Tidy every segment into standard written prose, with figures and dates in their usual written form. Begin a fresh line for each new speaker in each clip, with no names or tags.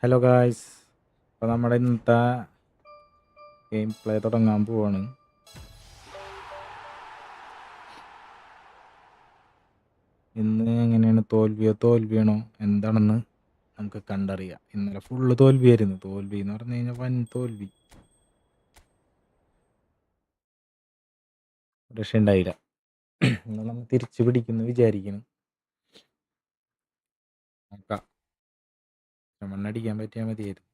Hello guys, അപ്പോൾ നമ്മുടെ ഇന്നത്തെ ഗെയിം പ്ലേ തുടങ്ങാൻ പോവാണ്. ഇന്ന് എങ്ങനെയാണ്, തോൽവിയാണോ എന്താണെന്ന് നമുക്ക് കണ്ടറിയാം. ഇന്നലെ ഫുള്ള് തോൽവിയായിരുന്നു. തോൽവി എന്ന് പറഞ്ഞു കഴിഞ്ഞാൽ വൻ തോൽവി, രക്ഷയുണ്ടായില്ല. ഇന്ന് നമ്മൾ തിരിച്ചു പിടിക്കുന്നു വിചാരിക്കുന്നു. നോക്കാം, മണ്ണടിക്കാൻ പറ്റിയാൽ മതിയായിരുന്നു.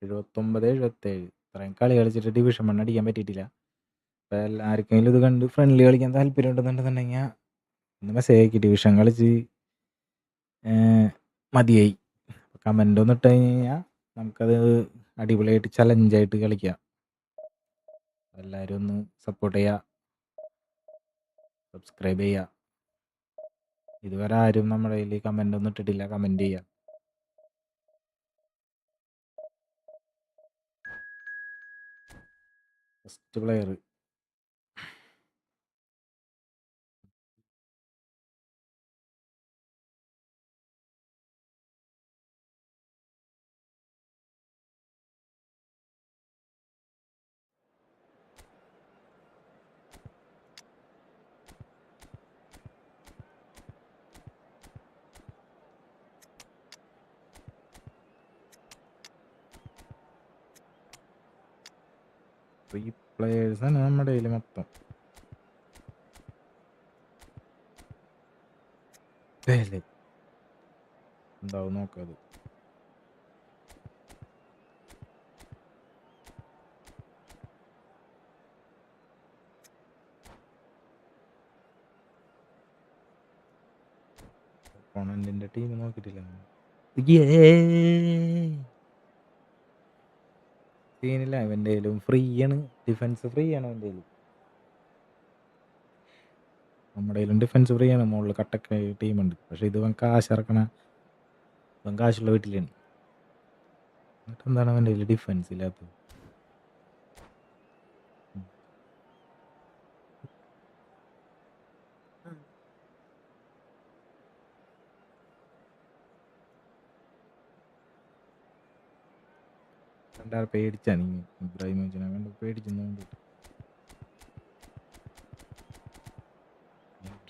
എഴുപത്തൊമ്പത് 77 ഇത്രയും കളി കളിച്ചിട്ട് ഡിവിഷൻ മണ്ണടിക്കാൻ പറ്റിയിട്ടില്ല. അപ്പോൾ ആർക്കെങ്കിലും ഇത് കണ്ട് ഫ്രണ്ട്ലി കളിക്കാൻ താല്പര്യം ഉണ്ടെന്നുണ്ടെന്നുണ്ടെങ്കിൽ ഇന്ന് മെസ്സേജ് ആക്കി. ഡിവിഷൻ കളിച്ച് മതിയായി. കമൻ്റ് ഒന്ന് ഇട്ട് കഴിഞ്ഞാൽ നമുക്കത് അടിപൊളിയായിട്ട് ചലഞ്ചായിട്ട് കളിക്കാം. എല്ലാവരും ഒന്ന് സപ്പോർട്ട് ചെയ്യുക, സബ്സ്ക്രൈബ് ചെയ്യുക. ഇതുവരെ ആരും നമ്മുടെ കയ്യിൽ കമൻ്റ് ഒന്നും ഇട്ടിട്ടില്ല, കമൻ്റ് ചെയ്യുക. ഫസ്റ്റ് പ്ലെയർ ഈ പ്ലെയേഴ്സാണ് നമ്മുടെ കയ്യിൽ മൊത്തം. എന്താവും നോക്കാത്. ഒപ്പോണന്റിന്റെ ടീം നോക്കിയിട്ടില്ല. സീനില്ല, അവൻ്റെ കയ്യിലും ഫ്രീ ആണ്, ഡിഫൻസ് ഫ്രീ ആണ് അവൻ്റെ കയ്യിൽ. നമ്മുടെ കയ്യിലും ഡിഫൻസ് ഫ്രീ ആണ്. മുകളിൽ കട്ടൊക്കെ ടീമുണ്ട്. പക്ഷെ ഇത് കാശ് ഇറക്കണ, കാശുള്ള വീട്ടിലാണ്. എന്നിട്ട് എന്താണ് അവൻ്റെ കയ്യിൽ ഡിഫൻസ് ഇല്ലാത്തത്? കണ്ടാൽ പേടിച്ചാണ് ഈ ഇബ്രാഹിമോവിച്ചിനെ കണ്ട് പേടിച്ചെന്നുകൊണ്ട്.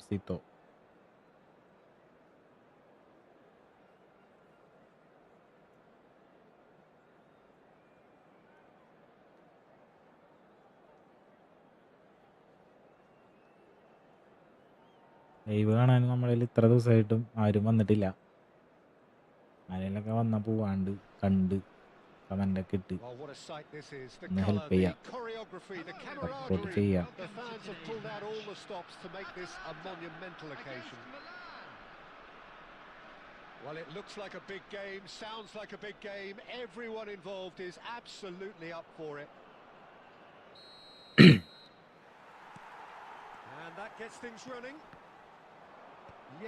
സീത്തോ ലൈവ് കാണാൻ നമ്മളിൽ ഇത്ര ദിവസമായിട്ടും ആരും വന്നിട്ടില്ല. ആരെങ്കിലൊക്കെ വന്നാൽ പോവാണ്ട് കണ്ട് കമൻ്റൊക്കെ ഇട്ട് ഒന്ന് ഹെൽപ്പ് ചെയ്യാം, സപ്പോർട്ട് ചെയ്യാം.
Well, it looks like a big game, sounds like a big game. Everyone involved is absolutely up for it. And that gets things running.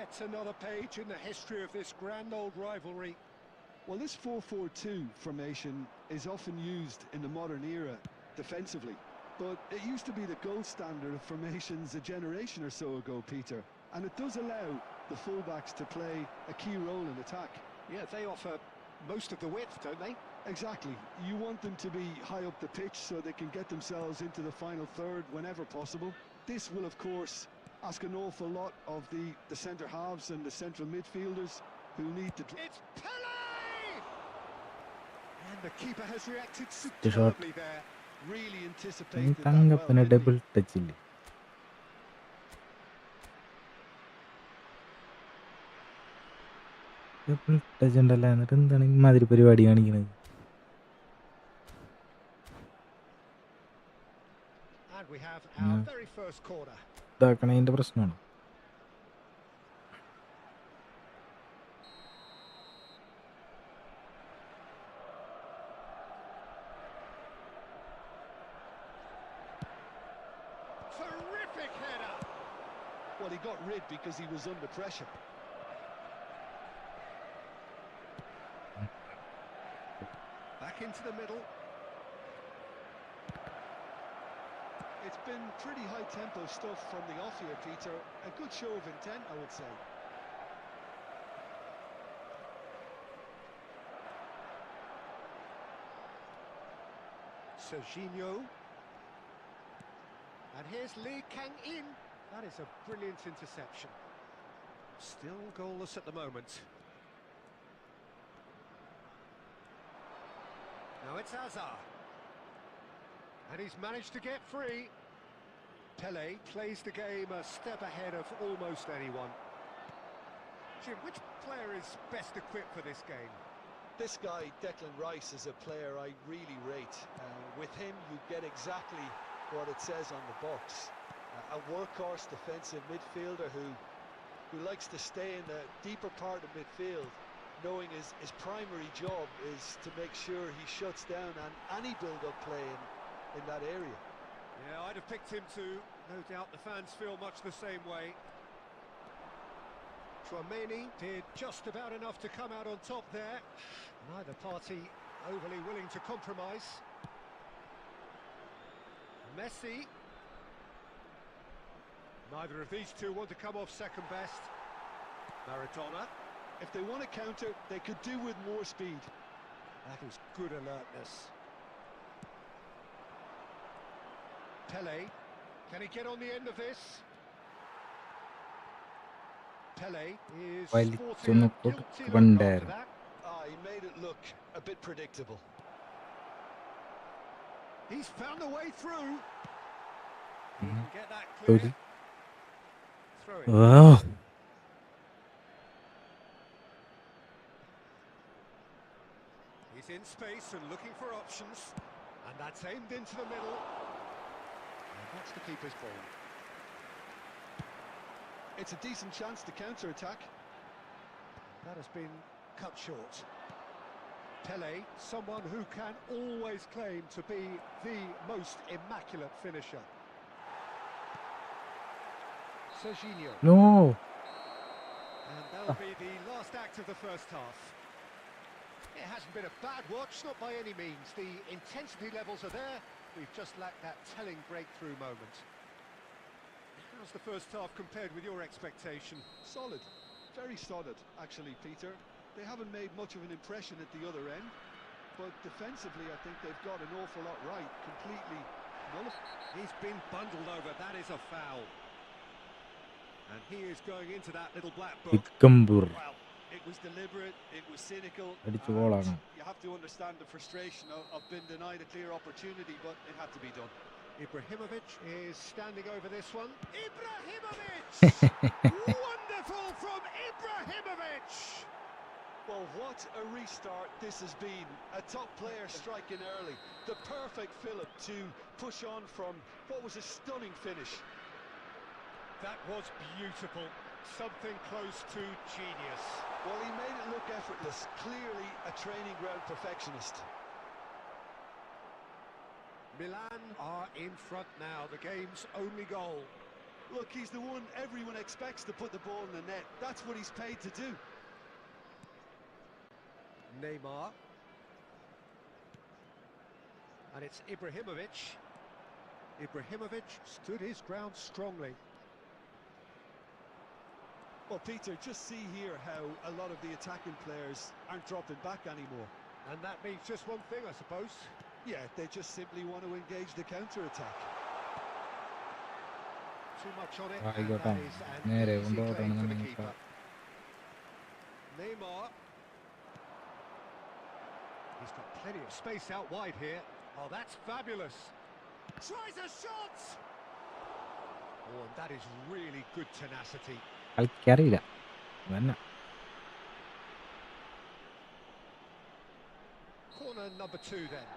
Yet another page in the history of this grand old rivalry.
Well, this 4-4-2 formation is often used in the modern era defensively, but it used to be the gold standard of formations a generation or so ago, Peter, and it does allow the fullbacks to play a key role in attack.
Yeah, they offer most of the width, don't they?
Exactly. You want them to be high up the pitch so they can get themselves into the final third whenever possible. This will, of course, ask an awful lot of the centre halves and the central midfielders who need to...
It's Pele! And the keeper has reacted superbly there.
Really anticipated that
തങ്കപ്പന്
well,
double ടച്ചില്ല. Double touch ഉണ്ടല്ലോ, എന്നിട്ട് എന്താണ് ഇമാതിരി പരിപാടി കാണിക്കുന്നത്?
And we have our very first corner.
ഇതാക്കണതിൻ്റെ പ്രശ്നമാണ്.
Terrific header.
Well, he got rid because he was under pressure.
Back back into the middle.
It's been pretty high-tempo stuff from the off here, Peter. A good show of intent, I would say.
Serginho. And here's Lee Kang-in. That is a brilliant interception. Still goalless at the moment. Now it's Hazard. And he's managed to get free. Pele plays the game a step ahead of almost anyone. Jim, which player is best equipped for this game?
This guy, Declan Rice, is a player I really rate. With him, you get exactly what it says on the box. A workhorse defensive midfielder who likes to stay in the deeper part of midfield, knowing his primary job is to make sure he shuts down any build-up play in that area.
Yeah, I'd have picked him too. No doubt the fans feel much the same way. Tchouaméni did just about enough to come out on top there. Neither party overly willing to compromise. Messi. Neither of these two want to come off second best. Maradona.
If they want to counter, they could do with more speed.
That is good alertness. Pele. Can he get on the end of this? Pele is
വലിച്ചൊന്ന് കൊടുക്കണ്ടായിരുന്നു.
He made it look a bit predictable.
He's found a way through. He
Mhm.
can get that
Through
clear.
the-
Throw it.
Oh,
He's in space and looking for options. And that's aimed into the middle. And that's the keeper's ball.
It's a decent chance to counter-attack.
That has been cut short. Pele, someone who can always claim to be the most immaculate finisher. Serginho.
no.
And that'll be the last act of the first half. It hasn't been a bad watch, not by any means. The intensity levels are there. We've just lacked that telling breakthrough moment. How's the first half compared with your expectation?
Solid. Very solid, actually, Peter. They haven't made much of an impression at the other end, but defensively I think they've got an awful lot right. Completely nullified.
He's been bundled over. That is a foul. And he is going into that little black book.
ഇക്കമ്പൂർ
Well, it was deliberate, it was cynical.
അടിച്ചു ഗോളാണ്.
You have to understand the frustration of being denied a clear opportunity, but it had to be done.
Ibrahimovic is standing over this one. Ibrahimovic! Wonderful from Ibrahimovic!
Well, what a restart this has been. A top player striking early. The perfect fillip to push on from what was a stunning finish.
That was beautiful. Something close to genius.
Well, he made it look effortless. Clearly a training ground perfectionist.
Milan are in front now. The game's only goal.
Look, he's the one everyone expects to put the ball in the net. That's what he's paid to do.
Neymar. And it's Ibrahimovic. Ibrahimovic stood his ground strongly.
Well, Peter, just see here how a lot of the attacking players aren't dropping back anymore.
And that means just one thing, I suppose.
Yeah, they just simply want to engage the counter-attack.
Too much on it.
I
And
got
that
on.
is an
നേരെ
easy
കൊണ്ടുപോകണം
claim for the
നമുക്ക്.
keeper. Neymar. He's got plenty of space out wide here. Oh, that's fabulous. Tries a shot! Oh, and that is really good tenacity.
കളിക്കറിയില്ല തന്നെ.
Corner number 2 then.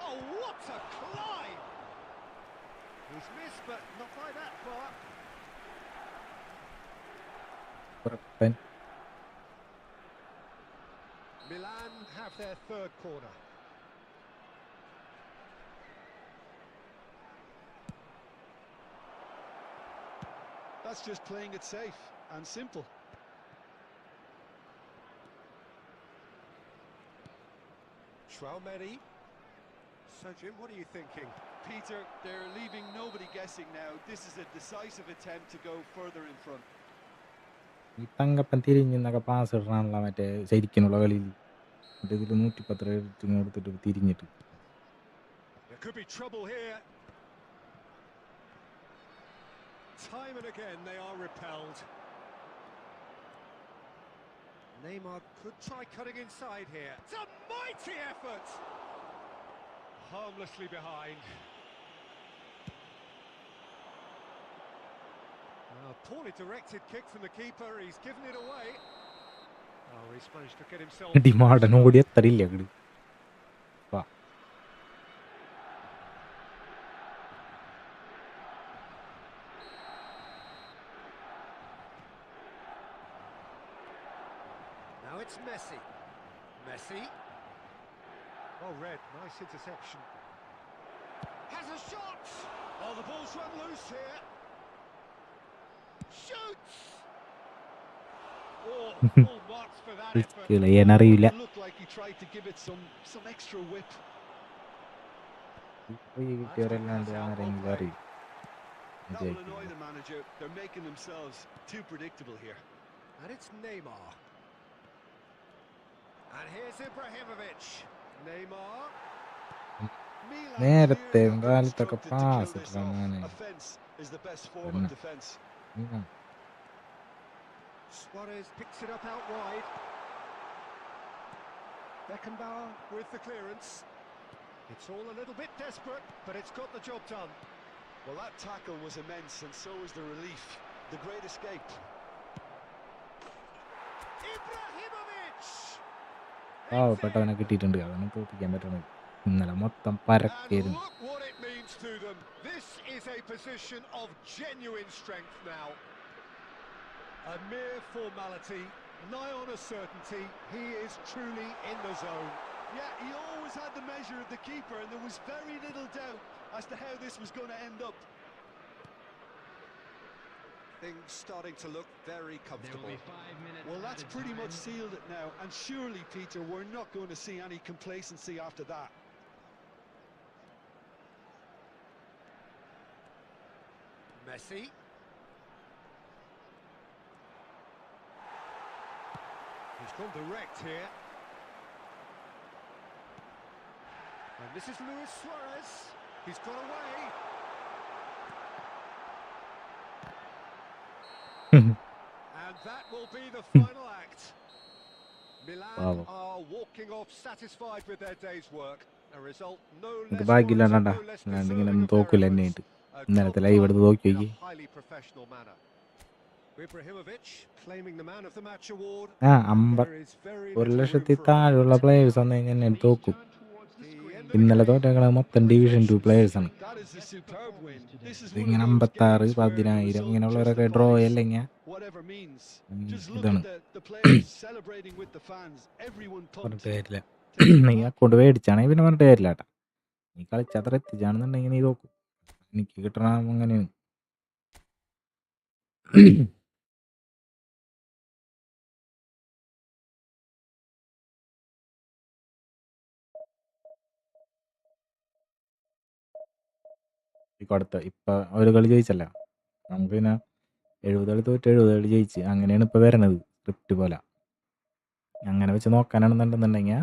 Oh, what a climb! He's missed, but not by that far.
പുറപ്പൻ.
Milan have their third corner.
That's just playing it safe and simple.
Traumeri. So, Jim, what are you thinking?
Peter, they're leaving nobody guessing now. This is a decisive attempt to go further in front.
ഈ Thankappan തിരിഞ്ഞെന്നൊക്കെ pass ഇടണമല്ല മറ്റേ ശരിക്കുള്ള കളിയിൽ മറ്റേ ഇതിൽ 110 rating കൊടുത്തിട്ട് തിരിഞ്ഞിട്ട്
There could be trouble here. Time and again they are repelled. Neymar could try cutting inside here. It's a mighty effort! Harmlessly behind. Poorly directed kick from the keeper. He's given it away. Oh, he's managed to get himself.
ഡിമാർഡൻ ഓടി എത്തറില്ല അങ്ങട് വാ
Now it's Messi. Messi. Oh, Red, nice interception. Has a shot! Oh, the ball's run loose here. Shoots! Oh, full marks for that effort.
ചെയ്യാനറിയില്ല
Looked like he tried to give it some extra whip.
കിട്ടിയവരല്ലാണ്ട് ആരെങ്കിലും അറിയും
That will annoy the manager. They're making themselves too predictable here.
And it's Neymar. And here's Ibrahimovic. Neymar. Milan
നേരത്തെ
clearly
കാലത്തൊക്കെ
constructed to
pass
kill this
ഇട്ടാ
off.
മോനെ
Offense is the best form
Then-
of defense.
Suarez picks it up out wide. Beckenbauer with the clearance. It's all a little bit desperate, but it's got the job done.
Well, that tackle was immense, and so was the relief. The great escape.
Ibrahimovic!
പാവപ്പെട്ടവനെ കിട്ടിയിട്ടുണ്ട് അതാണ് തോപ്പിക്കാൻ പറ്റണത് ഇന്നലെ മൊത്തം
And
പരക്കായിരുന്നു
look what it means to them. This is a position of genuine strength now. A mere formality, nigh on a certainty. He is truly in the zone.
Yeah, he always had the measure of the keeper, and there was very little doubt as to how this was going to end up.
Things starting to look very comfortable.
Well, that's pretty much sealed it now, and surely, Peter, we're not going to see any complacency after that.
Messi. He's gone direct here. And this is Luis Suarez. He's got away. And that will be the final act. Milan
Bravo.
are walking off satisfied with their day's work. A result no
എനിക്ക്
less
ഭാഗ്യമില്ലാണ്ടാ
warranted, no less
അല്ലാണ്ട് ഇങ്ങനെ
deserving
ഒന്നും
of their
തോക്കില്ല
efforts.
എന്നെയായിട്ട്
A
ഇന്നലത്തെ
job
live എടുത്ത്
done
നോക്കി
in
നോക്കി
a highly professional manner. Ibrahimovic claiming the man of the match award.
ആ
There is very
ഒരു
little room
ലക്ഷത്തിൽ
for
താഴെയുള്ള
argument.
പ്ലേയേഴ്സ് വന്നു കഴിഞ്ഞാൽ ഞാൻ തോക്കും
The end of the
ഇന്നലെ
game.
തോറ്റേക്കളെ മൊത്തം division 2 പ്ലേയേഴ്സാണ്
That is a superb win. This is one
ഇതിങ്ങനെ
of those
56
games where the
10,000
result
ഇങ്ങനെയുള്ളവരൊക്കെ ഡ്രോ
justifies
അല്ലെങ്കിൽ
whatever means. Just look
ഇതാണ്
at the players celebrating with the fans. Everyone pumped.
പറഞ്ഞിട്ട് കാര്യമില്ല
Takes it
നീ
back.
Account മേടിച്ചാണെങ്കിൽ പിന്നെ പറഞ്ഞിട്ട് കാര്യമില്ല കേട്ടാ നീ കളിച്ചത്ര എത്തിച്ചാണെന്നുണ്ടെങ്കിൽ നീ തോക്കും എനിക്ക് കിട്ടണ അങ്ങനെയാണ് ഇപ്പൊ അടുത്ത ഇപ്പൊ ഒരു കളി ജയിച്ചല്ല നമുക്ക് പിന്നെ 70 കളി തോറ്റ് 70 കളി ജയിച്ച് അങ്ങനെയാണ് ഇപ്പൊ വരണത് സ്ക്രിപ്റ്റ് പോലെ അങ്ങനെ വെച്ച് നോക്കാനാണെന്നുണ്ടെന്നുണ്ടെങ്കിൽ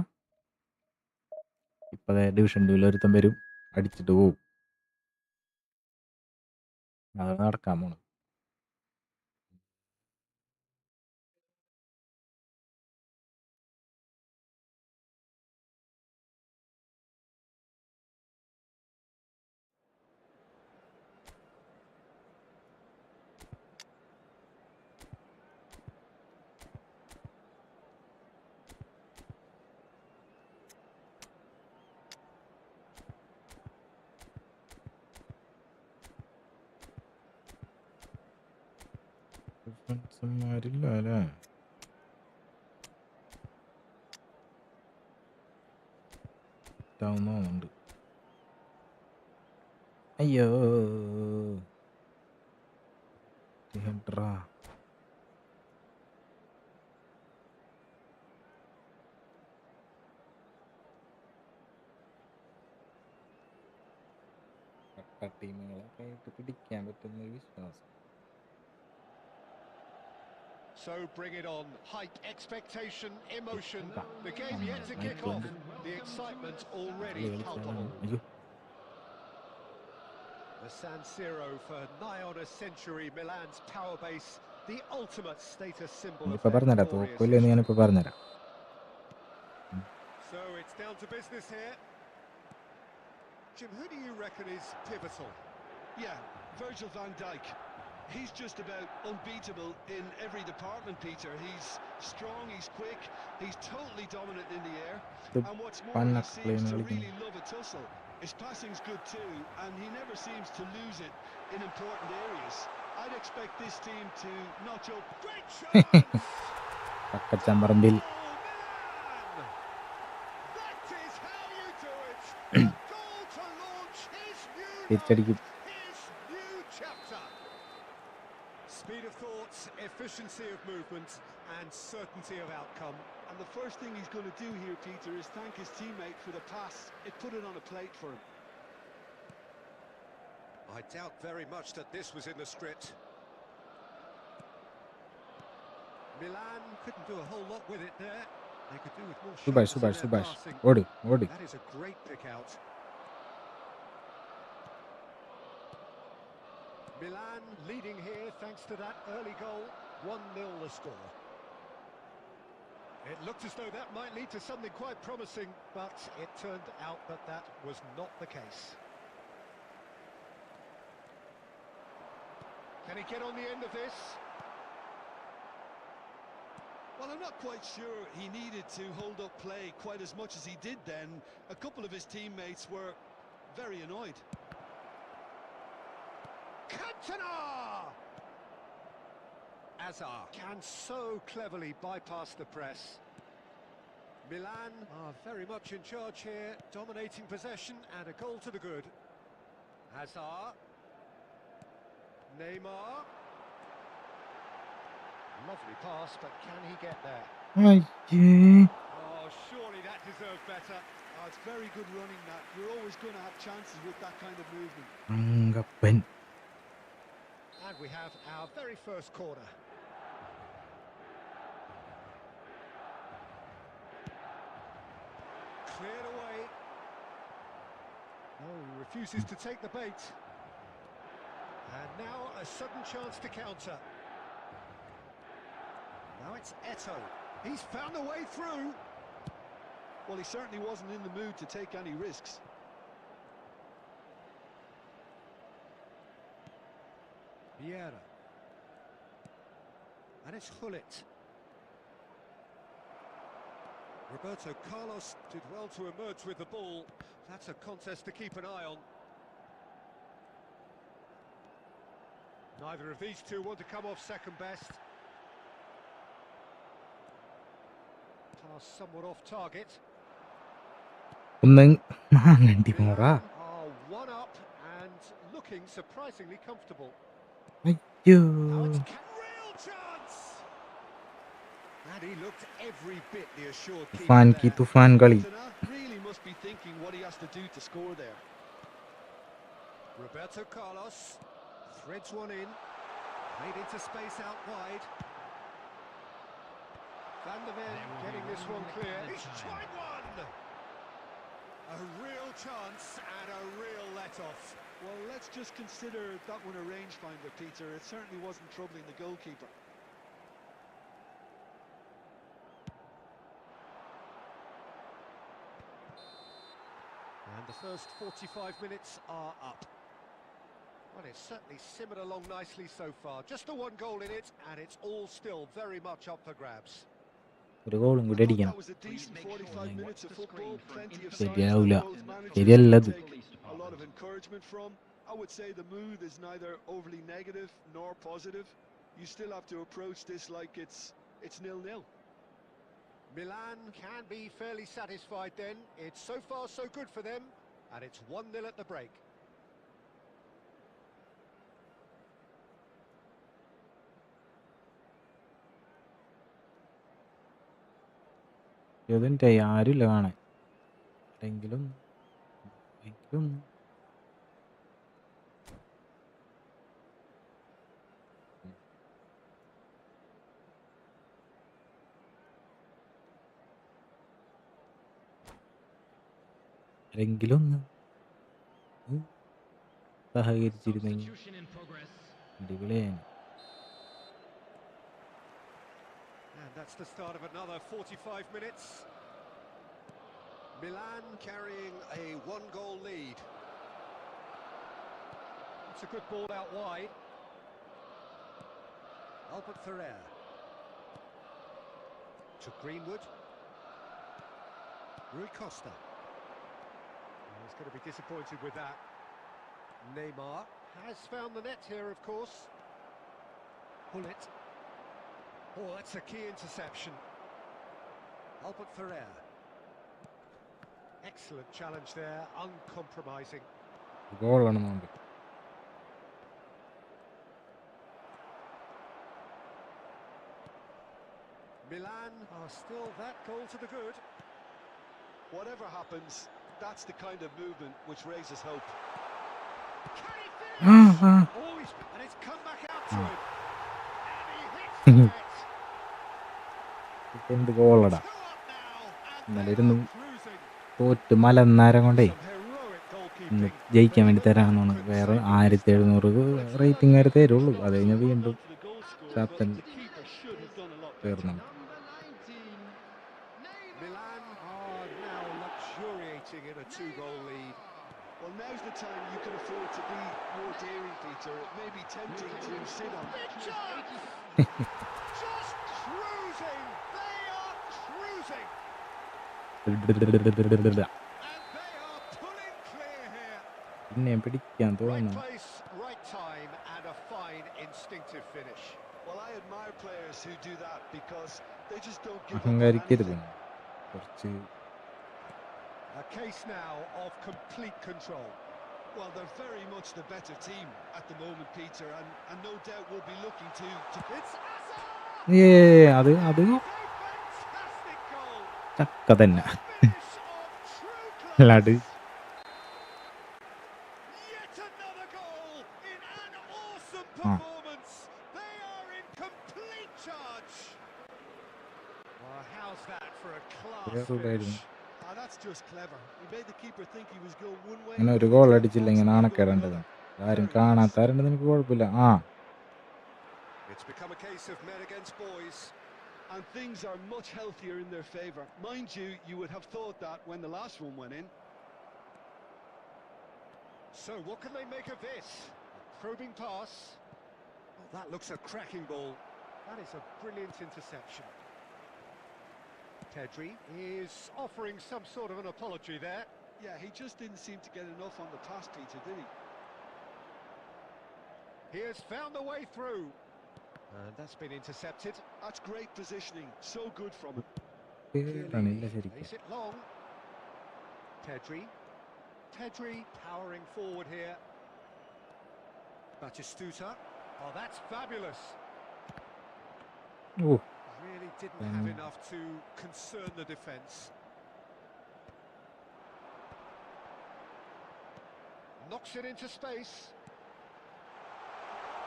ഇപ്പൊ ഡിവിഷൻ 2 ഒരുത്തം വരും അടിച്ചിട്ട് പോവും അത് നടക്കാൻ പോണ് ഡിഫൻസന്മാരില്ല അല്ലേ തോന്നുന്നുണ്ട് അയ്യോ ഹെഡ്രാ. ടീമുകളൊക്കെ ആയിട്ട് പിടിക്കാൻ പറ്റുന്ന വിശ്വാസം.
So bring it on. Height, expectation, emotion. The game yet to kick off. The excitement already palpable.
അയ്യോ,
The San Siro for nigh on a century, Milan's power base, the ultimate status symbol of
ഇനിയിപ്പോൾ
their
പറഞ്ഞുതരാം,
glorious
തോക്കില്ലെന്ന്
history.
ഞാനിപ്പോൾ പറഞ്ഞുതരാം.
So it's down to business here. Jim, who do you reckon is pivotal?
Yeah, Virgil van Dijk. He's just about unbeatable in every department, Peter. He's strong, he's quick, he's totally dominant in the air. And what's more, he seems to really love a tussle. His passing's good too, and he never seems to lose it in important areas. I'd expect this team to notch up. Great chance!
പക്കച്ചമ്പറമ്പിൽ
Oh, Milan! That is how you do it! A goal to launch his new
തിരിച്ചടിക്കും.
his new chapter. Speed of thought, efficiency of movement, and certainty of outcome.
And the first thing he's going to do here, Peter, is thank his teammate for the pass. It put it on a plate for him.
I doubt very much that this was in the script. Milan couldn't do a whole lot with it there. They could do with more
Subhash
shots in
Subhash
their
Subhash
passing.
ഓട് ഓട്.
That is a great pick out. Milan leading here thanks to that early goal. 1-0 the score. It looked as though that might lead to something quite promising, but it turned out that that was not the case. Can he get on the end of this?
Well, I'm not quite sure he needed to hold up play quite as much as he did then. A couple of his teammates were very annoyed.
Cantona! Azar can so cleverly bypass the press. Milan are very much in charge here, dominating possession and a goal to the good. Hazard. Neymar. Lovely pass, but can he get there?
അയ്യേ,
Oh, surely that deserved better.
Oh, it's very good running, that. You're always going to have chances with that kind of movement.
Angappan.
And we have our very first corner. Cleared away. No, he refuses to take the bait. And now a sudden chance to counter. Now it's Eto. He's found a way through.
Well, he certainly wasn't in the mood to take any risks.
Vieira. And it's Hullet. Roberto Carlos did well to emerge with the ball. That's a contest to keep an eye on. Neither of these two want to come off second best. Pass somewhat off target.
ഒന്നും മാങ്ങണ്ടി മോറാ.
Are one up and looking surprisingly comfortable.
അയ്യോ,
Now it's real chance. And he looked every bit the assured keeper
Toofan Ki
there.
Toofan കളി.
Cantona really must be thinking what he has to do to score there.
Roberto Carlos threads one in, made into space out wide. Van der Ven getting this one clear. He's tried one! A real chance and a real let-off.
Well, let's just consider that one a rangefinder, Peter. It certainly wasn't troubling the goalkeeper.
And the first 45 minutes are up. Well, it's certainly simmered along nicely so far. Just the one goal in it, and it's all still very much up for grabs.
ഒരു ഗോളും കൂടി
I thought
അടിക്കണം.
that was a decent 45 minutes of football. Plenty of signs
ശരിയാവൂല.
that both managers
ശരിയല്ലത്.
take a lot of encouragement from. I would say the mood is neither overly negative nor positive. You still have to approach this like it's 0-0.
Milan can be fairly satisfied then. It's so far so good for them, and it's 1-0 at the break.
ഇതിൻ്റെ ആരുമില്ല കാണാൻ. ആരെങ്കിലും ആരെങ്കിലും ആരെങ്കിലും ഒന്ന് സഹകരിച്ചിരുന്നെങ്കിൽ അടിപൊളിയാണ്.
And that's the start of another 45 minutes. Milan carrying a one-goal lead. It's a good ball out wide. Albert Ferrer. To Greenwood. Rui Costa. He's going to be disappointed with that. Neymar has found the net here, of course. Gullit. Oh, that's a key interception. Albert Ferrer. Excellent challenge there, uncompromising.
ഗോളാണ് നോമ്പ്.
Milan are still that goal to the good.
Whatever happens, that's the kind of movement which raises hope.
Can he finish? And it's come back out to him. And he hits the net.
എന്ത് ഗോളടാ.
2 up now, and
ഇന്നലെ
they
ഇരുന്ന്
are cruising.
തോറ്റ് മലന്നേരം കൊണ്ടേ
Some heroic
ഇന്ന്
goalkeeping.
ജയിക്കാൻ വേണ്ടി തരാമെന്നാണ്. വേറെ 1700 rating വരെ തരുള്ളൂ. അത് കഴിഞ്ഞ് വീണ്ടും ചാത്തൻ തീർന്നു.
Milan are now luxuriating in a 2-goal lead.
Well, now's the time you can afford to be more daring, Peter. It may be tempting to sit on.
Big chance! Just cruising! They are cruising! And they are pulling clear here.
പിന്നെ പിടിക്കാൻ
Right
തോന്നുന്നു.
place, right time, and a fine instinctive finish.
Well, I admire players who do that because they just don't give up on
അഹങ്കരിക്കരുത്.
anything.
കുറച്ച്
A case now of complete control.
Well, they're very much the better team at the moment, Peter, and no doubt will be looking to
It's Hazard!
അത്
A fantastic goal!
ചക്ക തന്നെ.
A finish of true
അല്ലാണ്ട്
class! Yet another goal in an awesome performance. They are in complete charge. Well, how's that for a class
വേറൊരായിരുന്നു.
finish?
that's just clever. He made the keeper think he was going one way.
ഇങ്ങനെ ഒരു goal അടിച്ചില്ലെങ്കിൽ നാണക്കേടേണ്ടത്. ആരും കാണാത്താരുണ്ട് നിനക്ക് കുഴപ്പമില്ല.
It's become a case of men against boys.
And things are much healthier in their favour. Mind you, you would have thought that when the last one went in.
So what can they make of this? Probing pass. Oh, that looks a cracking ball. That is a brilliant interception. Pedri is offering some sort of an apology there.
Yeah, he just didn't seem to get enough on the pass, Peter, did he?
He has found a way through. And that's been intercepted.
That's great positioning. So good from him.
കേറണില്ല ശരിക്കും.
Plays it long. Pedri powering forward here. Batistuta. Oh, that's fabulous.
Oh
Really didn't have enough to concern the defence. Knocks it into space.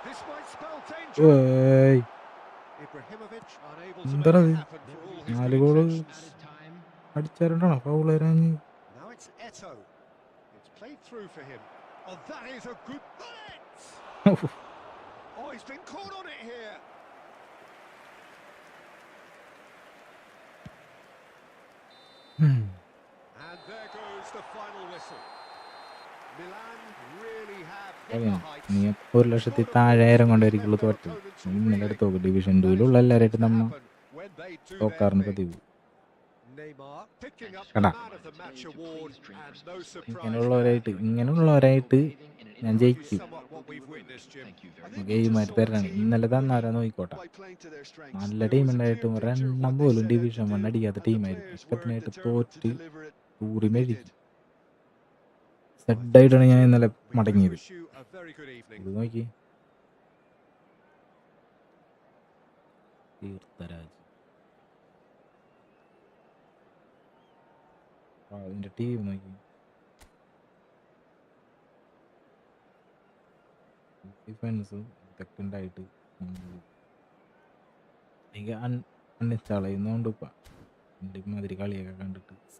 This might spell danger.
ഏയ്
Ibrahimovic unable to
എന്താ
make it happen for all his
4
good
goal
intentions.
അടിച്ചാലുണ്ടാണോ foul വരാഞ്ഞ്.
Now it's Eto'o. It's played through for him. Oh, that is a good bullet! Oh, he's been caught on it here. And there goes the final whistle. Milan really have hit the heights.
നീ 1,00,000 താഴെ കൊണ്ടായിരിക്കുള്ളൂ തോറ്റത്. ഇന്നലെ എടുത്ത് നോക്ക്. Division 2-ലുള്ള എല്ലാവരായിട്ട് നമ്മ തോക്കാറിന് പതിവ്.
Neymar picking up the
കണ്ടാ
man of the match award and no surprise.
ഇങ്ങനെയുള്ളവരായിട്ട് ഞാൻ ജയിക്കും.
Somewhat what we've witnessed, Jim.
ഗെയിമായിട്ട് തരാണ്. ഇന്നലെ തന്നാരാ നോക്കിക്കോട്ടെ.
By playing to their strengths.
നല്ല ടീമുണ്ടായിട്ടും ഒരെണ്ണം പോലും ഡിവിഷൻ 1 അടിക്കാത്ത ടീമായിരുന്നു. ഒക്കത്തിനായിട്ട് തോറ്റ് ഊറി മെഴുകി. സെഡായിട്ടാണ് ഞാൻ ഇന്നലെ മടങ്ങിയത്.
Wish you a very good evening.
ഇത് നോക്കി തീർത്ഥരാജ് അതിൻ്റെ ടീം നോക്കി ഡിഫൻസ് ഇതൊക്കെ ഉണ്ടായിട്ട് എനിക്ക് അൺഇൻസ്റ്റാൾ ചെയ്യുന്നതുകൊണ്ട് ഇപ്പം എൻ്റെ മാതിരി കളിയൊക്കെ കണ്ടിട്ട് കിട്ടി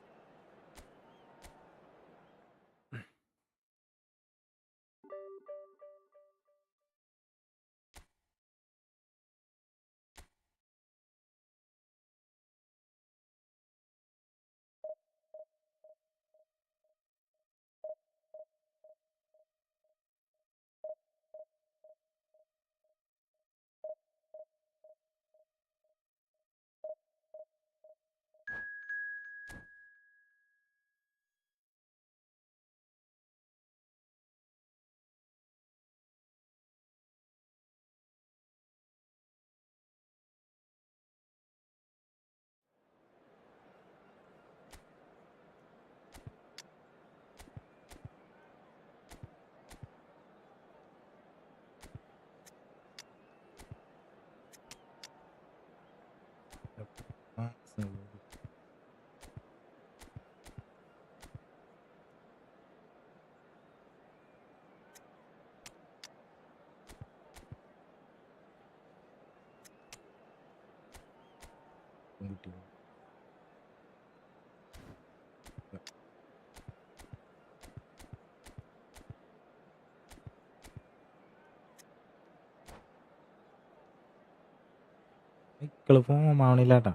മക്കള് ഫോം ആവണില്ലാട്ടാ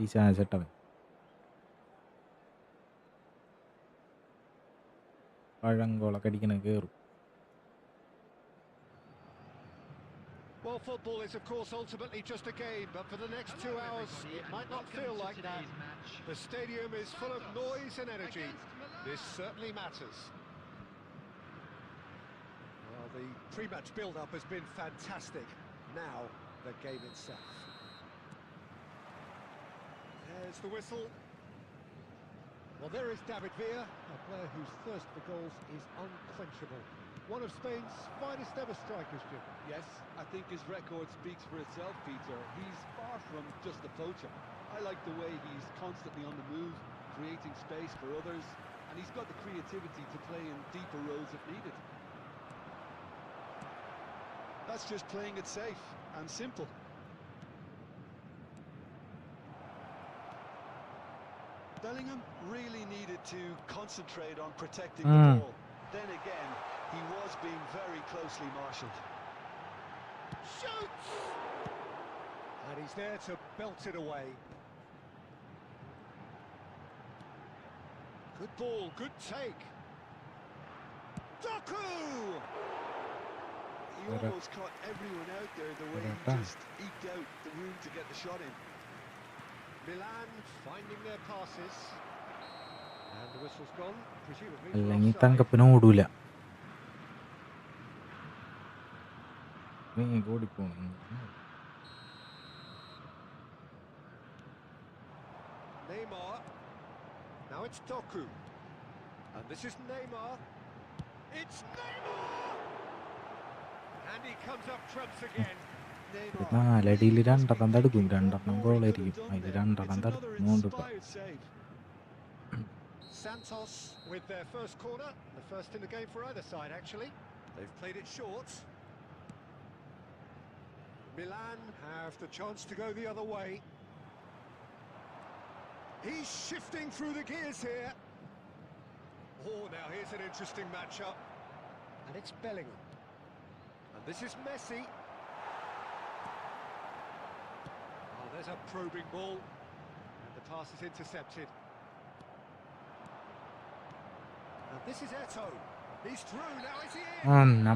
ഈ ചാച്ചട്ടവൻ പഴങ്കോളൊക്കെ അടിക്കണ കയറും.
Well, football is, of course, ultimately just a game, but for the next 2 hours, it might not feel like that. The stadium is full of noise and energy. This certainly matters. Well, the pre-match build-up has been fantastic. Now, the game itself. There's the whistle. Well, there is David Villa, a player whose thirst for goals is unquenchable. One of Spain's finest ever strikers, Jim.
Yes, I think his record speaks for itself, Peter. He's far from just a poacher. I like the way he's constantly on the move, creating space for others, and he's got the creativity to play in deeper roles if needed. That's just playing it safe and simple. Bellingham really needed to concentrate on protecting the ball. Then again, he was being very closely marshalled.
Shoots! And he's there to belt it away. Good ball, good take. Doku!
He almost caught everyone out there the way he just eked out the room to get the shot in.
Milan finding their passes. And the whistle's gone, presumably.
അല്ലെങ്കിൽ തങ്കപ്പന് ഓടൂല ഓടിപ്പോണു.
Neymar. Now it's Doku. And this is Neymar. It's Neymar! And he comes up trumps again.
നാലടിയിൽ രണ്ടെണ്ണം തടുക്കും, രണ്ടെണ്ണം ഗോളായിരിക്കും. അതിൽ രണ്ടെണ്ണം തടുക്കുന്നുണ്ട് ഇപ്പം.
Santos with their first corner, the first in the game for either side actually. They've played it short. Milan have the chance to go the other way. He's shifting through the gears here. Oh, now here's an interesting matchup. And it's Bellingham. And this is Messi. Oh, there's a probing ball. And the pass is intercepted. And this is Eto'o. He's through, now is he in?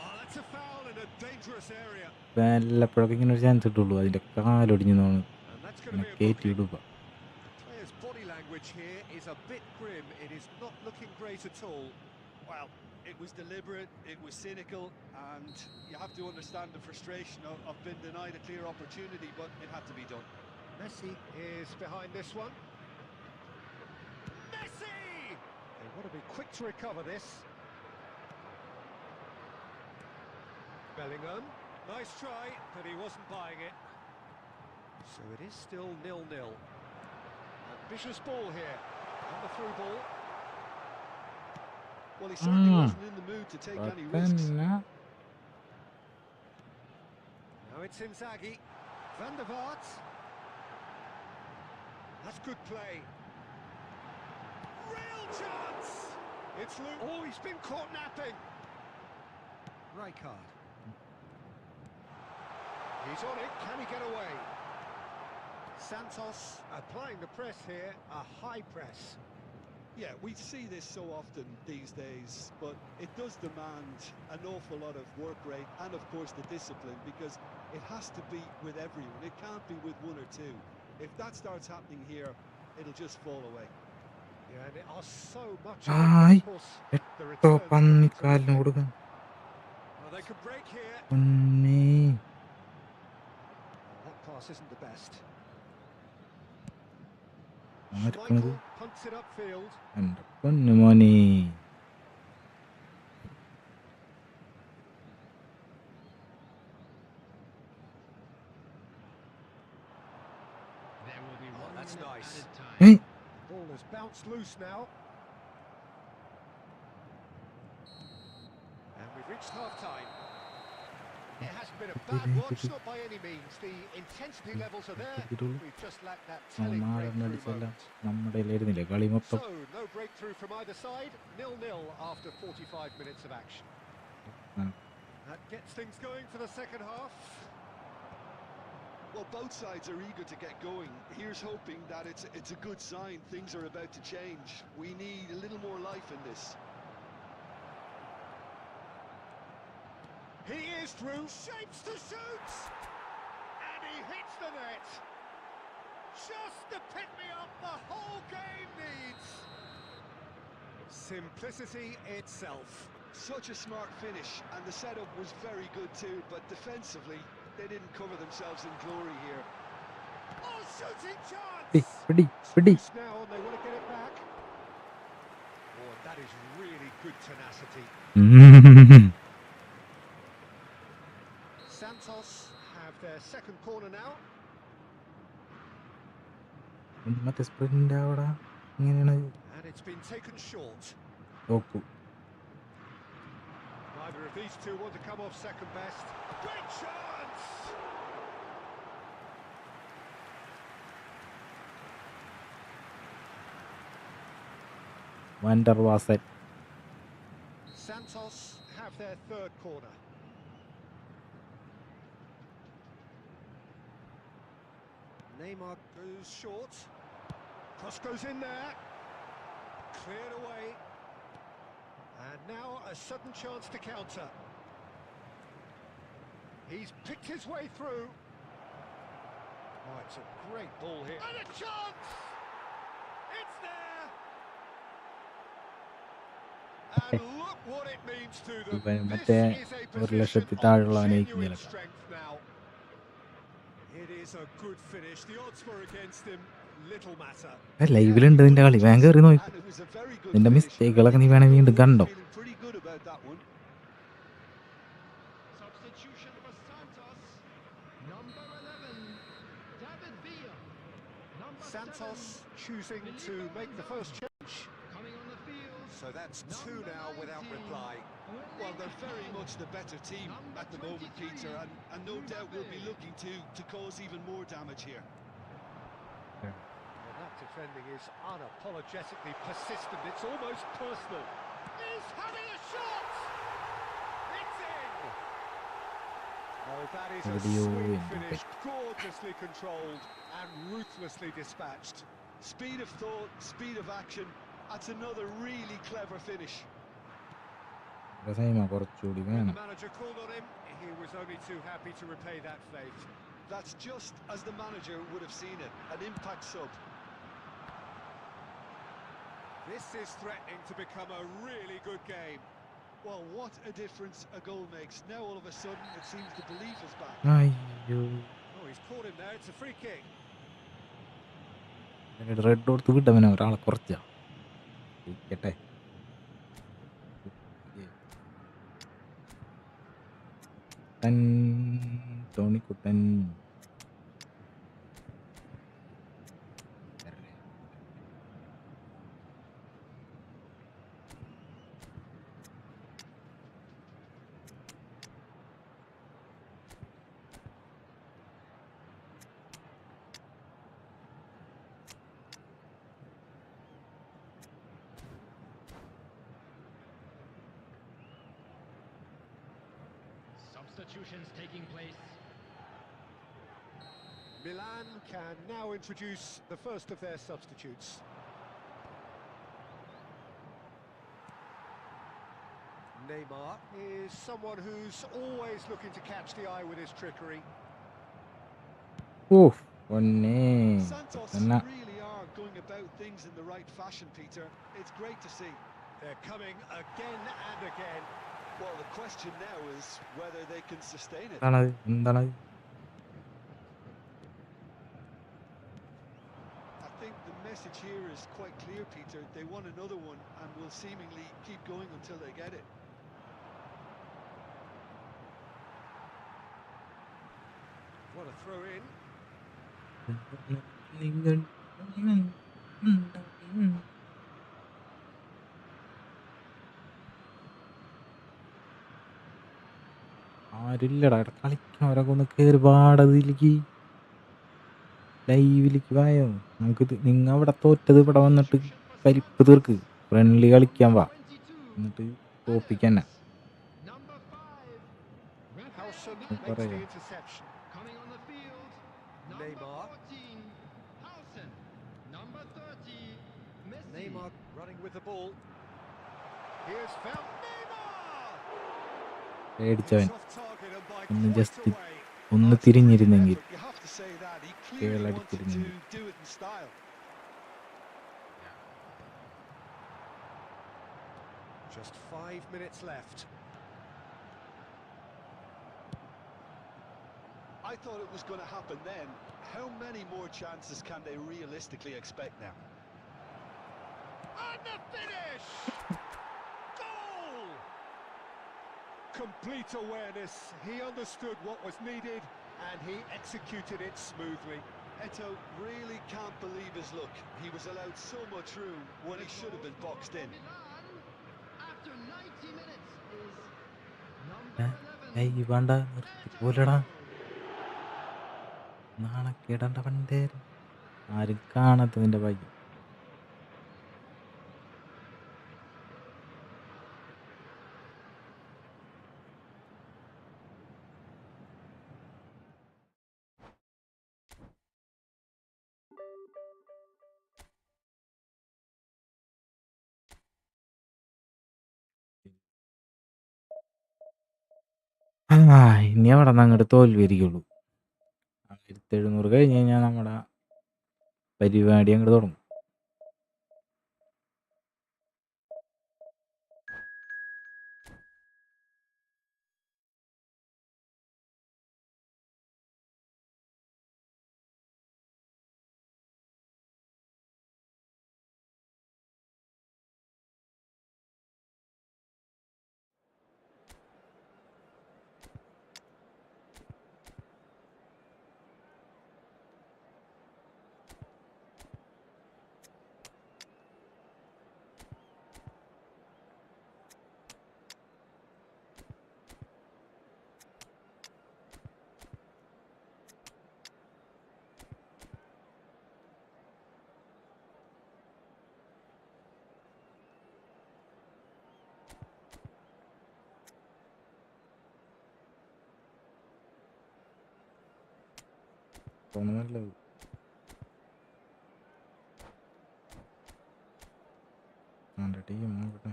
Oh, that's a foul in a dangerous area.
വല്ലപ്പോഴൊക്കെ ഇങ്ങനെ ഒരു chance കിട്ടുള്ളൂ. അതിൻ്റെ കാലൊടിഞ്ഞു തോന്നുന്നു.
And that's going to be a
കയറ്റി
booking.
വിടുക.
The player's body language here is a bit grim. It is not looking great at all.
Well, it was deliberate, it was cynical, and you have to understand the frustration of being denied a clear opportunity, but it had to be done.
Messi is behind this one. Messi! They want to be quick to recover this. Bellingham, nice try, but he wasn't buying it. So it is still 0-0. Ambitious ball here. On the through ball. Well, he certainly
Ah.
wasn't in the mood to take any risks.
അതന്നെ.
Now it's Inzaghi. Van der Vaart. That's good play. Real chance! It's Luke. Oh, he's been caught napping. Rijkaard. He's on it. Can he get away? Santos applying the press here. A high press.
Yeah, we see this so often these days, but it does demand an awful lot of work rate and, of course, the discipline, because it has to be with everyone. It can't be with one or two. If that starts happening here, it'll just fall away.
Yeah, and it asks so much
Ay,
of course. The
എട്ടോ
returns
പന്നിക്കാലിന്
come into
കൊടുക്കാൻ.
effect. Well, they could break here.
പൊന്നേ.
That pass isn't the best.
ആർക്കണത്?
Schmeichel punts it upfield.
എൻ്റെ പൊന്നു മോനെ.
Oh, that's nice.
ഏയ്,
Ball has bounced loose now. And we've reached half-time. It hasn't been a bad watch, not by any means. The intensity levels are there. We've just lacked that telling breakthrough
അടിച്ചല്ല
moment.
നമ്മുടെ ഇല്ലായിരുന്നില്ലേ കളി മൊത്തം.
So, no breakthrough from either side. 0-0 after 45 minutes of action.
Ah.
That gets things going for the second half.
Well, both sides are eager to get going. Here's hoping that it's a good sign. Things are about to change. We need a little more life in this.
He is through, shapes to shoot, and he hits the net. Just the pick-me-up the whole game needs. Simplicity itself.
Such a smart finish, and the setup was very good too, but defensively, they didn't cover themselves in glory here.
Oh, shooting chance!
പിടി പിടി.
Loose now, and they want to get it back. Oh, and that is really good tenacity. Santos have their second corner now.
മറ്റേ sprint അവിടെ ഇങ്ങനെയാണ്
And it's been taken short.
നോക്കൂ.
Neither of these two want to come off second best. Great chance!
Wonder Vasan.
Santos have their third corner. Neymar goes short. Cross goes in there. Cleared away. And now a sudden chance to counter. He's picked his way through. Oh, it's a great ball here. And a chance! It's there! And look what it means to them.
ഇവൻ
This
മറ്റേ
is a
1
position
ലക്ഷത്തി
of
താഴെയുള്ളവനെ
genuine
ഇങ്ങനെ
strength now. It is a good finish. The odds were against him. Little matter.
ലൈവിലുണ്ട് നിന്റെ കളി. വേഗം കയറി നോക്കി.
And it was a very good
നിന്റെ
finish.
മിസ്റ്റേക്കുകളൊക്കെ നീ വേണേ വീണ്ടും കണ്ടോ.
Feeling pretty good about that one.
Substitution for Santos. Number 11, David Villa. Number
Santos
7,
choosing to make the first change.
coming on the field.
So that's two now without reply.
Well, they're very much the better team at the moment, Peter, and no doubt will be looking to cause even more damage here.
Well, that defending is unapologetically persistent. It's almost personal. He's having a shot! It's in! Oh, that is a
Video
sweet
in.
finish. Gorgeously controlled and ruthlessly dispatched.
Speed of thought, speed of action. That's another really clever finish.
കുറച്ചുകൂടി
When
വേണം.
the manager called on him, he was only too happy to repay that fate.
That's just as the manager would have seen it, an impact sub.
This is threatening to become a really good game.
Well, what a difference a goal makes. Now all of a sudden it seems the belief is back.
അയ്യോ,
Oh, he's caught him there. It's a free kick.
Red കൊടുത്ത് വിട്ടവനെ ഒരാളെ കുറച്ചാ ഇരിക്കട്ടെ. കുട്ടൻ, ടോണിക്കുട്ടൻ.
substitutions taking place.
Milan can now introduce the first of their substitutes. Neymar is someone who's always looking to catch the eye with his trickery.
ഓഹ് പൊന്നേ
Santos
എന്നാ
really are going about things in the right fashion, Peter. It's great to see.
They're coming again and again.
Well, the question now is whether they can sustain it.
എന്താണത്
I think the message here is quite clear, Peter. They want another one and will seemingly keep going until they get it.
What a throw in.
ആരില്ലടാ ഇവിടെ കളിക്കണവരൊക്കെ ഒന്ന് കയറി പാടതിലേക്ക് ലൈവിലേക്ക് വായോ നമുക്ക് നിങ്ങ അവിടെ തോറ്റത് ഇവിടെ വന്നിട്ട് പരിപ്പ് തീർക്ക് ഫ്രണ്ട്ലി കളിക്കാൻ വാ
22.
എന്നിട്ട് തോപ്പിക്കന്നെ
Number 5.
Howson
What
makes
are
the
you?
interception.
Coming on the field. Number
Neymar.
14. Howson. Number 30. Messi.
Neymar running with the ball. Here's found Neymar!
പേടിച്ചവൻ
He's off target and by
ഒന്ന്
quite
just
a way.
ഒന്ന് തിരിഞ്ഞിരുന്നെങ്കിൽ
You have to say that. He clearly wanted to
കേളടിച്ചിരുന്നെങ്കിൽ
do it in style.
Just 5 minutes left.
I thought it was going to happen then. How many more chances can they realistically expect now?
And the finish! Goal! Complete awareness. He understood what was needed and he executed it smoothly.
Eto really can't believe his luck. He was allowed so much room when he should have been boxed in.
Milan, after 90 minutes, is number 11.
ഏയ് വേണ്ട നിർത്തിപ്പോലടാ നാണക്കേടണ്ട പണ്ടേ ആരും കാണാത്തതിന്റെ ഭാഗ്യം ഇനി അവിടെ നിന്ന് അങ്ങോട്ട് തോൽവിയിരിക്കുള്ളൂ 1700 കഴിഞ്ഞ് കഴിഞ്ഞാൽ നമ്മുടെ പരിപാടി അങ്ങോട്ട് തുടങ്ങും നല്ലത് അവൻ്റെ ടീം നോക്കട്ടെ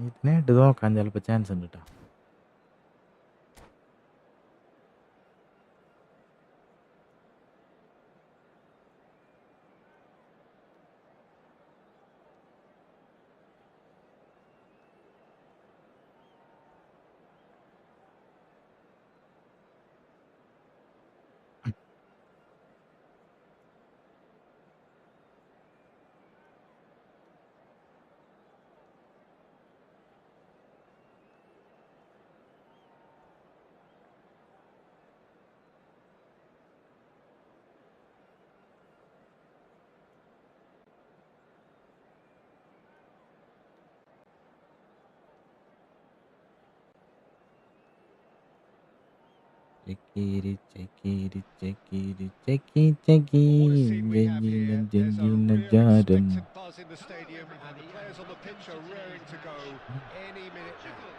ഇതിനെ ഇട്ട് നോക്കാൻ ചിലപ്പോൾ ചാൻസ് ഉണ്ട് കേട്ടോ ചെക്കീരി ചെക്കീരി ചെക്കീരി ചെക്കി ചെക്കി
What a scene we have here. There's a real
ജാരം
expectant buzz in the stadium and the players on the pitch are raring to go any minute now.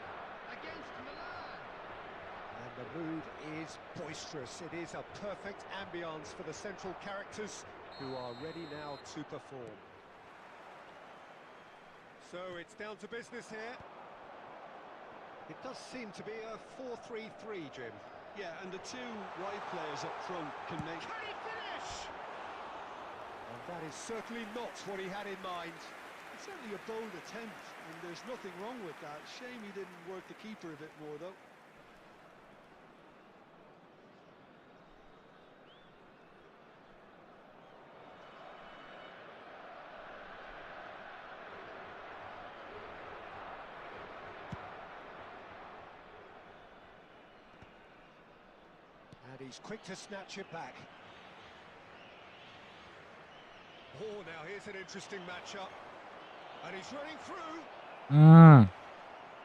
against Milan.
And the mood is boisterous. It is a perfect ambience for the central characters who are ready now to perform. So it's down to business here. It does seem to be a 4-3-3, Jim.
Yeah, and the two wide players up front can make...
Can he finish? And that is certainly not what he had in mind.
It's certainly a bold attempt, and there's nothing wrong with that. Shame he didn't work the keeper a bit more, though.
And he's quick to snatch it back. Oh, now here's an interesting matchup. And he's running through.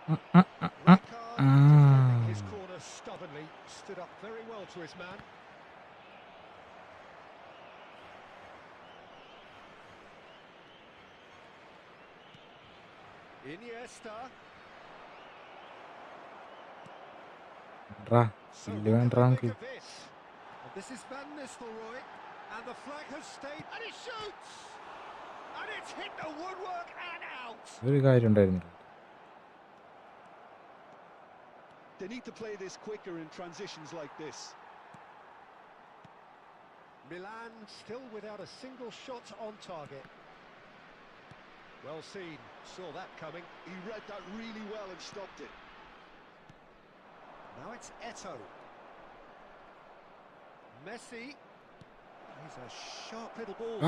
Rijkaard defending his corner stubbornly, stood up very well to his man. Iniesta. So
Silly
what can
വേണ്ട
we
നമുക്ക്.
make of this? And this is Van Nistelrooy, and the flag has stayed, and he shoots! And it's hit the woodwork and out!
ഒരു കാര്യം ഉണ്ടായിരുന്നില്ല.
They need to play this quicker in transitions like this.
Milan still without a single shot on target. Well seen, saw that coming.
He read that really well and stopped it.
Now it's Eto'o. Messi. He's a sharp little ball.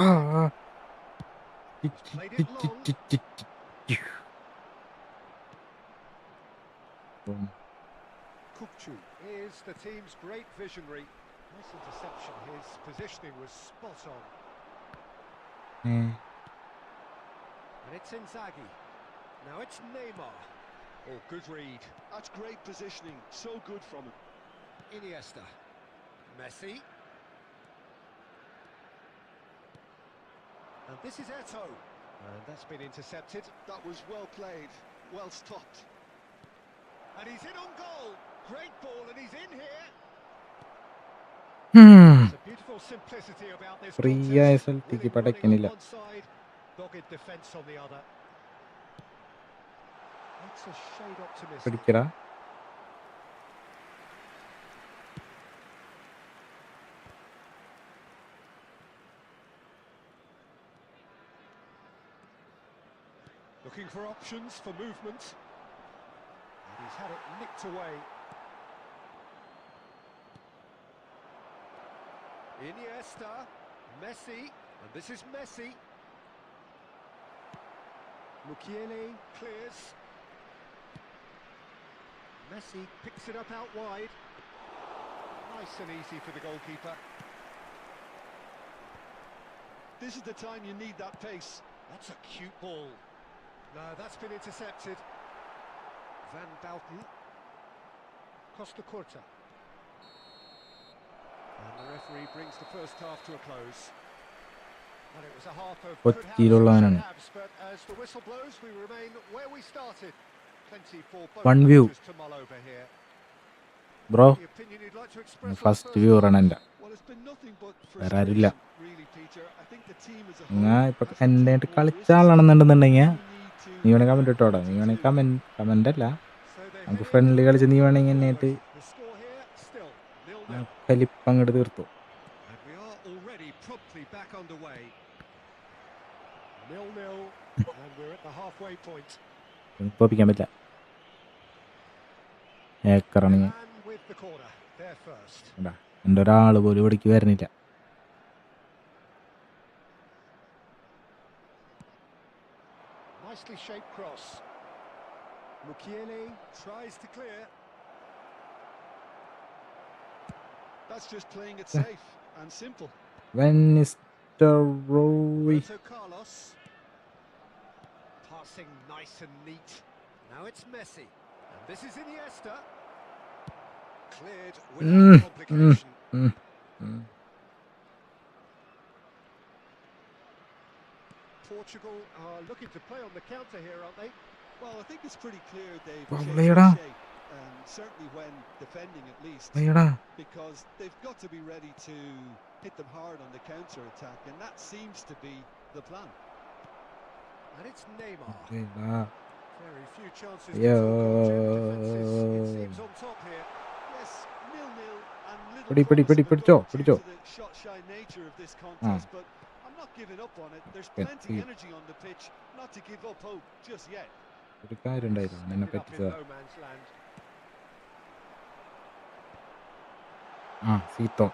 Played it long. Kupchu is the team's great visionary. Nice interception. His positioning was spot on. And it's Inzaghi. Now it's Neymar. Oh, good read.
That's great positioning. So good from him.
Iniesta. Messi. And this is Eto'o. And that's been intercepted.
That was well played. Well stopped.
And he's in on goal. Great ball, and he's in here. There's a beautiful simplicity about this
free
contest.
ആയ സ്ഥലത്തേക്ക്
Willing running
പടക്കണില്ല.
on one side, dogged defence on the other. That's a shade optimistic.
പിടിക്കടാ.
Looking for options for movement. And he's had it nicked away. Iniesta, Messi, and this is Messi. Mukiele clears. Messi picks it up out wide. Nice and easy for the goalkeeper.
This is the time you need that pace.
That's a cute ball. No, that's been intercepted. Van Bouten. Costa Curta. And the referee brings the first half to a close. And it was a half of good halves and bad halves, but as the whistle blows, we remain where we started. Plenty for both
One view.
coaches to mull over here.
Bro
The opinion you'd like to express on the
first
first
view
half?
ആണ് എൻ്റെ.
Well, it's been nothing but
വേറെ ആരുമില്ല.
frustration, really, Peter. I think the team as a
ഞാൻ
whole
ഇപ്പൊ
has
എൻ്റെ ആയിട്ട്
taken more
കളിച്ച
risks.
ആളാണെന്നുണ്ടെന്നുണ്ടെങ്കിൽ
You need to
നീ വേണേ കമൻറ്റ് ഇട്ടോടാ. നീ വേണേ കമൻ്റ് അല്ല,
So they
നമുക്ക്
head
ഫ്രണ്ട്ലി
in
കളിച്ച് നീ
forward.
വേണമെങ്കിൽ എന്നായിട്ട്
The score here still 0-0.
കലിപ്പ് അങ്ങോട്ട് തീർത്തു.
And we are already promptly back underway. 0-0, and we're at the halfway point.
തോപ്പിക്കാൻ പറ്റില്ല. ഏക്കറാണെങ്കിൽ
Milan with the corner, they're first.
എൻ്റെ ഒരാൾ പോലും ഇവിടേക്ക് വരുന്നില്ല.
Nicely shaped cross. Mukiele tries to clear.
That's just playing it safe and simple.
വെനിസ്റ്ററോയ്
Roberto Carlos. Passing nice and neat. Now it's Messi. And this is Iniesta. Cleared without complication. Portugal are looking to play on the counter here, aren't they?
Well, I think it's pretty clear they've
Well,
changed
Leira.
shape. certainly when defending at least,
അയ്യടാ
because they've got to be ready to hit them hard on the counter attack, and that seems to be the plan.
And it's Neymar.
അയ്യടാ
Very few chances to
Yo.
talk of. Defenses, it seems on top here.
Yes, 0-0 and little
Pidi, pidi,
promise
pidi,
of a
pidicho,
goal due
pidicho.
to the shot-shy nature of this contest, but I'm not giving up on it. There's
Okay,
plenty
see.
energy on the pitch, not to give up hope just yet.
ഒരു കാര്യം ഉണ്ടായില്ല എന്നെ
Ended up in
പറ്റിച്ചതാ.
no man's land.
സീത്തോ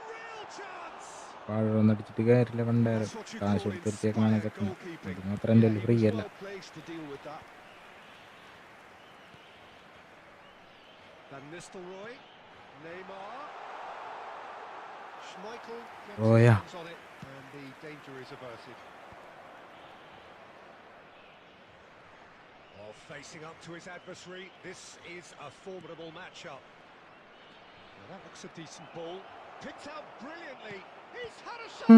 Real chance.
പാഴൊന്നടിച്ചിട്ട് കാര്യമില്ല പണ്ടാരം
That's what you
കാശ്
call
കൊടുത്തിരിച്ചേക്കണാണ്
inspired
ചെക്കന്
goalkeeping.
അത് മാത്രം എൻ്റെ
Yeah, he
ഫ്രീ
was
അല്ല.
well placed to deal with that.
Van Nistelrooy, Neymar, Schmeichel gets
Oh,
his
yeah.
hands on it, and the danger is averted. Oh, facing up to his adversary, this is a formidable matchup. Now that looks a decent ball, picked out brilliantly. He's had a shot.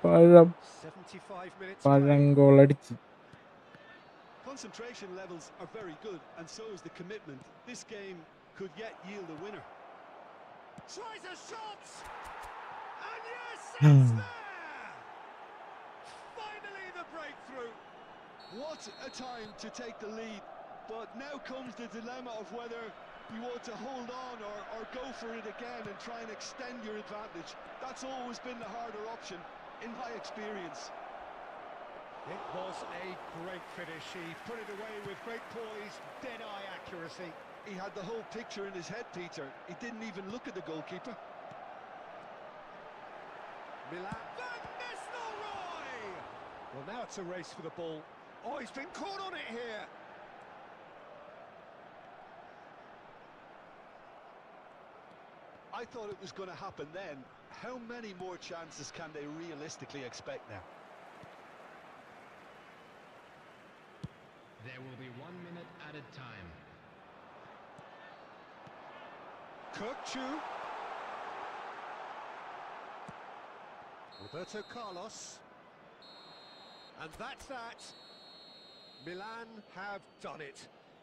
പഴം
75 minutes
പഴം
played.
ഗോളടിച്ച്.
Concentration levels are very good, and so is the commitment. This game could yet yield a winner.
Tries a shot, and yes, it's there. Finally, the breakthrough.
What a time to take the lead, but now comes the dilemma of whether you want to hold on or go for it again and try and extend your advantage. That's always been the harder option, in my experience.
It was a great finish. He put it away with great poise, dead-eye accuracy.
He had the whole picture in his head, Peter. He didn't even look at the goalkeeper.
Milan. Van Nistelrooy! Well, now it's a race for the ball. Oh, he's been caught on it here.
I thought it was going to happen then. How many more chances can they realistically expect now?
There will be 1 minute added time.
Kirkchu. Roberto Carlos. And that's that. Milan have done it.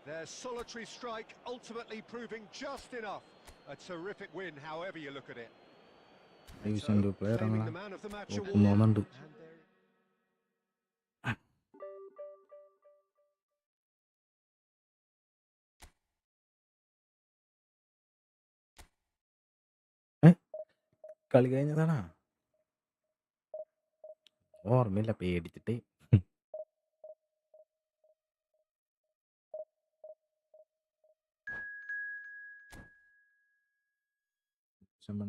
Their solitary strike ultimately proving just enough. A terrific win, however you look at it.
Division 2 player
Claiming
ആണല്ലോ
the man of the match award.
നോക്കുന്നുണ്ട്.
And there
കളി കഴിഞ്ഞതാണാ ഓർമ്മയില്ല പേടിച്ചിട്ട്.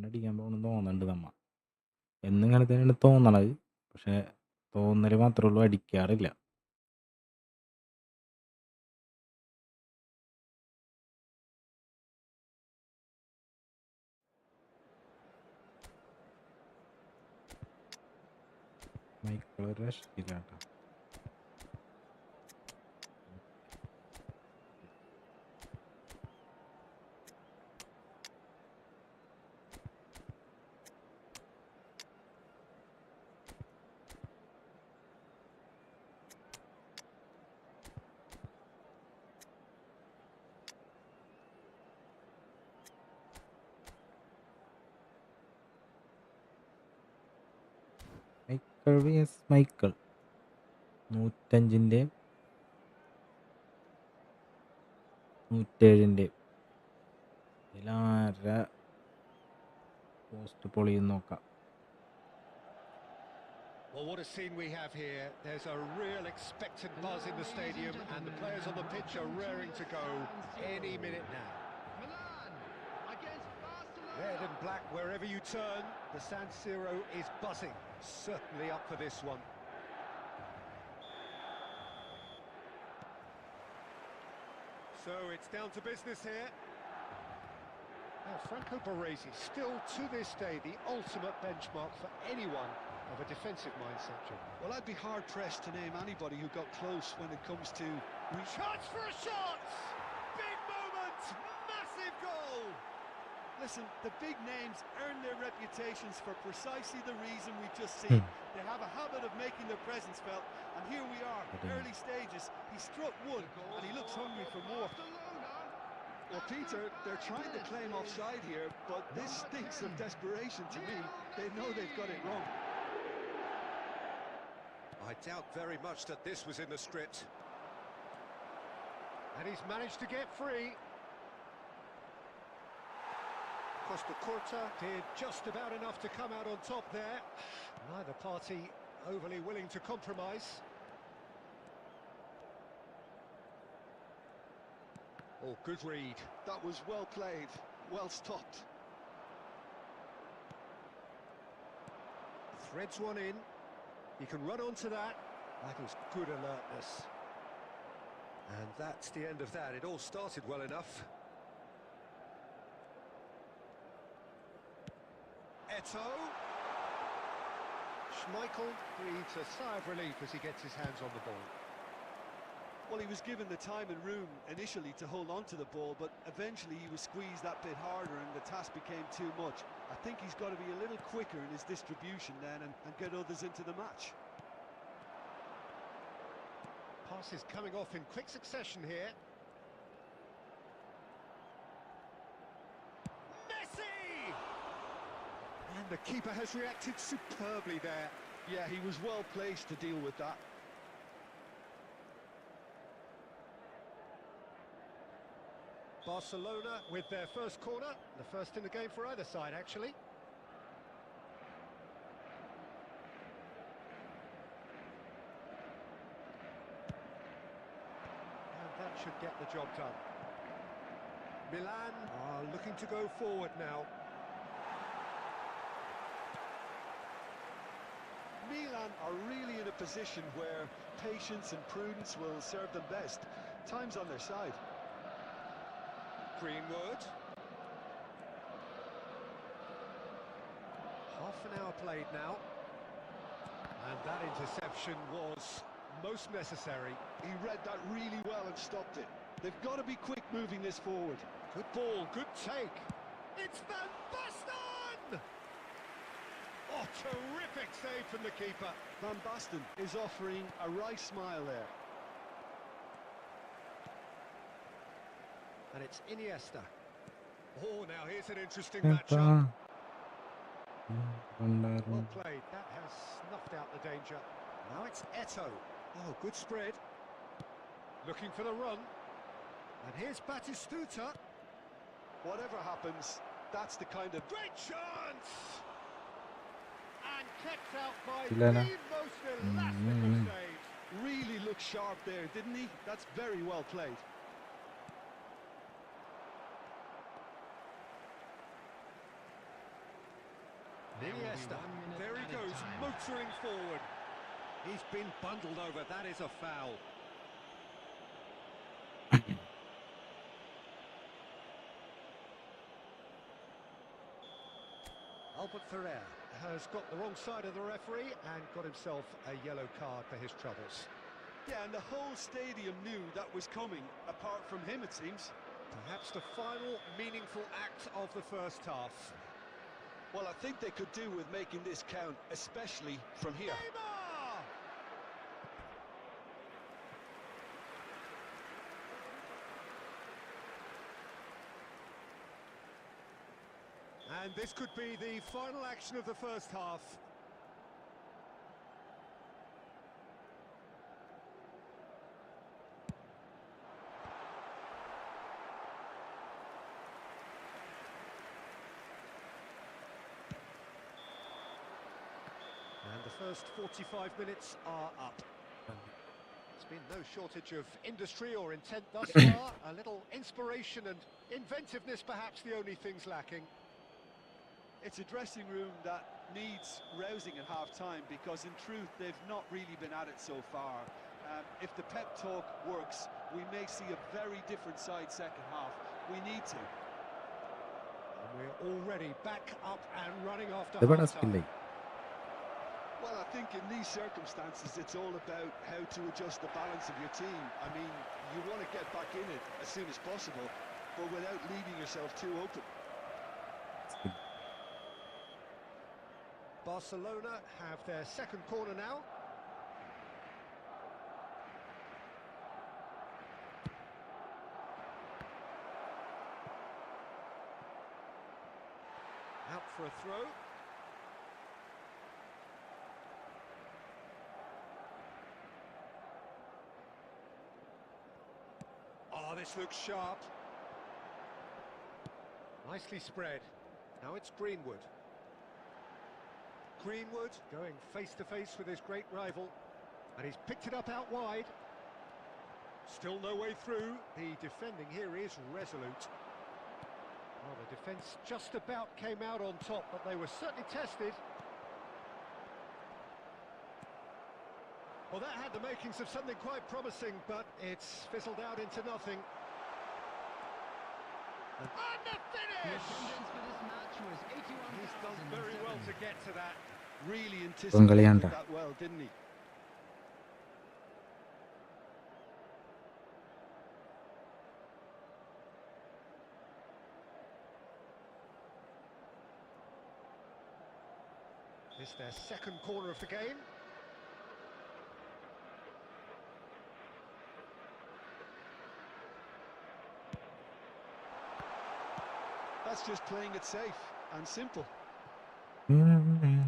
അടിക്കാൻ പോകണം തോന്നുന്നുണ്ട് നമ്മ എന്നിങ്ങനെ തന്നെയാണ് തോന്നണത്. പക്ഷെ തോന്നല് മാത്രമേ ഉള്ളൂ, അടിക്കാറില്ല. മൈക്കിൾ ഒരു രക്ഷയില്ല കേട്ടോ. മൈക്കിൾ vs മൈക്കിൾ 105-ൻ്റെയും 107-ൻ്റെയും ഇതിലാര പോസ്റ്റ് പൊളിയും നോക്കാം.
Well, what a scene we have here. There's a real expectant buzz in the stadium, and the players on the pitch are raring to go any minute now.
Milan against Barcelona.
Red and black wherever you turn, the San Siro is buzzing. Certainly up for this one. So it's down to business here. Now, Franco Baresi, still to this day, the ultimate benchmark for anyone of a defensive mindset. John.
Well, I'd be hard-pressed to name anybody who got close when it comes to...
Chance for a shot! Big moment! Massive goal!
Listen, the big names earn their reputations for precisely the reason we've just seen. They have a habit of making their presence felt, and here we are, early stages. He struck one, and he looks hungry for more.
Barcelona
Well, Peter, they're trying to claim offside here, but this stinks of desperation to me. They know they've got it wrong.
I doubt very much that this was in the script. And he's managed to get free. Costa Curta did just about enough to come out on top there. Neither party overly willing to compromise. Oh, good read.
That was well played, well stopped.
Threads one in. He can run onto that. That is good alertness. And that's the end of that. It all started well enough. Eto'o. Schmeichel breathes a sigh of relief as he gets his hands on the ball.
Well, he was given the time and room initially to hold on to the ball, but eventually he was squeezed that bit harder and the task became too much. I think he's got to be a little quicker in his distribution then and get others into the match.
Passes coming off in quick succession here. Messi! And the keeper has reacted superbly there.
Yeah, he was well placed to deal with that.
Barcelona with their first corner, the first in the game for either side, actually. And that should get the job done. Milan are looking to go forward now.
Milan are really in a position where patience and prudence will serve them best. Time's on their side.
Greenwood. Half an hour played now. And that interception was most necessary.
He read that really well and stopped it. They've got to be quick moving this forward.
Good ball, good take. It's Van Basten! Oh, terrific save from the keeper.
Van Basten is offering a wry smile there.
And it's Iniesta. Oh, now here's an interesting matchup. Well played. That has snuffed out the danger. Now it's Eto'o. Oh, good spread. Looking for the run. And here's Batistuta.
Whatever happens, that's the kind of...
Great chance! And kept out by
Elena.
the most elastic of saves.
Really looked sharp there, didn't he? That's very well played.
Iniesta, there he goes, motoring forward. He's been bundled over, that is a foul. Albert Ferrer has got the wrong side of the referee and got himself a yellow card for his troubles.
Yeah, and the whole stadium knew that was coming, apart from him, it seems.
Perhaps the final meaningful act of the first half.
Well, I think they could do with making this count, especially from here.
Neymar! And this could be the final action of the first half. And the first 45 minutes are up. There's been no shortage of industry or intent thus far. A little inspiration and inventiveness, perhaps the only things lacking.
It's a dressing room that needs rousing at half-time because, in truth, they've not really been at it so far. If the pep talk works, we may see a very different side second half. We need to.
And we're already back up and running after
എവിടെ
half-time.
സ്കില്ലേ
Well, I think in these circumstances, it's all about how to adjust the balance of your team. I mean, you want to get back in it as soon as possible, but without leaving yourself too open.
Barcelona have their second corner now. for a throw. Oh, this looks sharp. Nicely spread. Now it's Greenwood. Greenwood going face to face with his great rival, and he's picked it up out wide. Still no way through. The defending here is resolute. Well, the defence just about came out on top, but they were certainly tested. Well, that had the makings of something quite promising, but it's fizzled out into nothing. And the
The
finish!
attendance for this match was
He's done very well to
81,007.
get to that.
Really
Bengaliyanda.
anticipated that well, didn't he?
This their second corner of the game.
That's just playing it safe and simple.
Iniesta.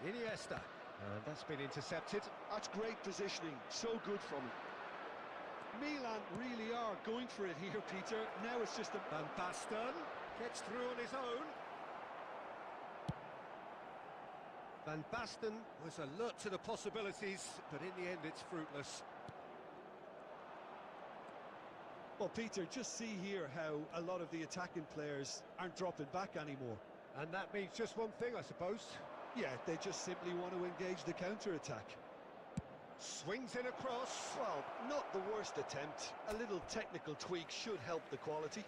And that's been intercepted.
That's great positioning, so good from him. Milan really are going for it here, Peter. Now it's just a...
Van Basten gets through on his own. Van Basten was alert to the possibilities, but in the end it's fruitless.
Well, Peter, just see here how a lot of the attacking players aren't dropping back anymore.
And that means just one thing, I suppose.
Yeah, they just simply want to engage the counter-attack.
Swings in across.
Well, not the worst attempt. A little technical tweak should help the quality.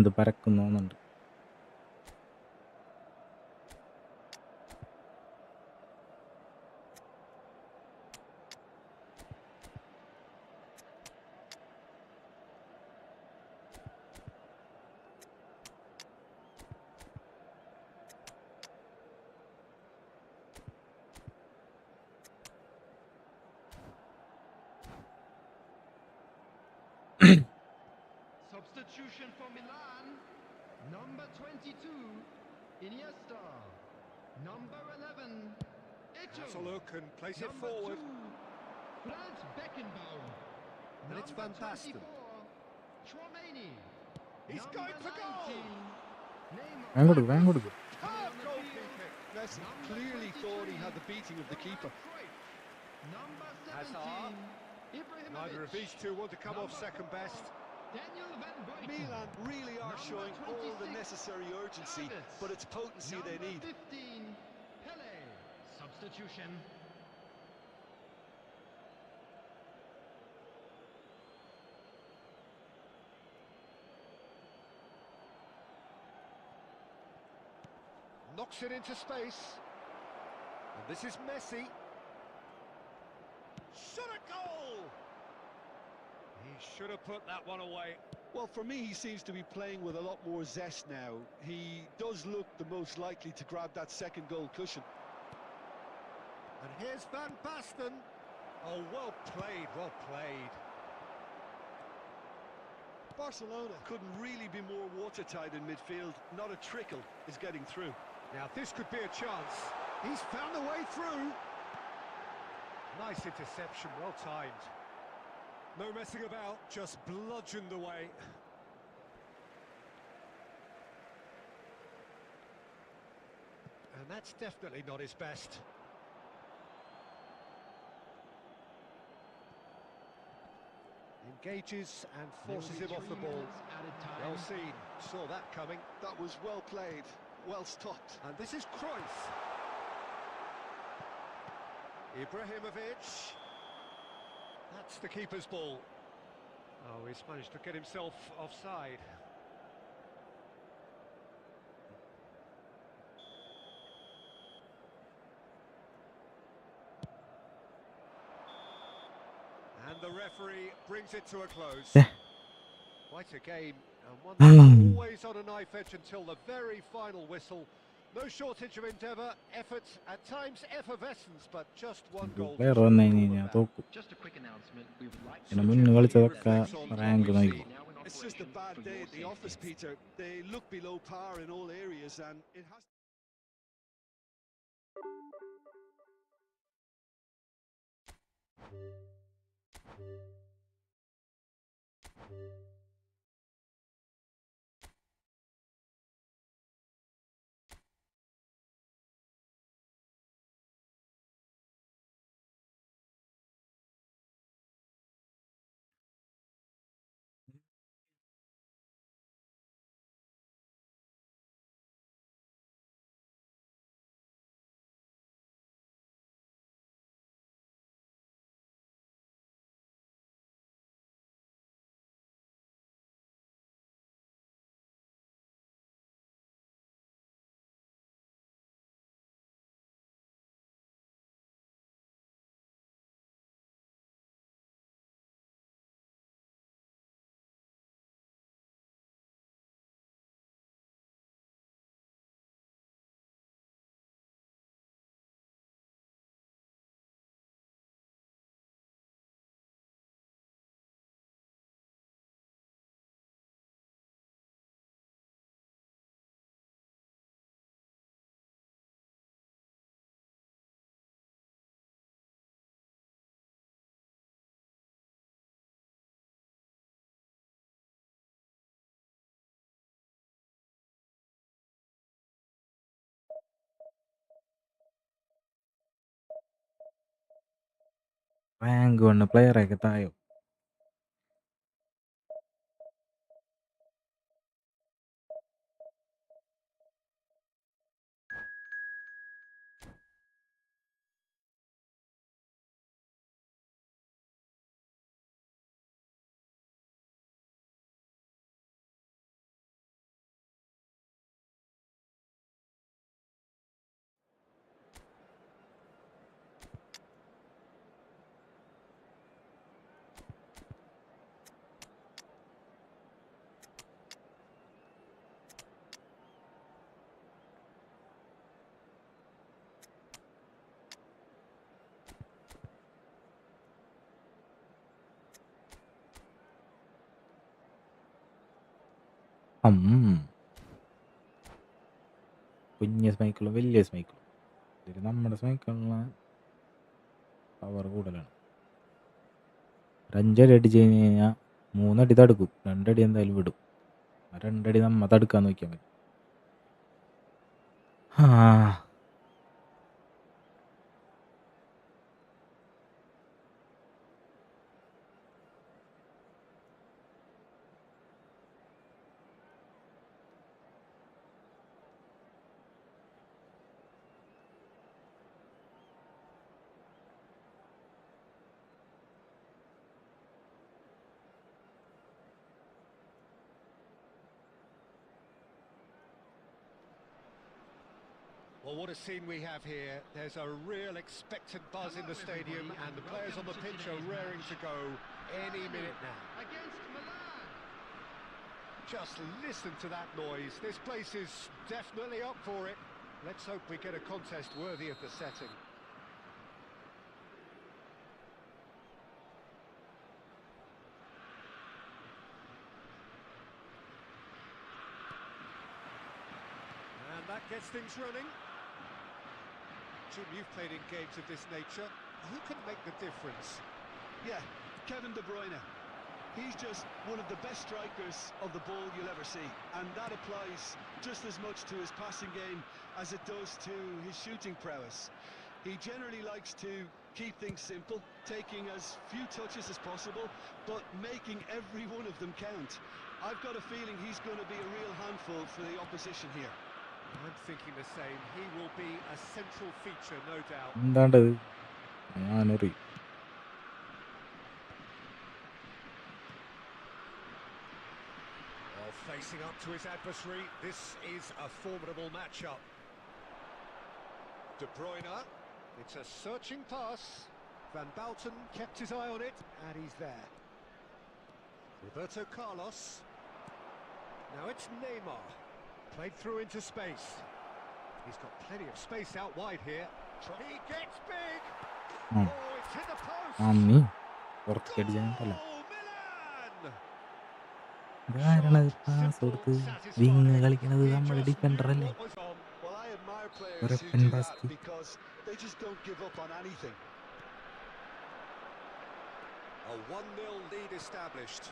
ഇത് പരക്കുന്നുണ്ട്.
Substitution for Milan. Number 22, Iniesta. Number 11,
Has a
Eto'o.
look and plays it
Number
forward.
2, Franz Beckenbauer.
And it's
Number
Van Basten.
24, Tchouaméni.
He's
Number
going for goal.
19, Neymar.
വേഗം കൊടുക്കും, വേഗം കൊടുക്കും.
Superb goalkeeping.
Messi clearly thought he had the beating of the keeper.
Number
Hazard.
17, Ibrahimovic.
Neither of these two want to come off second best.
Daniel Van Buyten.
Milan really are
Number
showing all the
26,
necessary urgency,
Davids.
but it's potency they
Number
need.
15, Pele. Substitution.
Knocks it into space. And this is Messi. Shot a goal! He should have put that one away.
Well, for me, he seems to be playing with a lot more zest now. He does look the most likely to grab that second goal cushion.
And here's Van Basten. Oh, well played, well played.
Barcelona couldn't really be more watertight in midfield. Not a trickle is getting through.
Now this could be a chance. He's found a way through. Nice interception, well timed. No messing about, just bludgeoned away. And that's definitely not his best. Engages and forces him off the ball. Well seen, saw that coming.
That was well played, well stopped.
And this is Cruyff. Ibrahimovic. That's the keeper's ball. Oh, he's managed to get himself offside. And the referee brings it to a close.
Yeah.
Quite a game, and one that's always on a knife edge until the very final whistle. No shortage of endeavour, effort, at times effervescence, but just one goal.
Player വന്നു കഴിഞ്ഞ് കഴിഞ്ഞാൽ തോക്കും.
Just a quick announcement. We would like
പിന്നെ മുന്നേ കളിച്ചതൊക്കെ rank നോക്കും.
now in
It's just a bad day at the office, Peter. They look below par in all areas, and it has.
Rank 1 പ്ലെയറൊക്കെ തായോ. കുഞ്ഞ് സ്മൈക്കിളും വലിയ സ്മൈക്കിളും. ഇതിൽ നമ്മുടെ സ്മൈക്കിളിന് പവർ കൂടുതലാണ്. ഒരു 5 അടി അടിച്ച് കഴിഞ്ഞ് കഴിഞ്ഞാൽ 3 അടി തടുക്കും, 2 അടി എന്തായാലും വിടും. ആ 2 അടി നമ്മ തടുക്കാൻ നോക്കിയാൽ മതി.
Well, what a scene we have here. There's a real expectant buzz in the stadium, and the players on the pitch are raring to go any minute now.
Against Milan.
Just listen to that noise. This place is definitely up for it. Let's hope we get a contest worthy of the setting. And that gets things running. Jim, you've played in games of this nature. Who can make the difference?
Yeah, Kevin De Bruyne. He's just one of the best strikers of the ball you'll ever see, and that applies just as much to his passing game as it does to his shooting prowess. He generally likes to keep things simple, taking as few touches as possible, but making every one of them count. I've got a feeling he's going to be a real handful for the opposition here.
I'm thinking the same. He will be a central feature, no doubt.
എന്താണ്ടത് ഞാനറി
Well, facing up to his adversary, this is a formidable matchup. De Bruyne, it's a searching pass. Van Bouten kept his eye on it, and he's there. Roberto Carlos. Now it's Neymar. Played through into space. He's got plenty of space out wide here. He gets big.
Hmm.
Oh, it's hit the post.
അമ്മി പുറത്തേക്ക് അടിച്ചാൽ
Goal, Milan!
ഇതാരാണ്
Sharp,
pass
simple,
കൊടുത്ത് wing
satisfying.
കളിക്കണത്
He
നമ്മുടെ
just
defender
knew
അല്ലേ?
what was on.
Well, I admire players
ഒരു
who
pen
do that
ബാസ്കി.
because they just don't give up on anything.
A 1-0 lead established.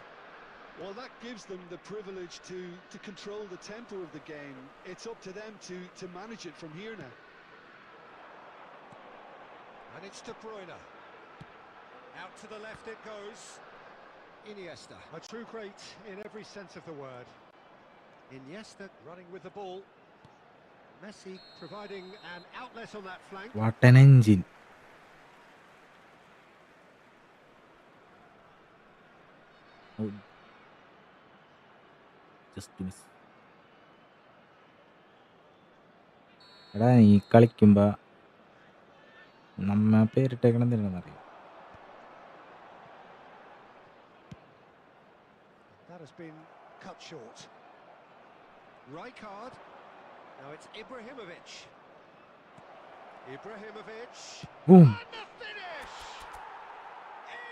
Well, that gives them the privilege to control the tempo of the game. It's up to them to manage it from here now.
And it's De Bruyne. Out to the left it goes. Iniesta. A true great in every sense of the word. Iniesta running with the ball. Messi providing an outlet on that flank.
What an engine. Just miss. എടാ നീ കളിക്കുമ്പോ നമ്മ പേരിട്ടേക്കണം എന്തിനാണെന്നറിയാം?
That has been cut short. Rijkaard. Now it's Ibrahimovic. Ibrahimovic.
Boom.
And the finish!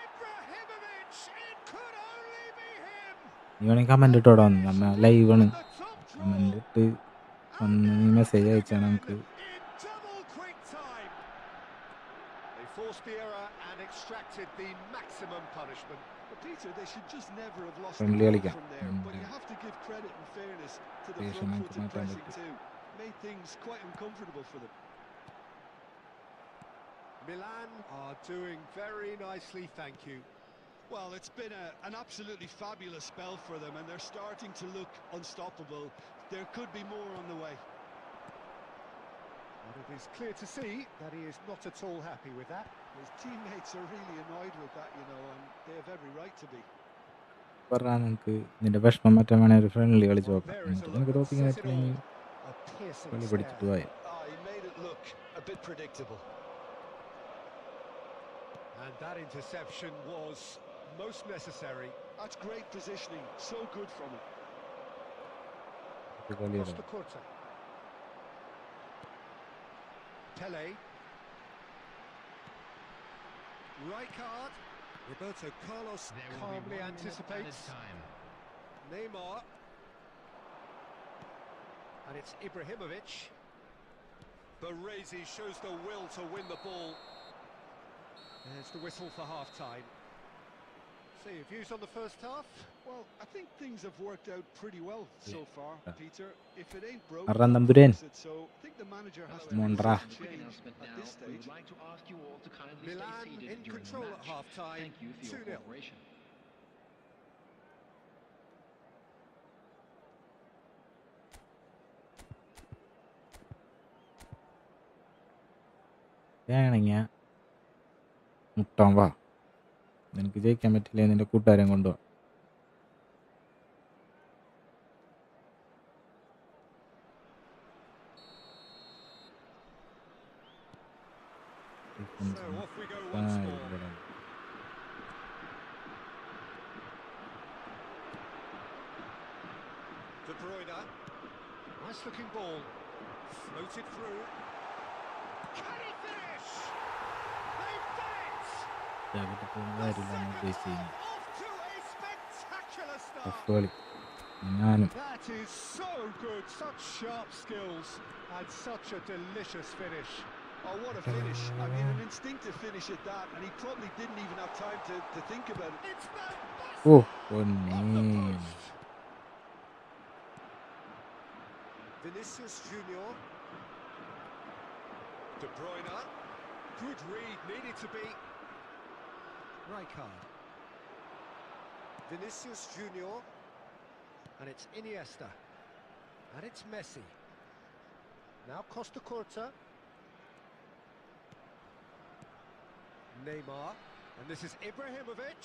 Ibrahimovic! It could only be him!
നീ വേണമെങ്കിൽ comment ഇട്ടോടാ വന്ന് നമ്മ live ആണ്.
The top draw.
Comment ഇട്ട് വന്ന് നീ മെസ്സേജ് അയച്ചാൽ നമുക്ക്
In double quick time. They forced the error and extracted the maximum punishment.
But Peter, they should just never have lost the
Friendly
ball
കളിക്കാം.
from there. But you have to give credit and fairness to the
Patient ആക്കി
front-footed
മാറ്റാൻ
pressing
പറ്റും.
too. Made things quite uncomfortable for them.
Milan are doing very nicely, thank you.
Well, it's been an absolutely fabulous spell for them, and they're starting to look unstoppable. There could be more on the way.
But it is clear to see that he is not at all happy with that.
His teammates are really annoyed with that, you know, and they have every right to be.
പറഞ്ഞാൽ നിനക്ക് നിന്റെ വിഷമം മാറ്റാൻ വേണേ ഒരു friendly കളിച്ച്
Well,
നോക്കാം.
there is a
എന്നിട്ട്
look
നിനക്ക്
that
തോപ്പിക്കാൻ
says it all.
പറ്റില്ലെങ്കിൽ
A piercing
കളി
stare.
പഠിച്ചിട്ട് പോയാൽ.
He made it look a bit predictable.
And that interception was most necessary.
That's great positioning, so good from him.
കളിയുടെ
Costa Curta. Pele. Rijkaard. Roberto Carlos
There will be
calmly
1 minute
anticipates.
added time.
Neymar. And it's Ibrahimovic. Baresi shows the will to win the ball. There's the whistle for half-time. So your views on the first half?
Well, I think things have worked out pretty well so far, Peter. If it ain't broke,
Arran
don't
Tamburen.
fix it. So I think the manager has
Hello
to make
Mondra.
some
Quick
change
announcement
at
now.
this
We
stage.
would like to ask you all to kindly
Milan
stay seated
in
during
control
the
at
match.
half-time.
Thank you for your
2-0.
cooperation.
വേണമെങ്കിൽ മുട്ടാൻ വാ. നിനക്ക് ജയിക്കാൻ പറ്റില്ല നിന്റെ കൂട്ടുകാരൻ കൊണ്ടുപോവാ.
So off we go once more. De Bruyne. Nice looking ball. Floated through. Can he finish? They've done it!
കാര്യമില്ല ഉദ്ദേശിച്ചു.
Off to a spectacular
tough
start.
കളി. ഞാനും
That is so good. Such sharp skills and such a delicious finish.
Oh, what a finish. I mean, an instinctive finish at that, and he probably didn't even have time to think about it.
It's the best
oh
of the
പൊന്നേ.
post. Vinicius Junior. De Bruyne. Good read, needed to be. Rijkaard. Vinicius Junior. And it's Iniesta. And it's Messi. Now Costa Curta. Neymar. And this is Ibrahimovic.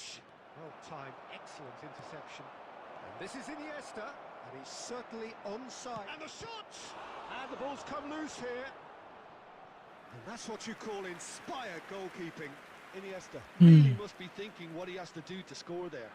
Well timed, excellent interception. And this is Iniesta. And he's certainly onside. And the shot! And the ball's come loose here. And that's what you call inspired goalkeeping.
Iniesta really must be thinking what he has to do to score there.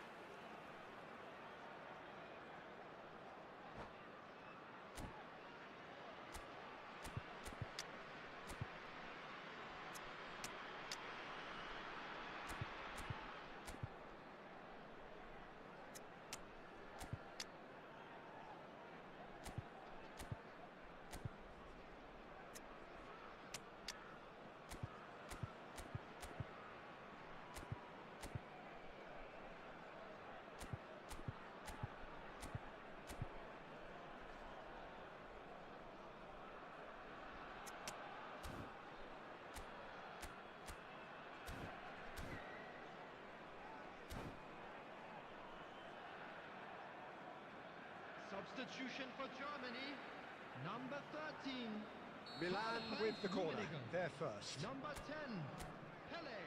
Substitution for Germany. Number 13.
Milan with the corner. They're first.
Number 10. Pele.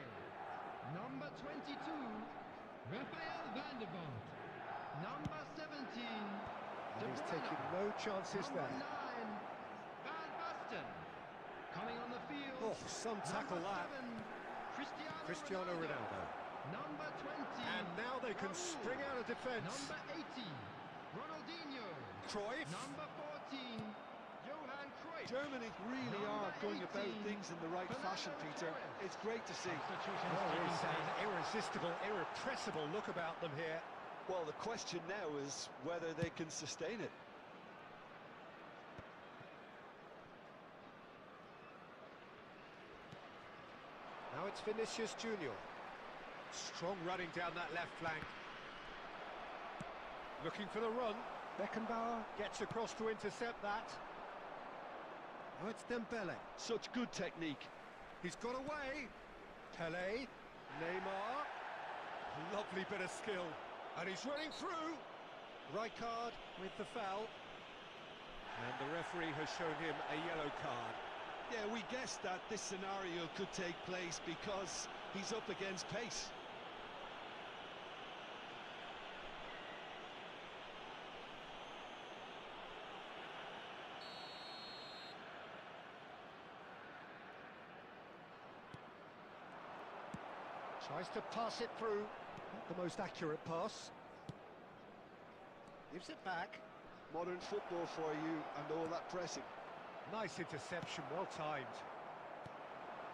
Number 22. Rafael van der Vaart. Number 17.
And
De
he's
Bruyne.
taking no chances
Number
there.
9. Van Basten. Coming on the field.
Oh, some tackle
Number
that.
7.
Cristiano Ronaldo.
Number 20.
And now they can
Raul.
spring out of defence.
Number 80. Ronaldinho.
Cruyff.
Number 14. Johan Cruyff.
Germany really are going about
18,
things in the right fashion, Peter. It's great to see.
Substitutions
There
taking
is
place.
an irresistible, irrepressible look about them here.
Well, the question now is whether they can sustain it.
Now it's Vinicius Junior. Strong running down that left flank. Looking for the run. Beckenbauer gets across to intercept that. Now it's Dembele.
Such good technique.
He's got away. Pele. Neymar. Lovely bit of skill. And he's running through. Rijkaard with the foul. And the referee has shown him a yellow card.
Yeah, we guessed that this scenario could take place because he's up against pace.
Tries to pass it through. Not the most accurate pass. Gives it back.
Modern football for you and all that pressing.
Nice interception, well timed.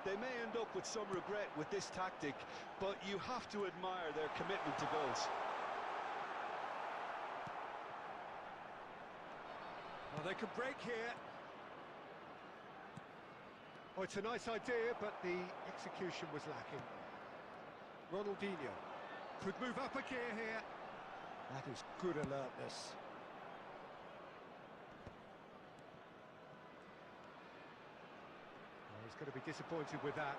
They may end up with some regret with this tactic, but you have to admire their commitment to goals.
Well, they could break here. Oh, it's a nice idea, but the execution was lacking. Ronaldinho could move up a gear here. That is good alertness. Oh, he's going to be disappointed with that.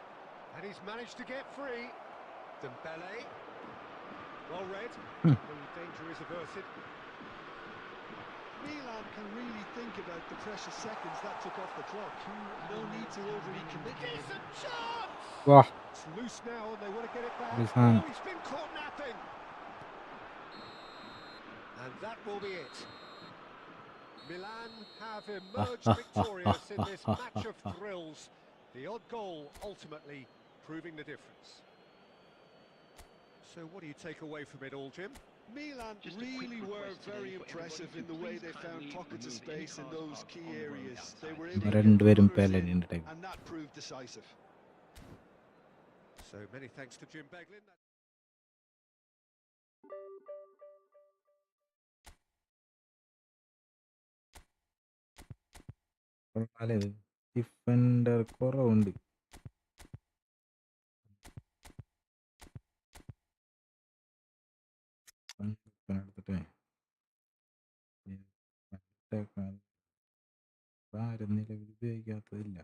And he's managed to get free. Dembele. Well read. The danger is averted.
Milan can really think about the precious seconds that took off the clock. No need to overly commit.
Decent chance!
Wah,
It's loose now and they want to get it back.
His hand.
Oh, he's been caught napping. And that will be it. Milan have emerged victorious in this match of thrills. The odd goal ultimately proving the difference. So what do you take away from it all, Jim?
Milan
Just a quick
really were
request today
very
for
impressive
everybody
in
to
the way
please
they found
kindly
pockets of
remove any
space in
cars
those
parked
key
on the road
areas. They
outside.
were able to
രണ്ടുപേരും
get runners
പേലൻ
in,
in time.
and that proved decisive.
So many thanks to Jim Beglin.
കൊള്ളാലേ defender കുറവുണ്ട്. എടുത്തിട്ടേ ആരും നിലവിൽ ഉപയോഗിക്കാത്തതില്ല.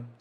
ജം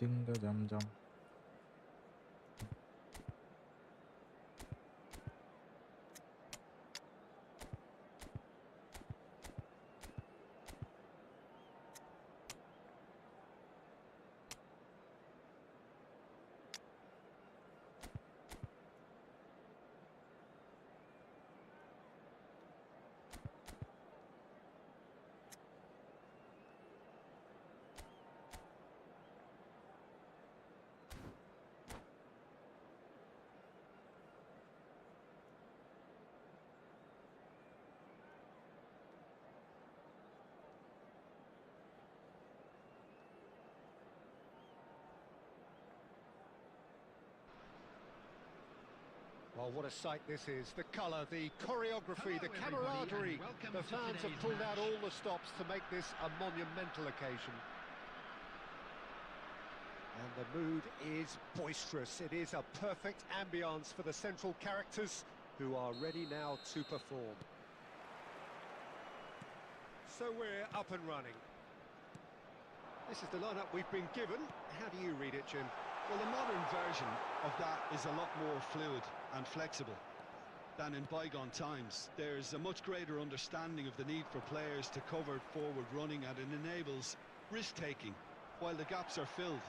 Oh, what a sight this is. The colour, the choreography,
Hello,
the
everybody,
camaraderie.
and welcome
The
to
fans have
today's
pulled out
match.
all the stops to make this a monumental occasion. And the mood is boisterous. It is a perfect ambience for the central characters who are ready now to perform. So we're up and running. This is the lineup we've been given. How do you read it, Jim?
Well, the modern version of that is a lot more fluid and flexible than in bygone times. There's a much greater understanding of the need for players to cover forward running, and it enables risk-taking while the gaps are filled.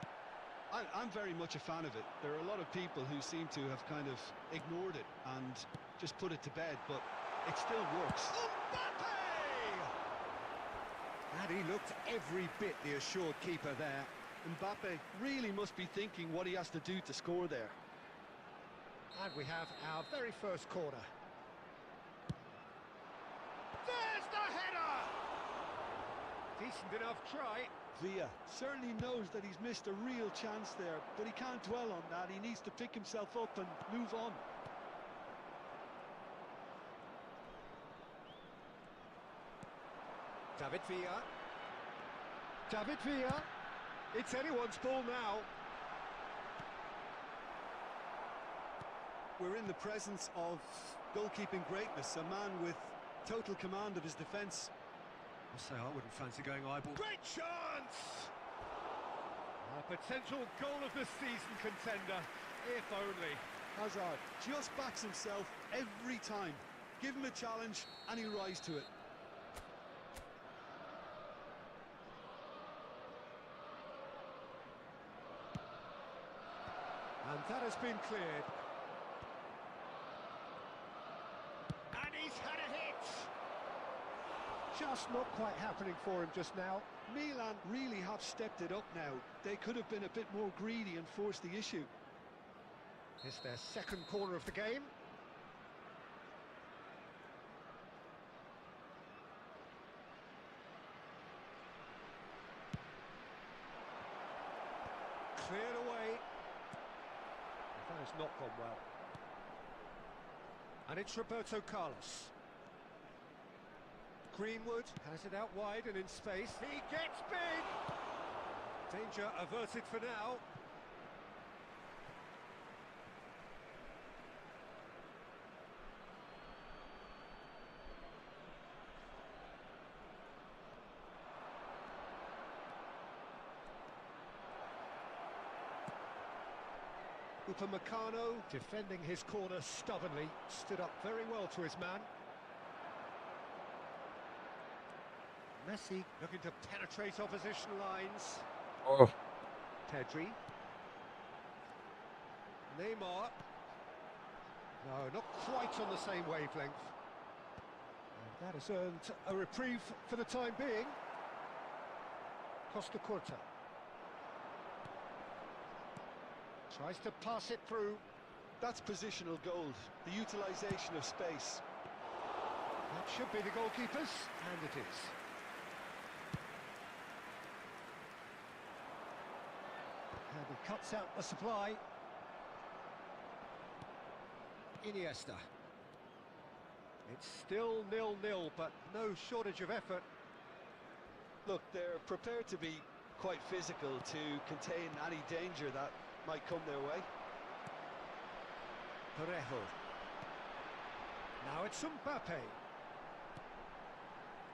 I'm very much a fan of it. There are a lot of people who seem to have kind of ignored it and just put it to bed, but it still works.
Mbappe! And he looked every bit the assured keeper there.
Mbappe really must be thinking what he has to do to score there.
And we have our very first corner. There's the header! Decent enough try.
Villa certainly knows that he's missed a real chance there, but he can't dwell on that. He needs to pick himself up and move on.
David Villa. David Villa. It's anyone's ball now.
We're in the presence of goalkeeping greatness, a man with total command of his defence.
I'll say I wouldn't fancy going eyeball. Great chance! A potential goal of the season contender, if only.
Hazard just backs himself every time. Give him a challenge and he'll rise to it.
And that has been cleared. And he's had a hit! Just not quite happening for him just now.
Milan really have stepped it up now. They could have been a bit more greedy and forced the issue.
It's their second corner of the game. Cleared away. That has not gone well. And it's Roberto Carlos. Greenwood has it out wide and in space. He gets big! Danger averted for now. Upamecano defending his corner stubbornly, stood up very well to his man. Messi looking to penetrate opposition lines.
Oh,
Pedri. Neymar. No, not quite on the same wavelength. And that has earned a reprieve for the time being. Costa Curta. Tries to pass it through.
That's positional gold, the utilisation of space.
That should be the goalkeeper's, and it is. And he cuts out the supply. Iniesta. It's still 0-0, but no shortage of effort.
Look, they're prepared to be quite physical to contain any danger that might come their way.
Parejo. Now it's Mbappe.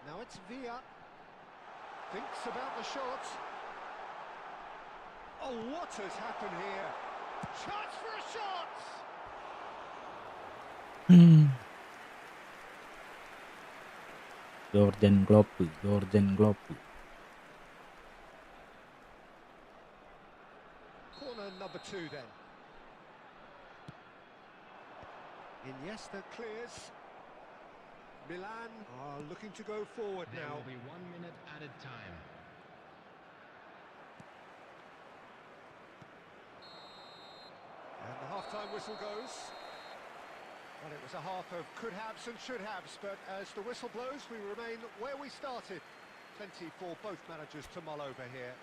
Now it's Villa. Thinks about the shot. Oh, what has happened here? Chance for a shot!
Jurgen Klopp, Jurgen Klopp.
Corner number 2 then. Iniesta clears. Milan are looking to go forward
There
now.
will be 1 minute added time.
And the half-time whistle goes. Well, it was a half of could-haves and should-haves, but as the whistle blows, we remain where we started. Plenty for both managers to mull over here.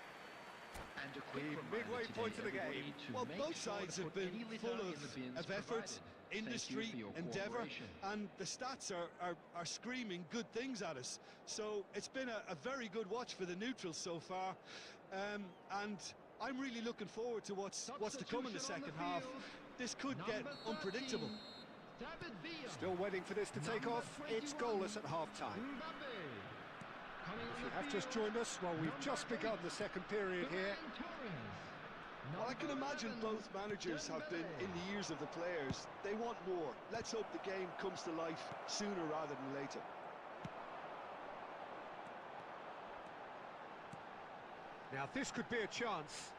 And a quick
The
reminder
midway
today,
point of the
everybody,
game.
to
Well,
make
both
sure
sides
to
have
put
been
any litter
full
in the bins
of effort
provided.
industry,
for your
endeavour,
cooperation.
and the stats are screaming good things at us. So it's been a very good watch for the neutrals so far, and I'm really looking forward to what's to come in the second half. This could get unpredictable.
David Villa.
Still waiting for this to take
Number
off. It's
21,
goalless at half-time.
Mbappe. Coming
If
on
you
the
have just
field,
joined us, well, we've
number
just begun
8,
the second period here.
Ferran Torres.
Well, I can
Number
imagine
11,
both managers have been
Dembele.
in the ears of the players. They want more. Let's hope the game comes to life sooner rather than later.
Now, this could be a chance.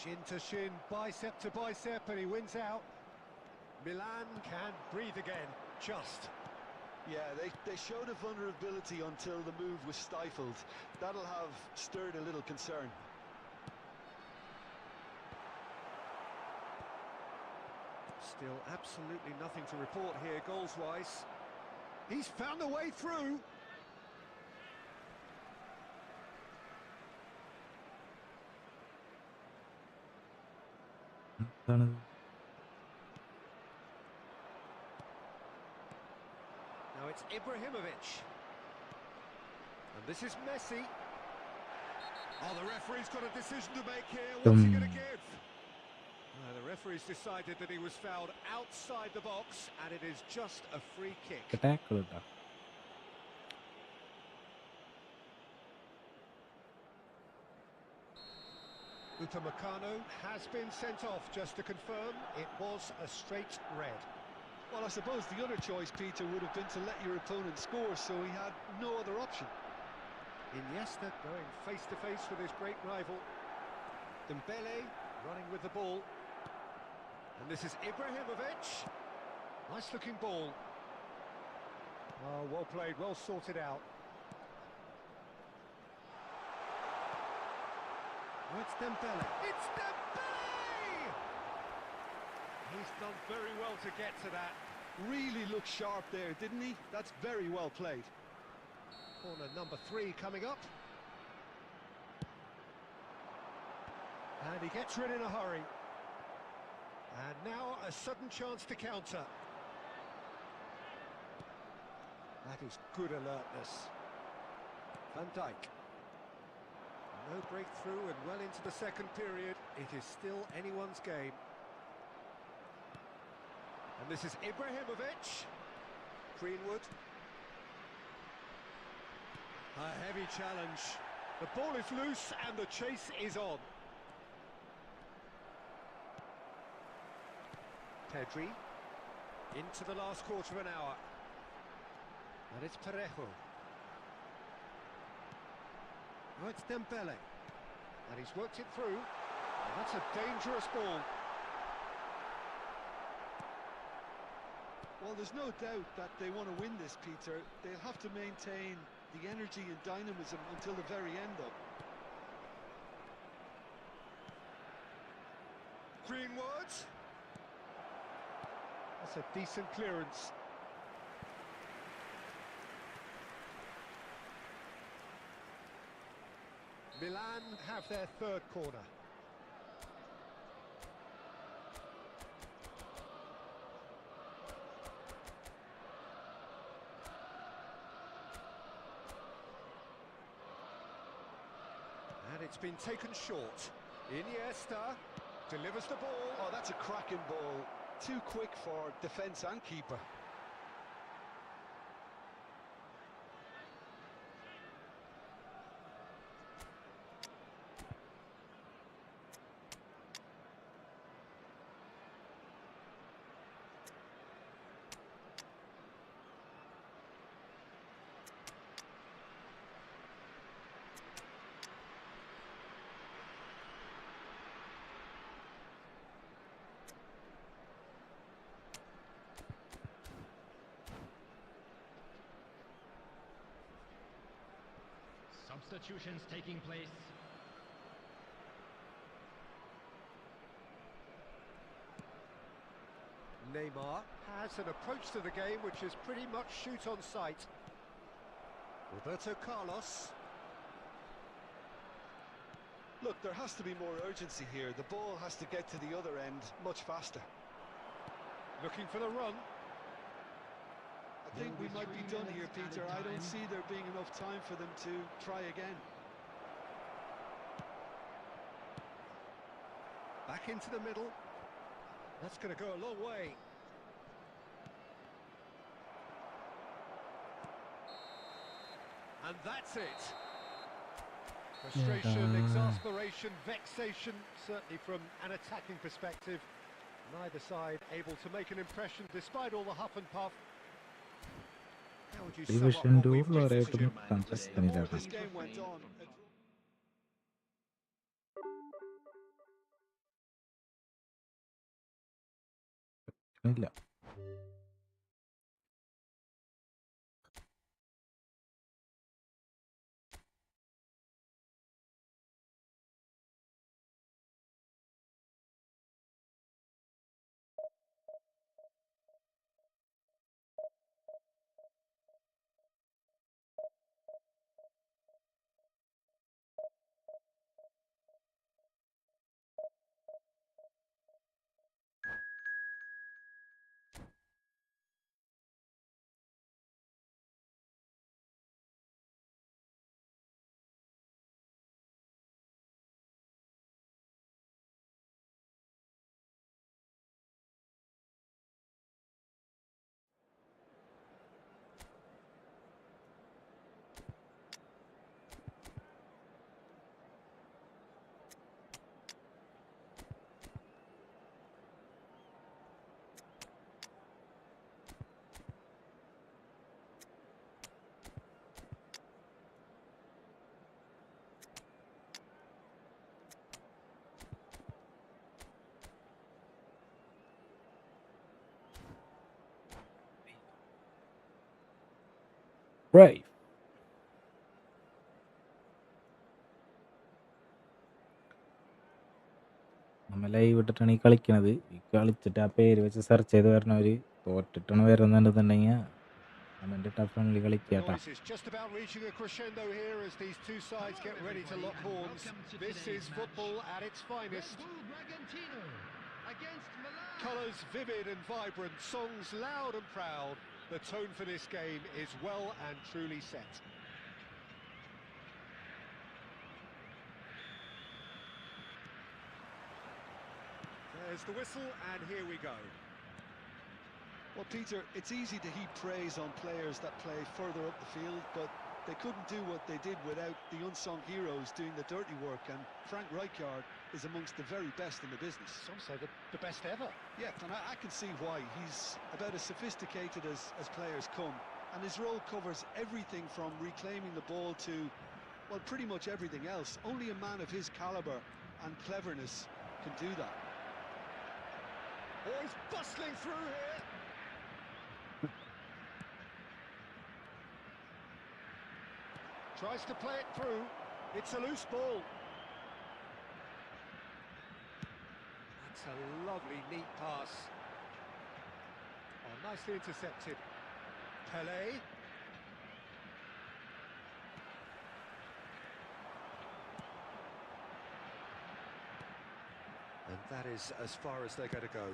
Shin to shin, bicep to bicep, and he wins out. Milan can breathe again, just.
Yeah, they showed a vulnerability until the move was stifled. That'll have stirred a little concern.
Still absolutely nothing to report here, goals-wise. He's found a way through.
അതാണത്.
Now it's Ibrahimovic. And this is Messi. Oh, the referee's got a decision to make here. What's he going to give? The referee's decided that he was fouled outside the box, and it is just a free kick.
Tackle ഇട്ടാ.
Upamecano has been sent off, just to confirm. It was a straight red.
Well, I suppose the other choice, Peter, would have been to let your opponent score, so he had no other option.
Iniesta going face-to-face with his great rival. Dembele running with the ball. And this is Ibrahimovic. Nice-looking ball. Oh, well played, well sorted out. Oh, it's Dembele. It's Dembele! He's done very well to get to that.
Really looked sharp there, didn't he? That's very well played.
Corner number 3 coming up. And he gets rid in a hurry. And now a sudden chance to counter. That is good alertness. Van Dijk. No breakthrough and well into the second period. It is still anyone's game. And this is Ibrahimovic. Greenwood. A heavy challenge. The ball is loose and the chase is on. Pedri. Into the last quarter of an hour. And it's Parejo. Oh, it's Dembele. And he's worked it through. And that's a dangerous ball.
Well, there's no doubt that they want to win this, Peter. They'll have to maintain the energy and dynamism until the very end, though.
Greenwood. That's a decent clearance. Milan have their third corner. And it's been taken short. Iniesta delivers the ball.
Oh, that's a cracking ball. Too quick for defence and keeper.
Substitutions taking place.
Neymar has an approach to the game which is pretty much shoot on sight. Roberto Carlos.
Look, there has to be more urgency here. The ball has to get to the other end much faster.
Looking for the run.
I think we might be done here, Peter. I don't see there being enough time for them to try again.
Back into the middle. That's going to go a long way. And that's it. Frustration, exasperation, vexation, certainly from an attacking perspective. Neither side able to make an impression despite all the huff and puff. How would you sum up
division
what we've
ടൂറിലൊരായിട്ട്
witnessed?
നിർത്താൻ
The more
പറ്റുന്നില്ല.
this game went on,
ഇല്ല. Brave. നമ്മൾ live ഇട്ടിട്ടാണ് ഈ കളിക്കണത്. ഈ കളിച്ചിട്ട് ആ പേര് വെച്ച് സെർച്ച് ചെയ്ത് വരണവര് തോറ്റിട്ടാണ് വരുന്നുണ്ടെന്നുണ്ടെങ്കിൽ കമന്റ് ഇട്ടാ friendly
The
കളിക്കാട്ടാ.
noise is just about reaching a crescendo here as these two sides get ready to lock horns. This is football at its finest.
Red Bull Bragantino against Milan.
Colours vivid and vibrant, songs loud and proud. The tone for this game is well and truly set. There's the whistle, and here we go.
well, Peter, it's easy to heap praise on players that play further up the field, but they couldn't do what they did without the unsung heroes doing the dirty work, and Frank Rijkaard is amongst the very best in the business.
Some say the best ever.
Yeah, and I can see why. He's about as sophisticated as players come, and his role covers everything from reclaiming the ball to, well, pretty much everything else. Only a man of his calibre and cleverness can do that.
Oh, he's bustling through here. Tries to play it through. It's a loose ball. That's a lovely, neat pass. Oh, nicely intercepted. Pelé. And that is as far as they're going to go.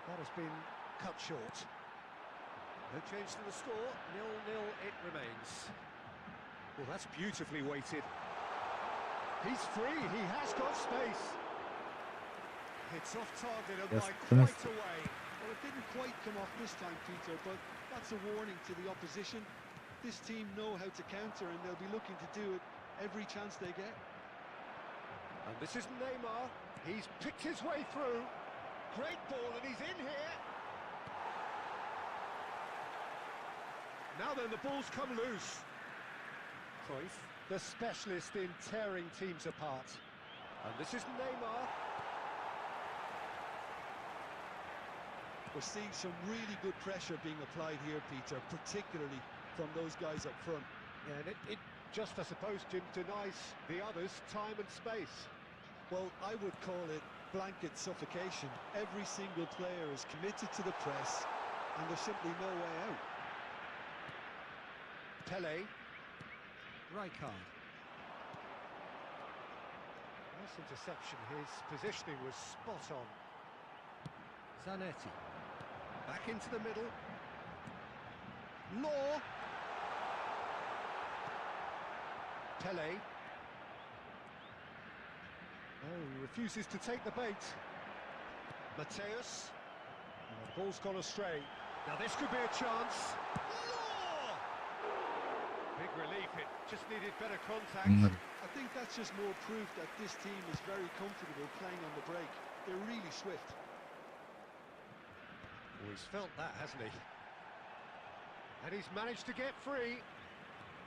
That has been cut short. No change to the score, 0-0 it remains. Well, that's beautifully weighted. He's free, he has got space. It's off target and
Yes,
by
finished.
quite a way.
Well, it didn't quite come off this time, Peter, but that's a warning to the opposition. This team know how to counter, and they'll be looking to do it every chance they get.
And this is Neymar. He's picked his way through. Great ball, and he's in here. Now then, the ball's come loose. Cruyff, the specialist in tearing teams apart. And this is Neymar.
We're seeing some really good pressure being applied here, Peter, particularly from those guys up front.
Yeah, and it just, I suppose, denies the others time and space.
Well, I would call it blanket suffocation. Every single player is committed to the press, and there's simply no way out.
Pelé. Rijkaard. Nice interception. His positioning was spot on. Zanetti. Back into the middle. Law. Pele. Oh, he refuses to take the bait. Mateus. Oh, the ball's gone astray. Now this could be a chance. Law! Big relief, it just needed better contact.
I think that's just more proof that this team is very comfortable playing on the break. They're really swift.
Oh, he's felt that, hasn't he? And he's managed to get free.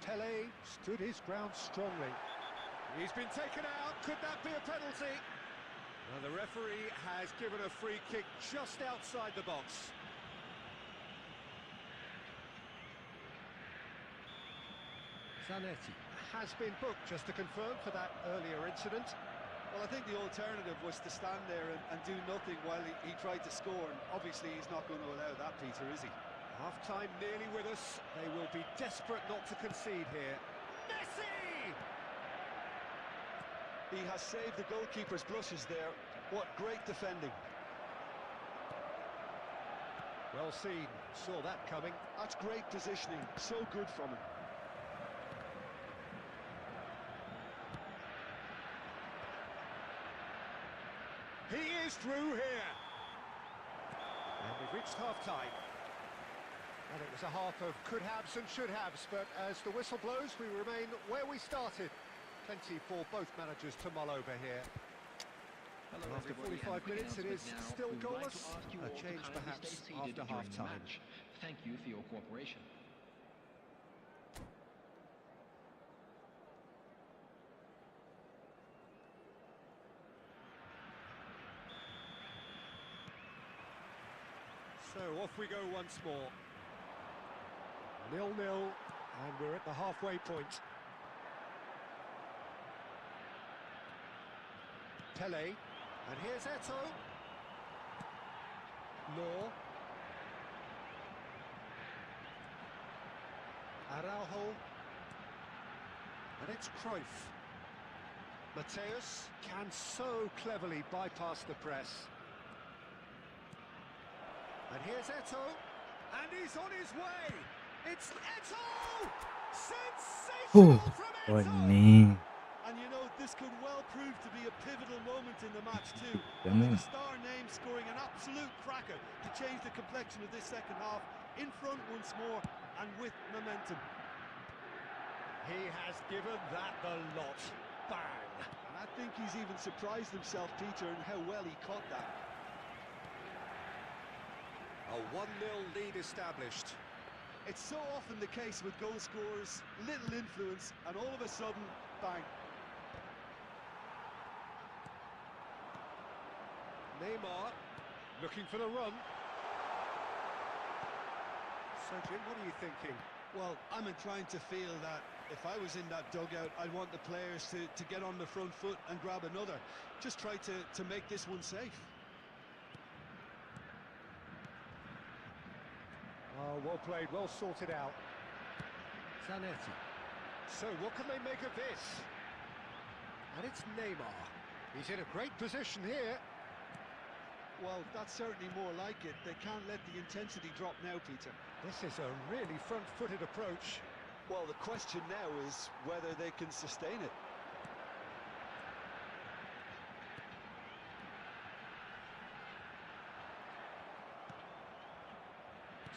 Pele stood his ground strongly. He's been taken out. Could that be a penalty? Now the referee has given a free kick just outside the box. Zanetti has been booked, just to confirm, for that earlier incident.
Well, I think the alternative was to stand there and do nothing while he tried to score, and obviously he's not going to allow that, Peter, is he?
Half-time nearly with us. They will be desperate not to concede here. Messi!
He has saved the goalkeeper's blushes there. What great defending.
Well seen. Saw that coming.
That's great positioning. So good from him.
He is through here. And we've reached half-time. And it was a half of could-haves and should-haves, but as the whistle blows, we remain where we started. Plenty for both managers to mull over here.
Hello,
After
everybody,
45
and quick
minutes, it is
announcement now.
still
We would like
goalless.
to ask you
A
all to
change
kindly
perhaps
stay seated
after
during the
half-time.
match. Thank you for your cooperation.
So off we go once more. 0-0, and we're at the halfway point. Pele, and here's Eto'o. Law. Araujo. And it's Cruyff. Mateus can so cleverly bypass the press. And here's Eto'o, and he's on his way. It's Eto'o! Sensational from Eto'o!
And you know, this could well prove to be a pivotal moment in the match too.
Yeah,
With
man.
a star name scoring an absolute cracker to change the complexion of this second half. In front once more, and with momentum.
He has given that the lot. Bang!
And I think he's even surprised himself, Peter, in how well he caught that.
A 1-0 lead established.
It's so often the case with goal scorers, little influence, and all of a sudden, bang.
Neymar looking for the run. So Jim, what are you thinking?
Well, I'm inclined to feel that if I was in that dugout, I'd want the players to get on the front foot and grab another. Just try to make this one safe.
Oh, well played, well sorted out. Zanetti. So what can they make of this? And it's Neymar. He's in a great position here.
Well, that's certainly more like it. They can't let the intensity drop now, Peter.
This is a really front-footed approach.
Well, the question now is whether they can sustain it.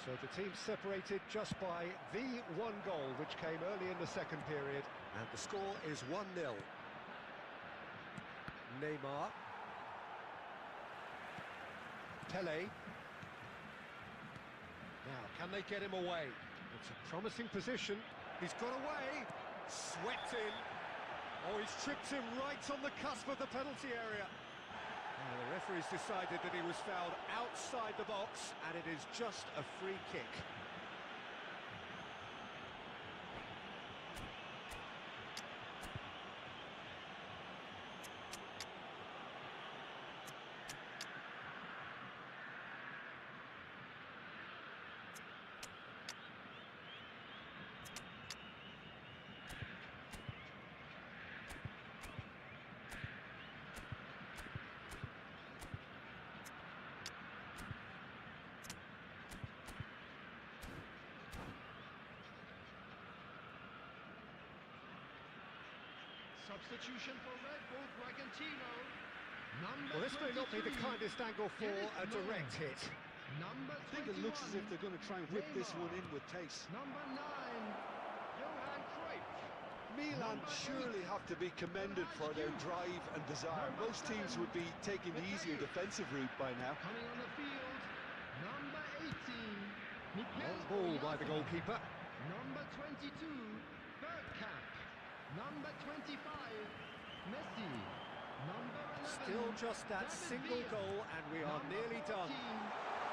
So the team separated just by the one goal, which came early in the second period. And the score is 1-0. Neymar. Pele. Now, can they get him away? It's a promising position. He's got away. Swept in. Oh, he's tripped him right on the cusp of the penalty area. Now, the referee's decided that he was fouled outside the box, and it is just a free kick.
Substitution for Red Bull Bragantino. Number
Well, this may not be the
23.
kindest angle for
Dennis
a direct
Moore.
hit.
Number
I think it looks as if
21.
they're going to try and whip this one in with pace.
Number 9, Johan Cruyff.
Milan surely have to be commended for their drive and desire. Most teams would be taking the easier defensive route by now.
Coming on the field, number 18, Mikel
Long ball by the
Oyarzabal.
goalkeeper.
Number 22, Bergkamp. Number 25, Messi. Number 11,
Still just that
David
single
Villa.
goal, and we are
Number
nearly done.
14,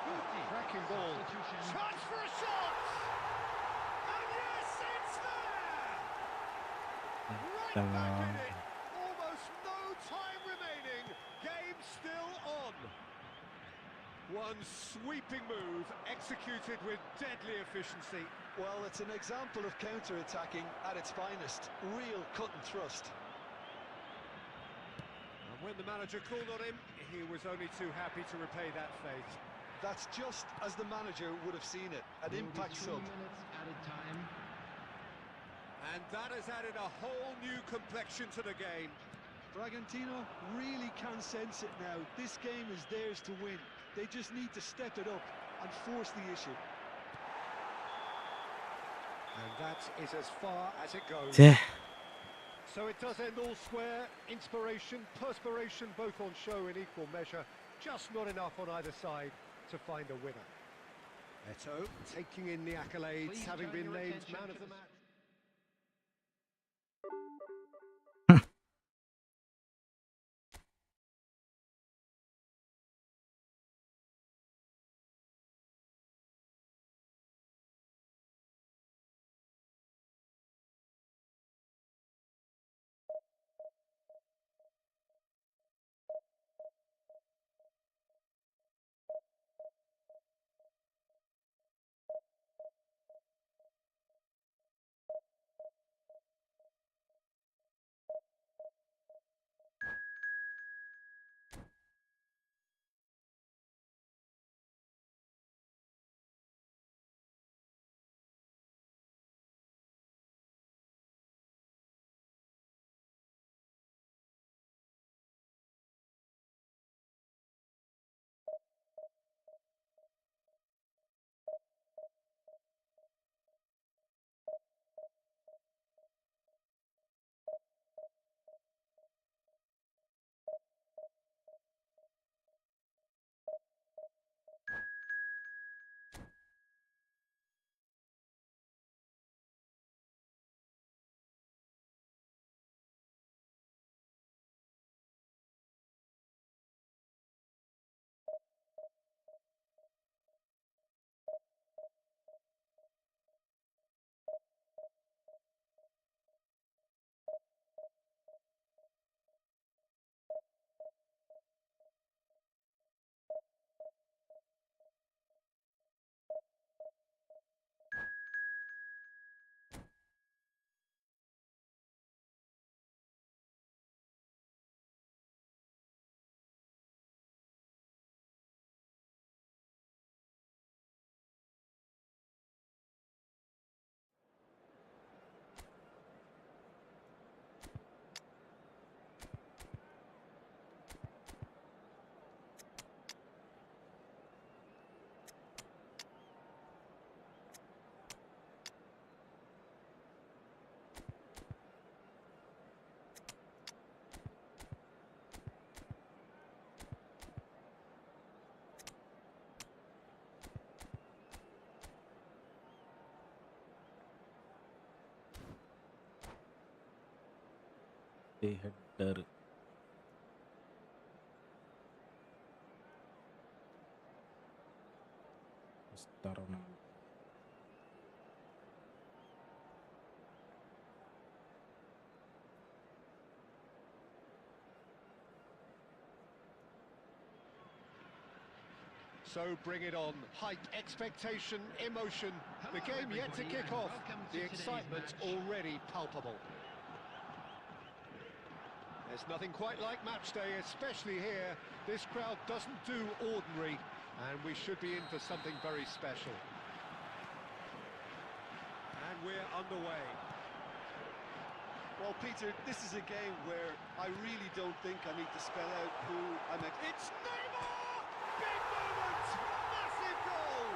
Guti.
Cracking ball.
Substitution.
Chance for a shot! And yes, it's there! Right back in it. Almost no time remaining. Game still on. One sweeping move executed with deadly efficiency.
Well, it's an example of counter-attacking at its finest. Real cut and thrust.
And when the manager called on him, he was only too happy to repay that faith.
That's just as the manager would have seen it. An
Will be
impact
3
sub.
minutes added time.
And that has added a whole new complexion to the game.
Bragantino really can sense it now. This game is theirs to win. They just need to step it up and force the issue.
And that is as far as it goes.
ഛേ,
So it does end all square. Inspiration, perspiration, both on show in equal measure. Just not enough on either side to find a winner. Eto taking in the accolades,
Please
having
turn
been
your
named
attention
man
to
of the
the
match.
Header. Ronaldo.
So bring it on. Hype, expectation, emotion. The
Hello,
game yet to
everybody,
kick
and
off.
welcome to
The
today's
excitement
match.
already palpable. There's nothing quite like match day, especially here. This crowd doesn't do ordinary, and we should be in for something very special. And we're underway.
Well, Peter, this is a game where I really don't think I need to spell out who I'm
It's Neymar! Big moment! Massive goal!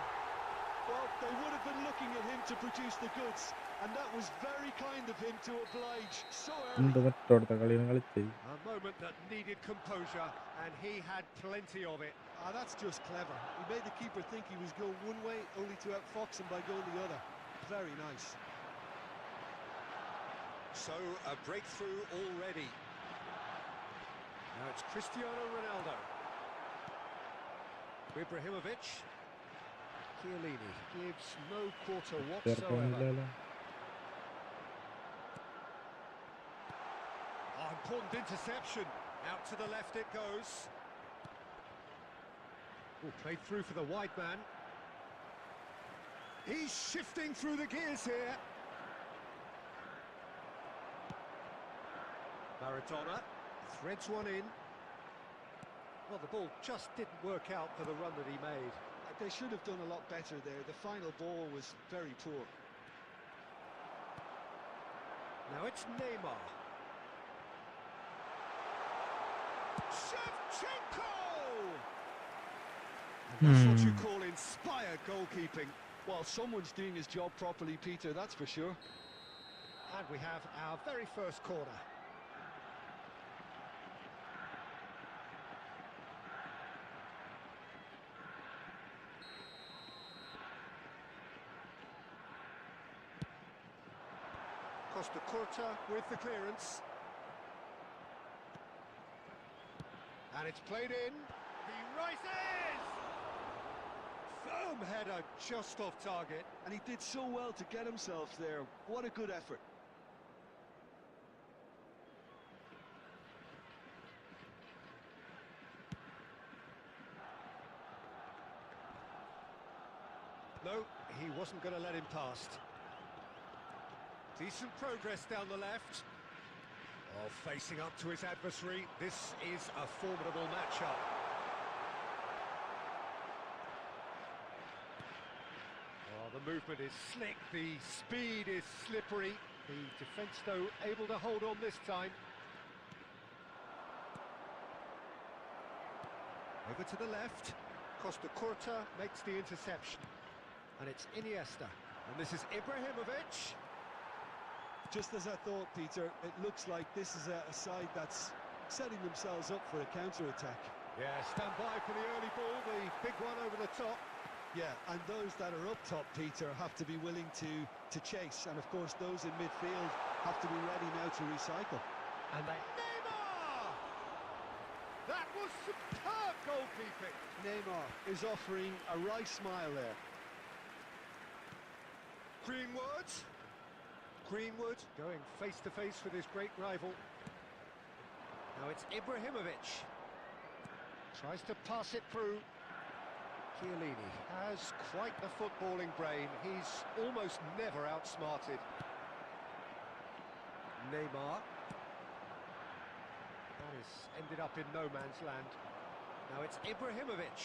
Well, they would have been looking at him to produce the goods, and that was very kind of him to oblige so early.
എന്ത് മറ്റോടത്തെ കളിയാണ് കളിച്ചത്.
A moment that needed composure, and he had plenty of it.
Ah, that's just clever. He made the keeper think he was going one way, only to outfox him by going the other. Very nice.
So, a breakthrough already. Now it's Cristiano Ronaldo. Ibrahimovic. Chiellini gives no quarter whatsoever.
ചേർക്കാനില്ലല്ലോ.
Oh, important interception. Out to the left it goes. Oh, played through for the wide man. He's shifting through the gears here. Maradona threads one in. Well, the ball just didn't work out for the run that he made.
They should have done a lot better there. The final ball was very poor.
Now it's Neymar. Shevchenko! And that's what you call inspired goalkeeping.
Well, someone's doing his job properly, Peter, that's for sure.
And we have our very first corner. Costa Curta with the clearance. And it's played in. He rises! Firm header just off target.
And he did so well to get himself there. What a good effort.
No, he wasn't going to let him past. Decent progress down the left. Oh, facing up to his adversary. This is a formidable matchup. Oh, the movement is slick. The speed is slippery. The defence, though, able to hold on this time. Over to the left. Costa Curta makes the interception. And it's Iniesta. And this is Ibrahimovic.
Just as I thought, Peter, it looks like this is a side that's setting themselves up for a counter-attack.
Yeah, stand by for the early ball, the big one over the top.
Yeah, and those that are up top, Peter, have to be willing to chase. And, of course, those in midfield have to be ready now to recycle.
And they... Neymar! That was superb goalkeeping.
Neymar is offering a wry smile there.
Greenwood going face-to-face with his great rival. Now it's Ibrahimovic. Tries to pass it through. Chiellini has quite the footballing brain. He's almost never outsmarted. Neymar. That has ended up in no man's land. Now it's Ibrahimovic.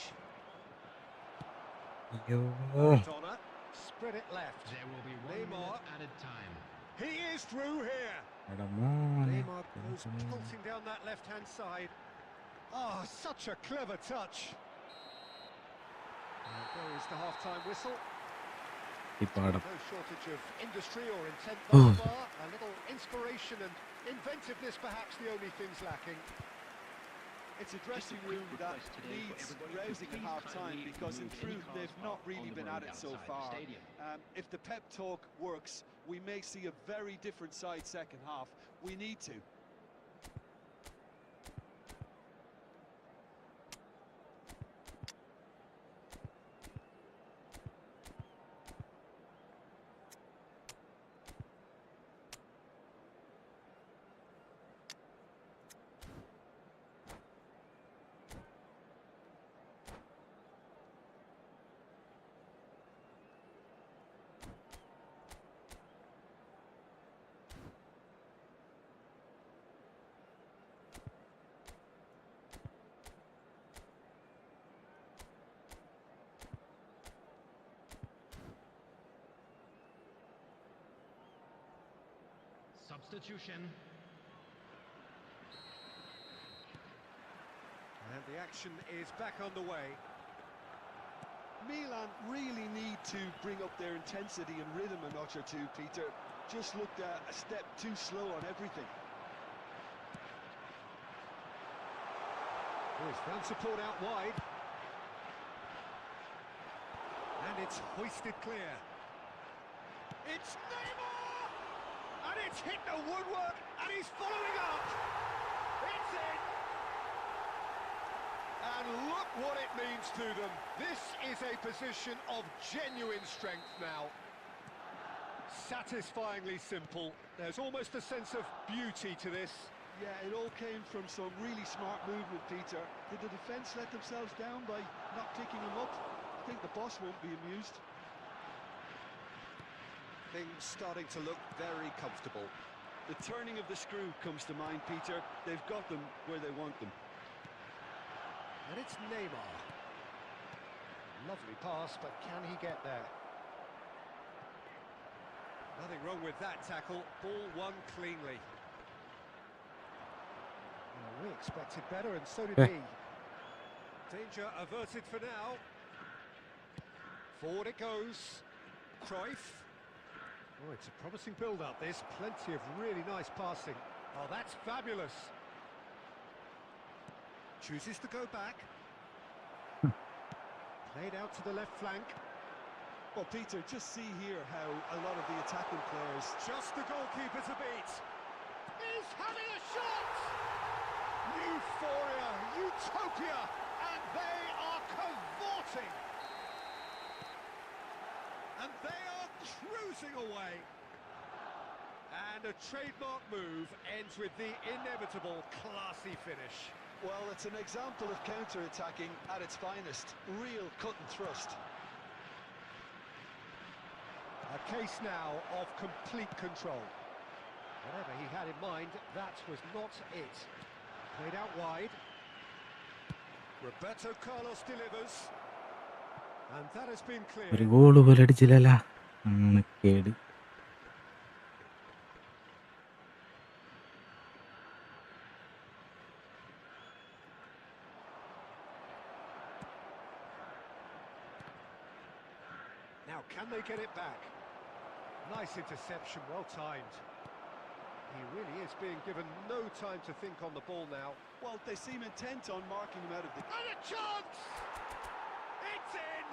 Maradona. Spread it left.
There will be 1
Neymar.
minute added time.
He is through here.
എടാ മോനെ.
Neymar goes pulsing down that left-hand side. Oh, such a clever touch. And there is the half-time whistle.
ഈ പാടം.
No shortage of industry or intent thus far. A little inspiration and inventiveness, perhaps the only things lacking.
It's a dressing room that needs rousing at half-time because in truth they've not really been at it so far. If the pep talk works, we may see a very different side second half. We need to.
Substitution.
And the action is back underway.
Milan really need to bring up their intensity and rhythm a notch or two, Peter. Just looked a step too slow on everything.
Oh, he's found support out wide. And it's hoisted clear. It's Neymar! And it's hit the woodwork, and he's following up. It's in! And look what it means to them. This is a position of genuine strength now. Satisfyingly simple. There's almost a sense of beauty to this.
Yeah, it all came from some really smart movement, Peter. Did the defence let themselves down by not picking him up? I think the boss won't be amused.
Things starting to look very comfortable.
The turning of the screw comes to mind, Peter. They've got them where they want them.
And it's Neymar. Lovely pass, but can he get there? Nothing wrong with that tackle. Ball won cleanly. Well, we expected better, and so did he. Danger averted for now. Forward it goes. Cruyff. Oh, it's a promising build-up, this. Plenty of really nice passing. Oh, that's fabulous. Chooses to go back. Played out to the left flank.
Well, Peter, just see here how a lot of the attacking players...
Just the goalkeeper to beat. He's having a shot! Euphoria, utopia, and they are cavorting. And they are cruising away. And a trademark move ends with the inevitable classy finish.
Well, it's an example of counter-attacking at its finest. Real cut and thrust.
A case now of complete control. Whatever he had in mind, that was not it. Played out wide. Roberto Carlos delivers. And that has been
ഒരു
clear.
Goal പോലും അടിച്ചില്ലല്ല. കേട്.
Now, can they get it back? Nice interception, well timed. He really is being given no time to think on the ball now.
Well, they seem intent on marking him out of the...
And a chance! It's in!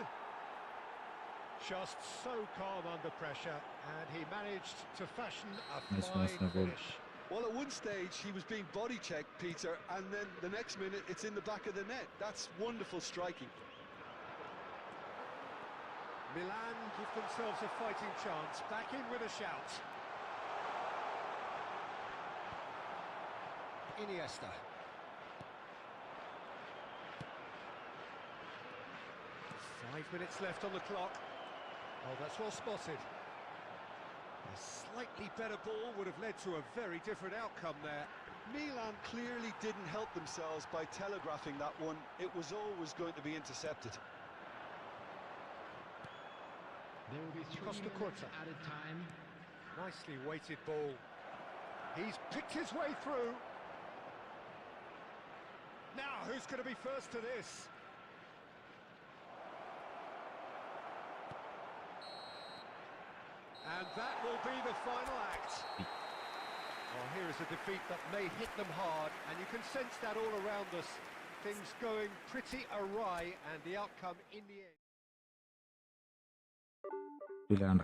Just so calm under pressure, and he managed to fashion a
Nice
fine
goal.
finish.
Well, at one stage, he was being body-checked, Peter, and then the next minute, it's in the back of the net. That's wonderful striking.
Milan give themselves a fighting chance, back in with a shout. Iniesta. 5 minutes left on the clock. Oh, that's well spotted. A slightly better ball would have led to a very different outcome there.
Milan clearly didn't help themselves by telegraphing that one. It was always going to be intercepted.
There will be 3
Costa
minutes
Curta.
added time.
Nicely weighted ball. He's picked his way through. Now, who's going to be first to this? And that will be the final act. Well, here is a defeat that may hit them hard, and you can sense that all around us. Things going pretty awry, and the outcome in the end.
ഇല്ലാണ്ട.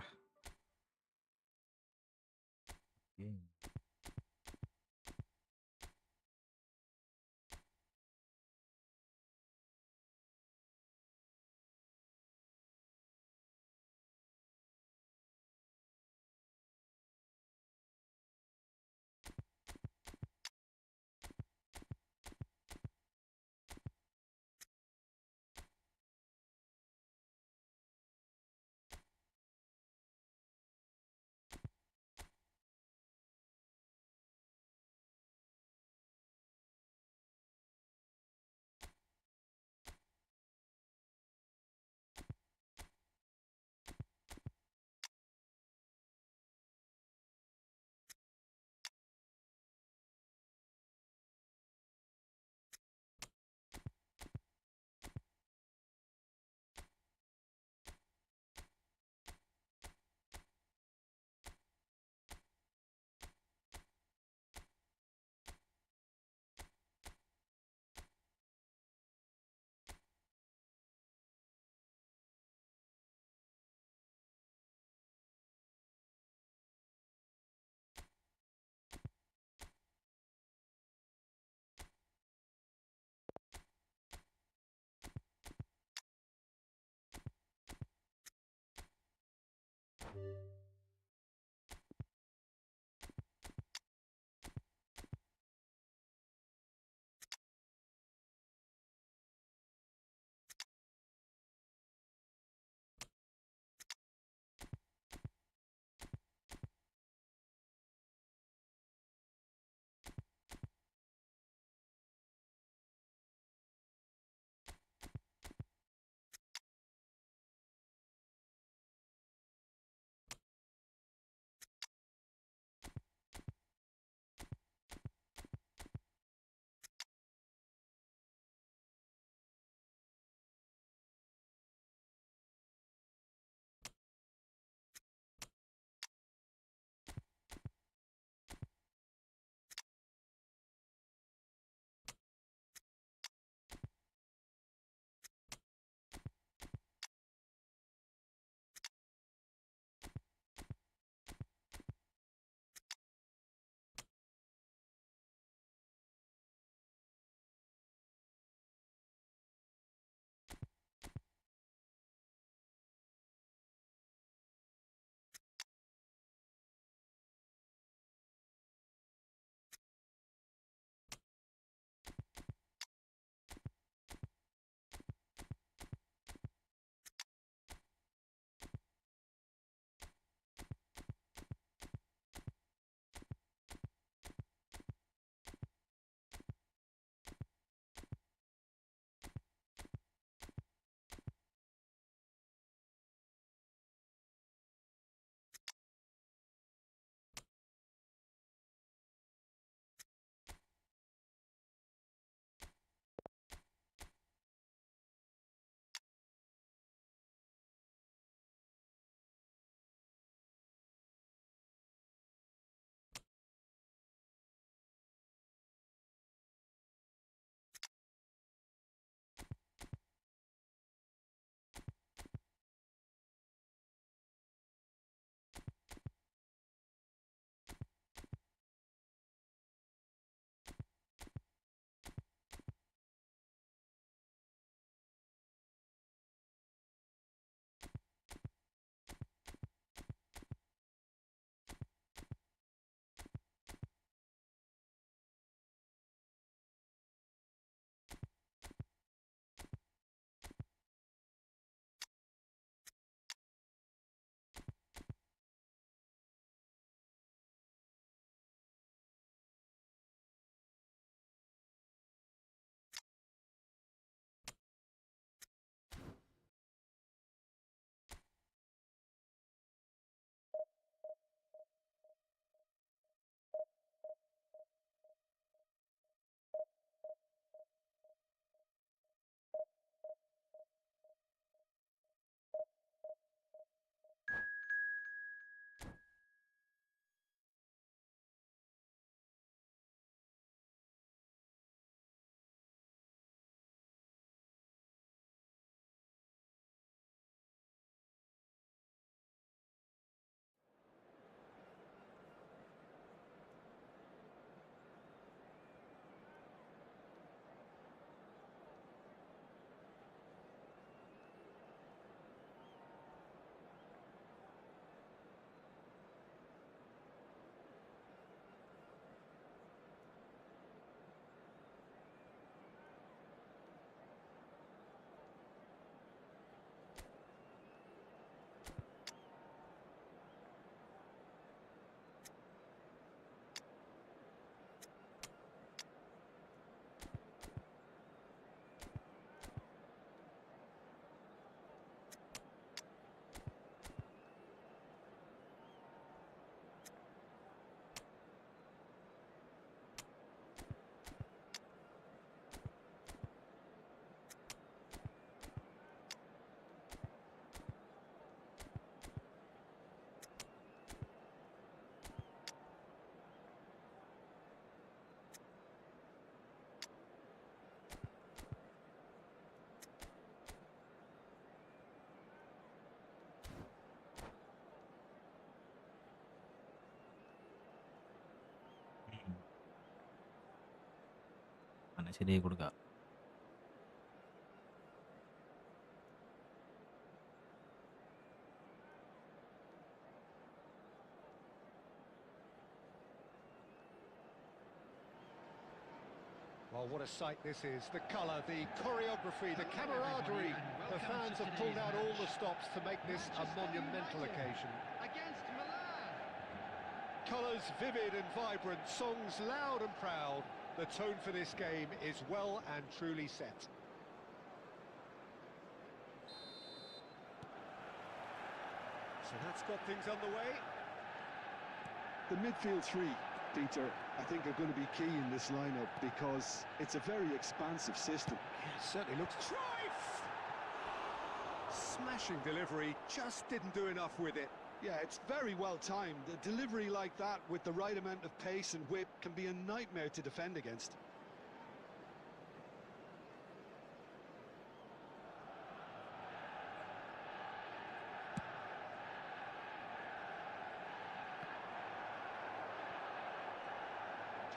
ശരിയായി കൊടുക്കുക.
Well, what a sight this is. The colour, the choreography, the camaraderie. The fans have pulled out all the stops to make this a monumental occasion.
Against Milan.
Colours vivid and vibrant, songs loud and proud. The tone for this game is well and truly set. So that's got things underway.
The midfield three, Peter, I think are going to be key in this lineup because it's a very expansive system.
Yeah, it certainly looks... Cruyff! Smashing delivery, just didn't do enough with it.
Yeah, it's very well timed. A delivery like that with the right amount of pace and whip can be a nightmare to defend against.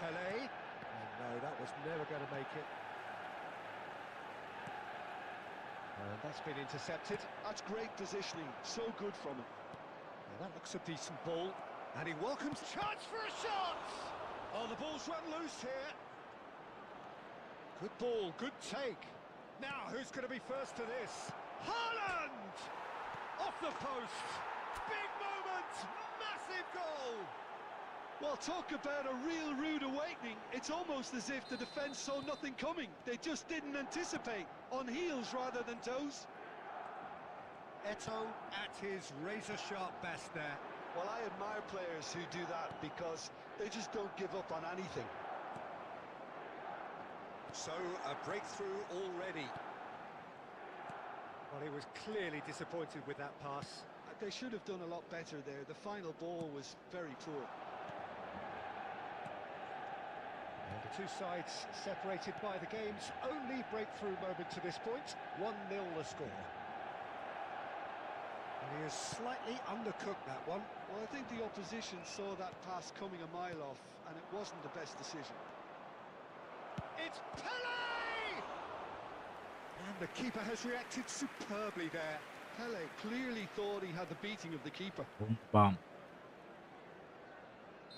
Pele. Oh no, that was never going to make it. And that's been intercepted.
That's great positioning, so good from him.
Well, that looks a decent ball. And he welcomes chance for a shot! Oh, the ball's run loose here. Good ball, good take. Now, who's going to be first to this? Haaland! Off the post. Big moment, massive goal.
Well, talk about a real rude awakening. It's almost as if the defence saw nothing coming. They just didn't anticipate. On heels rather than toes.
Eto'o at his razor-sharp best there.
Well, I admire players who do that because they just don't give up on anything.
So, a breakthrough already. Well, he was clearly disappointed with that pass.
They should have done a lot better there. The final ball was very poor.
And the two sides separated by the game's only breakthrough moment to this point. 1-0 the score. And he has slightly undercooked that one.
Well, I think the opposition saw that pass coming a mile off, and it wasn't the best decision.
It's Pele! And the keeper has reacted superbly there.
Pele clearly thought he had the beating of the keeper.
Boom, bam.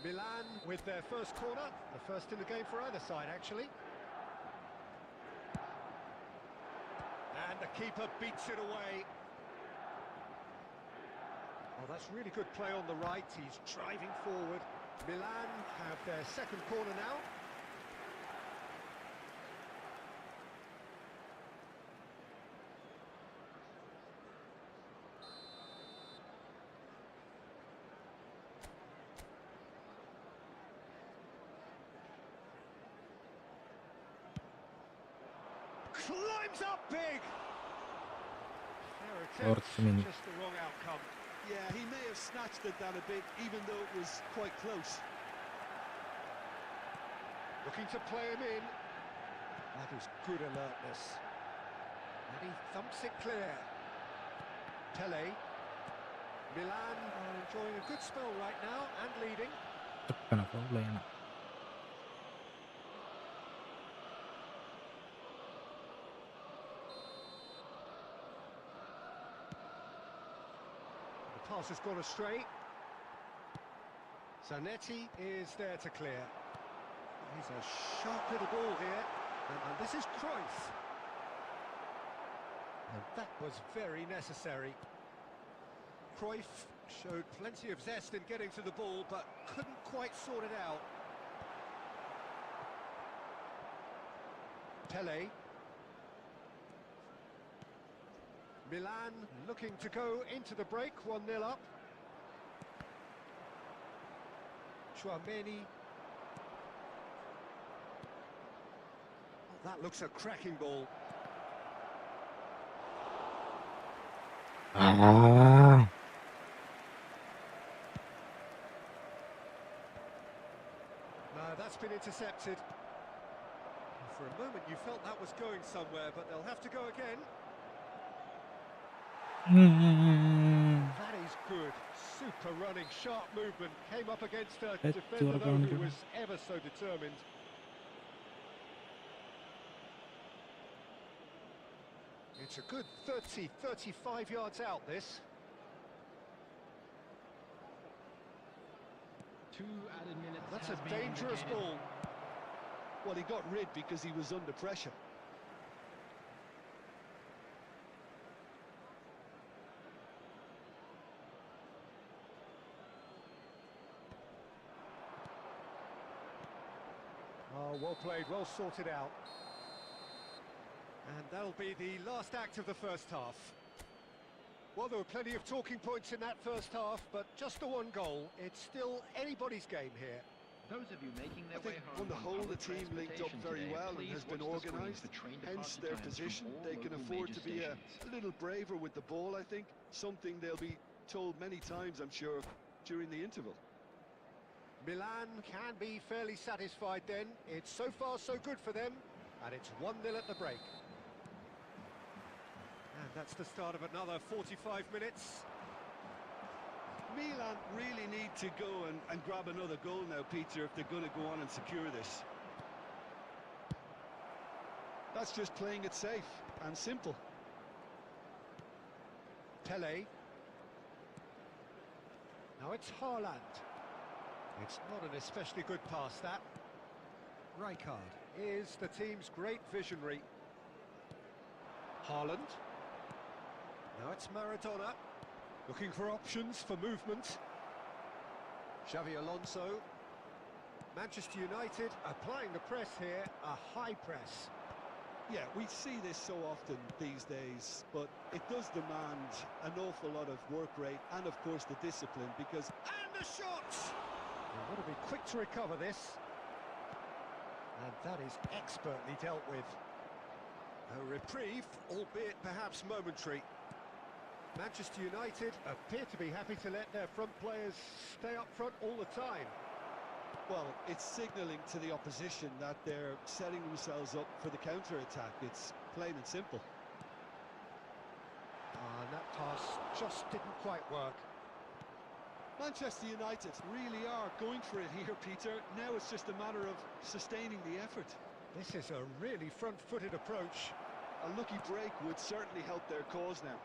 Milan with their first corner, the first in the game for either side, actually. And the keeper beats it away. Oh, that's really good play on the right. He's driving forward. Milan have their second corner now. Climbs up big. Fair attempt,
minutes.
just the wrong outcome.
Yeah, he may have snatched at that a bit, even though it was quite close.
Looking to play him in. That is good alertness. And he thumps it clear. Pele. Milan are enjoying a good spell right now and leading.
Tekan foul ചെയ്യണം.
The pass has gone astray. Zanetti is there to clear. He's a sharp little ball here. And this is Cruyff. And that was very necessary. Cruyff showed plenty of zest in getting to the ball, but couldn't quite sort it out. Pele. Milan looking to go into the break, 1-0 up. Tchouameni. Oh, that looks a cracking ball. No, that's been intercepted. For a moment you felt that was going somewhere, but they'll have to go again. That is good. Super running, sharp movement. Came up against a defender though who was ever so determined. It's a good 30, 35 yards out, this.
2 added minutes.
That's
has
a
been
dangerous
indicated.
ball.
Well, he got rid because he was under pressure.
Oh, well played, well sorted out. And that'll be the last act of the first half. Well, there were plenty of talking points in that first half, but just the one goal. It's still anybody's game here.
Those of you making
I
their way
think
home
on the
from
whole, the
public
team linked up
transportation
very
today,
well and
please
has been
watch the screens
organised.
for train
Hence
departure
their
times from
position.
all
They can
local
afford
major
to be a
stations.
little braver with the ball, I think. Something they'll be told many times, I'm sure, during the interval.
Milan can be fairly satisfied then. It's so far so good for them, and it's 1-0 at the break. And that's the start of another 45 minutes.
Milan really need to go and grab another goal now, Peter, if they're going to go on and secure this. That's just playing it safe and simple.
Pele. Now it's Haaland. It's not an especially good pass, that. Rijkaard is the team's great visionary. Haaland. Now it's Maradona. Looking for options for movement. Xavi Alonso. Manchester United applying the press here, a high press.
Yeah, we see this so often these days, but it does demand an awful lot of work rate and, of course, the discipline, because...
And the shot! They've got to be quick to recover this. And that is expertly dealt with. A reprieve, albeit perhaps momentary. Manchester United appear to be happy to let their front players stay up front all the time.
Well, it's signalling to the opposition that they're setting themselves up for the counter-attack. It's plain and simple.
And that pass just didn't quite work.
Manchester United really are going for it here, Peter. Now it's just a matter of sustaining the effort.
This is a really front-footed approach.
A lucky break would certainly help their cause now.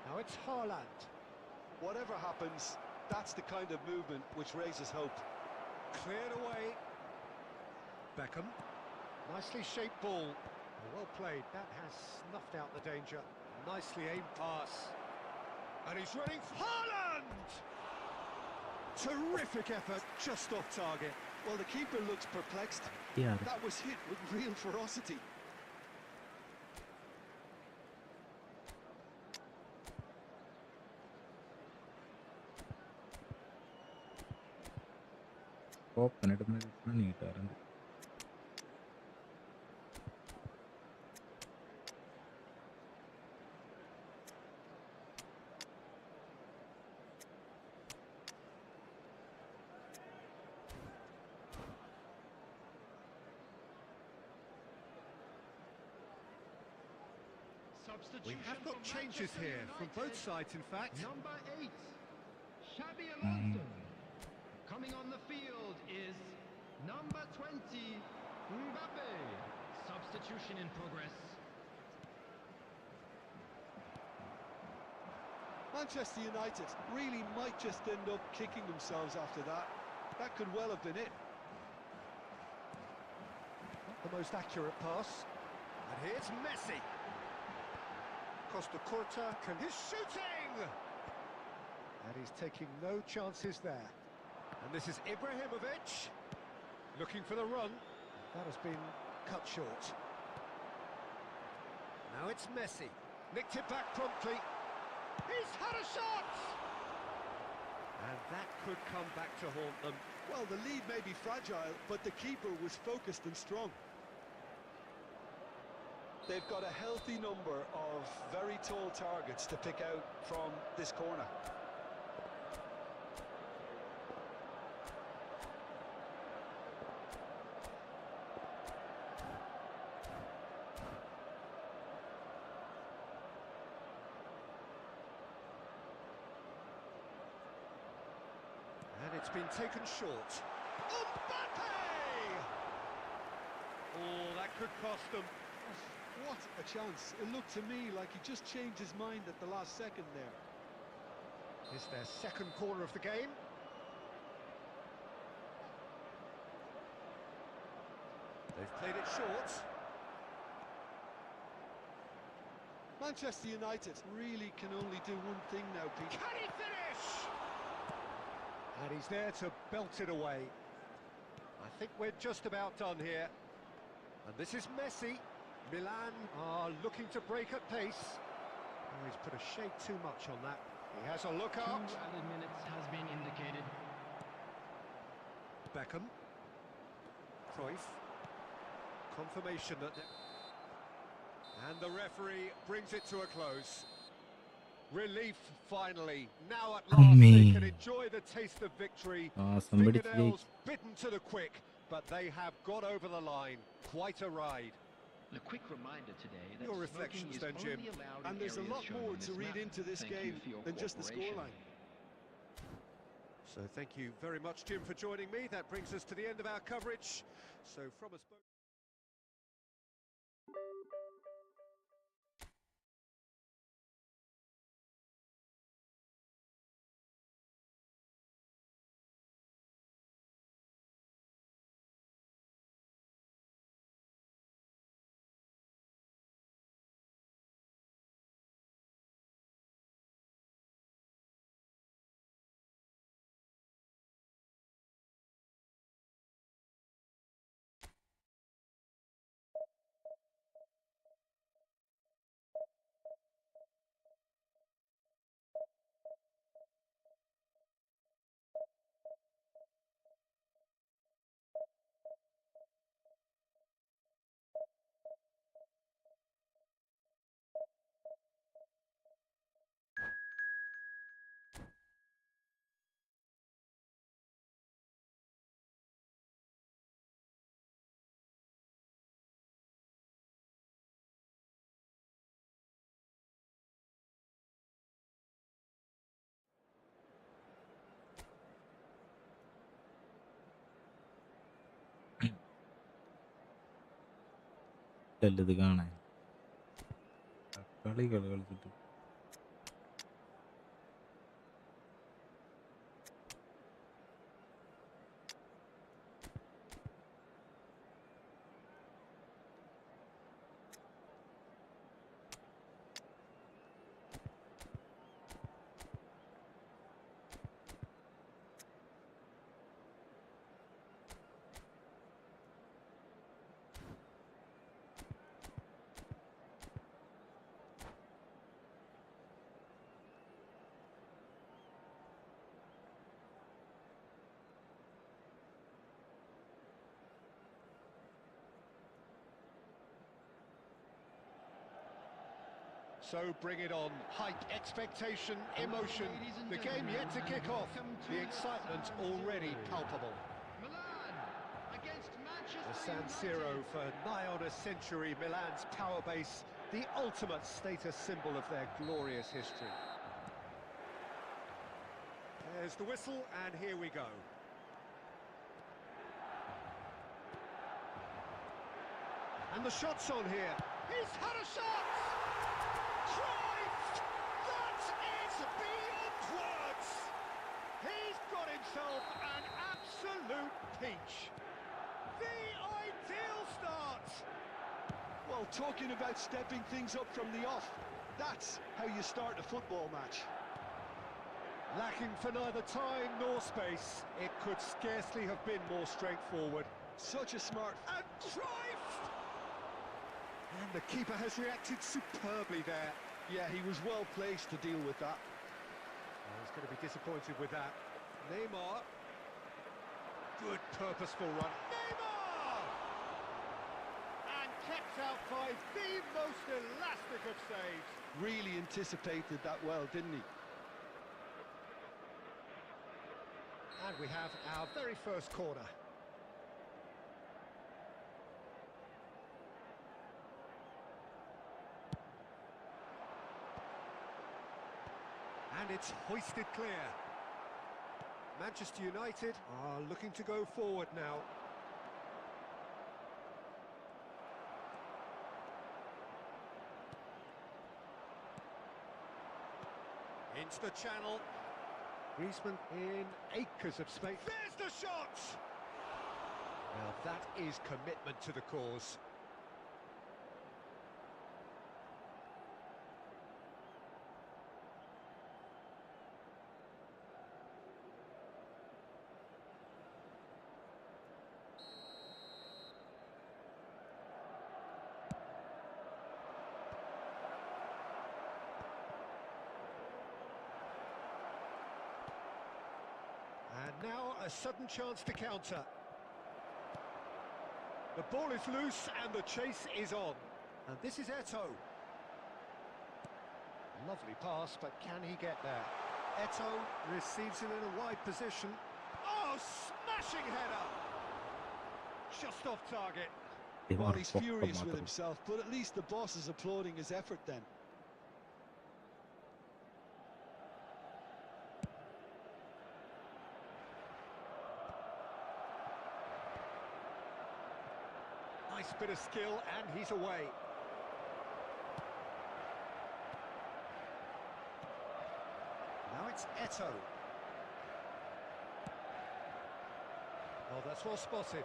Now it's Haaland.
Whatever happens, that's the kind of movement which raises hope.
Cleared away. Beckham. Nicely shaped ball. Well played. That has snuffed out the danger. Nicely aimed pass. And he's running for Haaland! Terrific effort, just off target.
Well, the keeper looks perplexed.
Yeah.
That was hit with real ferocity.
ഓപ്പണിടുന്ന നീട്ടാറുണ്ട്.
We have got changes here from both sides, in fact.
Number 8, Xabi Alonso. Coming on the field is number 20, Mbappe. Substitution in progress.
Manchester United really might just end up kicking themselves after that. That could well have been it.
Not the most accurate pass. And here's Messi. Costa Curta can his shooting! And he's taking no chances there. And this is Ibrahimovic looking for the run. That has been cut short. Now it's Messi. Nicked it back promptly. He's had a shot! And that could come back to haunt them.
Well, the lead may be fragile, but the keeper was focused and strong. They've got a healthy number of very tall targets to pick out from this corner.
And it's been taken short. Mbappe! Oh, that could cost them.
What a chance. It looked to me like he just changed his mind at the last second there.
It's their second corner of the game. They've played it short.
Manchester United really can only do one thing now, Pete.
Can he finish? And he's there to belt it away. I think we're just about done here. And this is Messi. Milan are looking to break at pace. Oh, he's put a shade too much on that. He has a look
2
out.
added minutes has been indicated.
Beckham. Cruyff. Confirmation that... And the referee brings it to a close. Relief, finally. Now at last they can enjoy the taste of victory. Fingernails bitten to the quick, but they have got over the line. Quite a ride.
A quick reminder today that
Your reflections then, Jim.
And there's a lot more to read into this game than just the scoreline.
So thank you very much, Jim, for joining me. That brings us to the end of our coverage. So from us both...
ഇത് കാണാൻ കളികൾ കളിച്ചിട്ട്
So bring it on. Hype, expectation, emotion. The game yet to kick off. The excitement already palpable.
Milan against
The
Manchester
San Siro
United.
for nigh on a century. Milan's power base, the ultimate status symbol of their glorious history. There's the whistle, and here we go. And the shot's on here. He's had a shot! Cruyff! That is beyond words! He's got himself an absolute peach. The ideal start!
Well, talking about stepping things up from the off, that's how you start a football match.
Lacking for neither time nor space, it could scarcely have been more straightforward.
Such a smart...
And Cruyff! And the keeper has reacted superbly there.
Yeah, he was well placed to deal with that.
Oh, he's going to be disappointed with that. Neymar. Good purposeful run. Neymar! And kept out by the most elastic of saves.
Really anticipated that well, didn't he?
And we have our very first corner. And it's hoisted clear. Manchester United are looking to go forward now. into the channel. Griezmann in acres of space. There's the shot! Now that is commitment to the cause. And now a sudden chance to counter. The ball is loose and the chase is on. And this is Eto'o. Lovely pass, but can he get there? Eto'o receives it in a wide position. Oh, smashing header! Just off target.
Well, he's furious with himself, but at least the boss is applauding his effort then.
Nice bit of skill, and he's away. Now it's Eto'o. Oh, that's well spotted.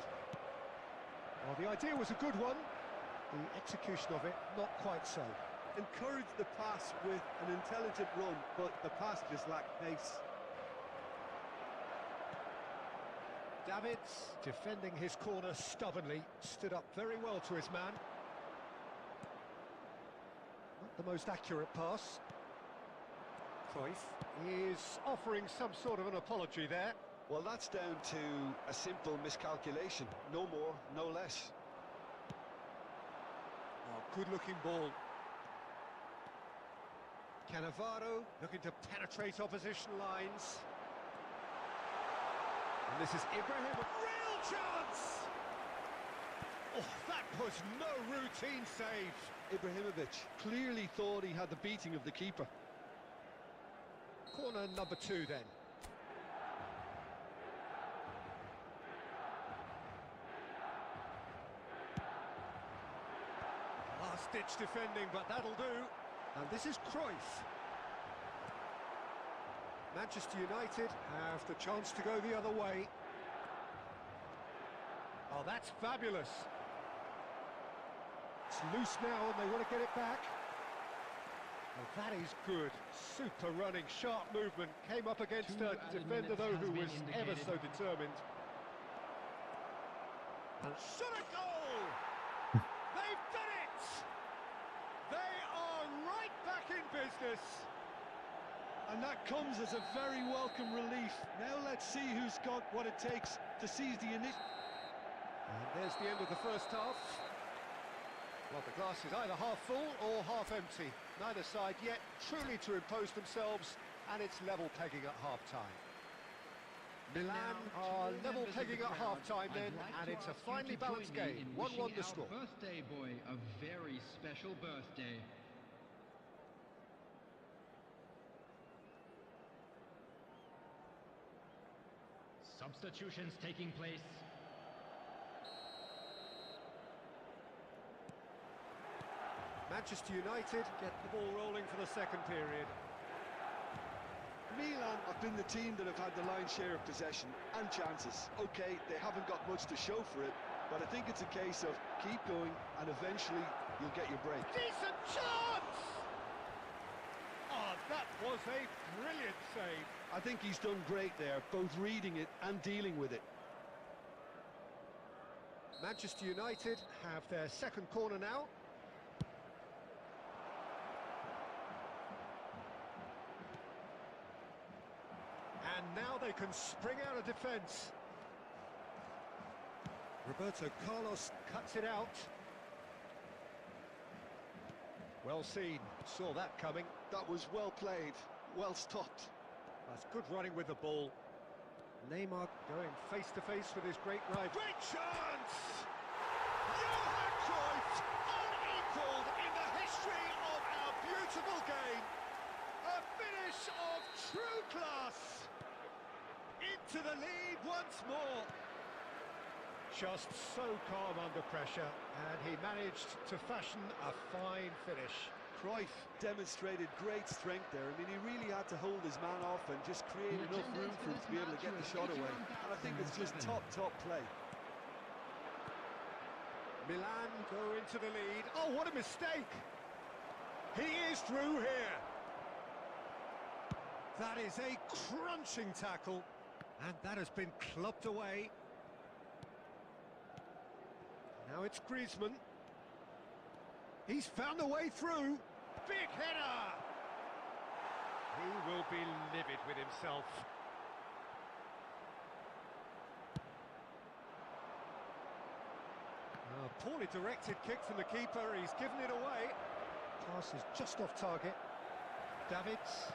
Well, the idea was a good one. The execution of it, not quite so.
Encouraged the pass with an intelligent run, but the pass just lacked pace.
Davids, defending his corner stubbornly, stood up very well to his man. Not the most accurate pass. Cruyff is offering some sort of an apology there.
Well, that's down to a simple miscalculation. No more, no less.
Oh, good-looking ball. Cannavaro looking to penetrate opposition lines. And this is Ibrahim. Real chance! Oh, that was no routine save.
Ibrahimovic clearly thought he had the beating of the keeper.
Corner number 2 then. Last-ditch defending, but that'll do. And this is Cruyff. Manchester United have the chance to go the other way. Oh, that's fabulous. It's loose now and they want to get it back. Oh, that is good. Super running, sharp movement. Came up against a defender, though, who was ever so determined. And shot a goal! They've done it! They are right back in business.
And that comes as a very welcome relief. Now let's see who's got what it takes to seize the initiative.
And there's the end of the first half. Well, the glass is either half full or half empty. Neither side yet truly to impose themselves, and it's level pegging at half-time. Milan are level pegging at half-time then, and it's a finely balanced game. 1-1 the score.
Birthday boy a very special birthday. Substitutions taking place.
Manchester United get the ball rolling for the second period.
Milan have been the team that have had the lion's share of possession and chances. Okay, they haven't got much to show for it, but I think it's a case of keep going and eventually you'll get your break.
Decent chance! Oh, that was a brilliant save.
I think he's done great there, both reading it and dealing with it.
Manchester United have their second corner now. And now they can spring out of defence. Roberto Carlos cuts it out. Well seen, saw that coming.
That was well played, well stopped.
That's good running with the ball. Neymar going face to face with his great rival. Great chance! Johan Cruyff, unequalled in the history of our beautiful game. A finish of true class. Into the lead once more. Just so calm under pressure, and he managed to fashion a fine finish.
Cruyff demonstrated great strength there. I mean, he really had to hold his man off and just create enough room for him to be able to get the shot away. And I think it's just top play.
Milan go into the lead. Oh, what a mistake! He is through here. That is a crunching tackle, and that has been clubbed away. Now it's Griezmann. He's found a way through. Big header! He will be livid with himself. Poorly directed kick from the keeper. He's given it away. Pass is just off target. Davids.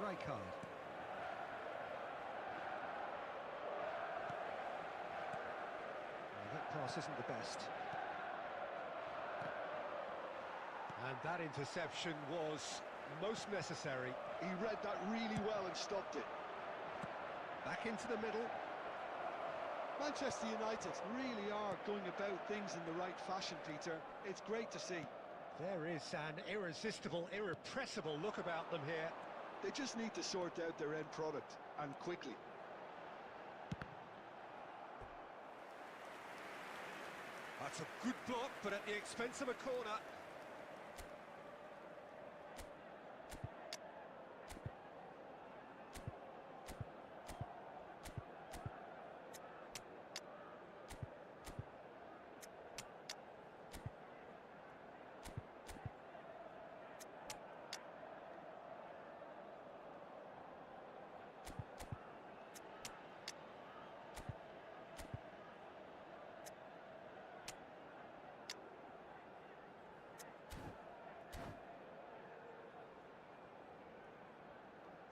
Rijkaard. That pass isn't the best. And that interception was most necessary.
He read that really well and stopped it.
Back into the middle.
Manchester United really are going about things in the right fashion, Peter. It's great to see.
There is an irresistible, irrepressible look about them here.
They just need to sort out their end product, and quickly.
That's a good block, but at the expense of a corner.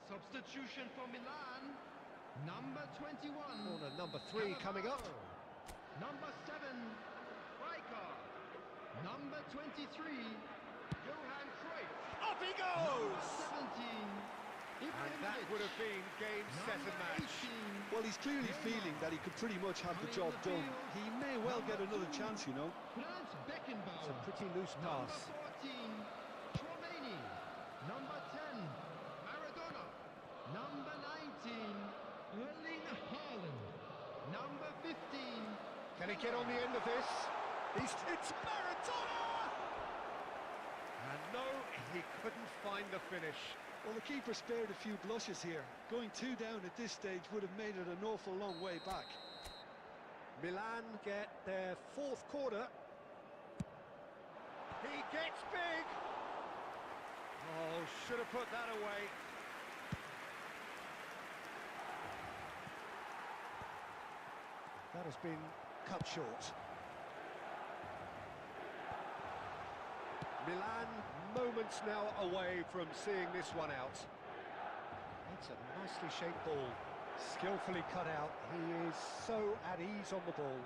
Substitution for Milan. Number 21.
Corner number 3 coming up.
Number 7. Rijkaard. Number 23. Johan Cruyff.
Up he
Number
goes!
17.
And that would have been game, set and match.
Well, he's clearly feeling that he could pretty much have the job done. He may well get another chance, you know.
Franz Beckenbauer.
It's a pretty loose pass.
Number 14. Chouameni. Number 10. Maradona. Number 19. Erling Haaland. Number 15.
Can he get on the end of this? It's Maradona! And no, he couldn't find the finish.
Well, the keeper spared a few blushes here. Going 2 down at this stage would have made it an awful long way back.
Milan get their 4th corner. He gets big! Oh, should have put that away. That has been cut short. Milan moments now away from seeing this one out. That's a nicely shaped ball, skillfully cut out. He is so at ease on the ball.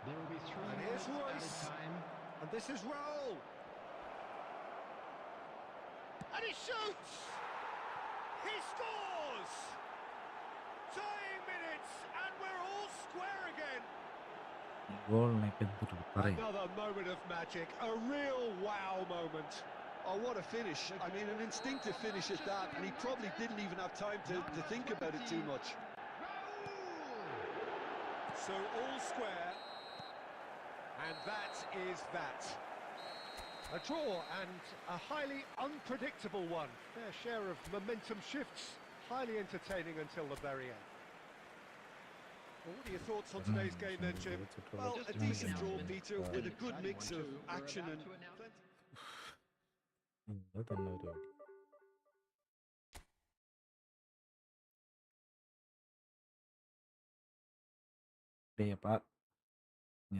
There will be 3
And here's
minutes
Royce.
added time.
And this is Raul. And he shoots! He scores! Tying minutes, and we're all square again.
ഗോളിനൊക്കെ എന്തൊരു പറയും.
Another moment of magic, a real wow moment.
Oh, what a finish. I mean, an instinctive finish at that, and he probably didn't even have time to think about it too much.
So all square, and that is that. A draw and a highly unpredictable one. Fair share of momentum shifts, highly entertaining until the very end. Well, what are your thoughts on today's game then, Jim?
Well, a decent draw, Peter, with a good mix of action and...
ഇത് തന്നെ പരിപാടി. ഡേയ് അപ്പൊ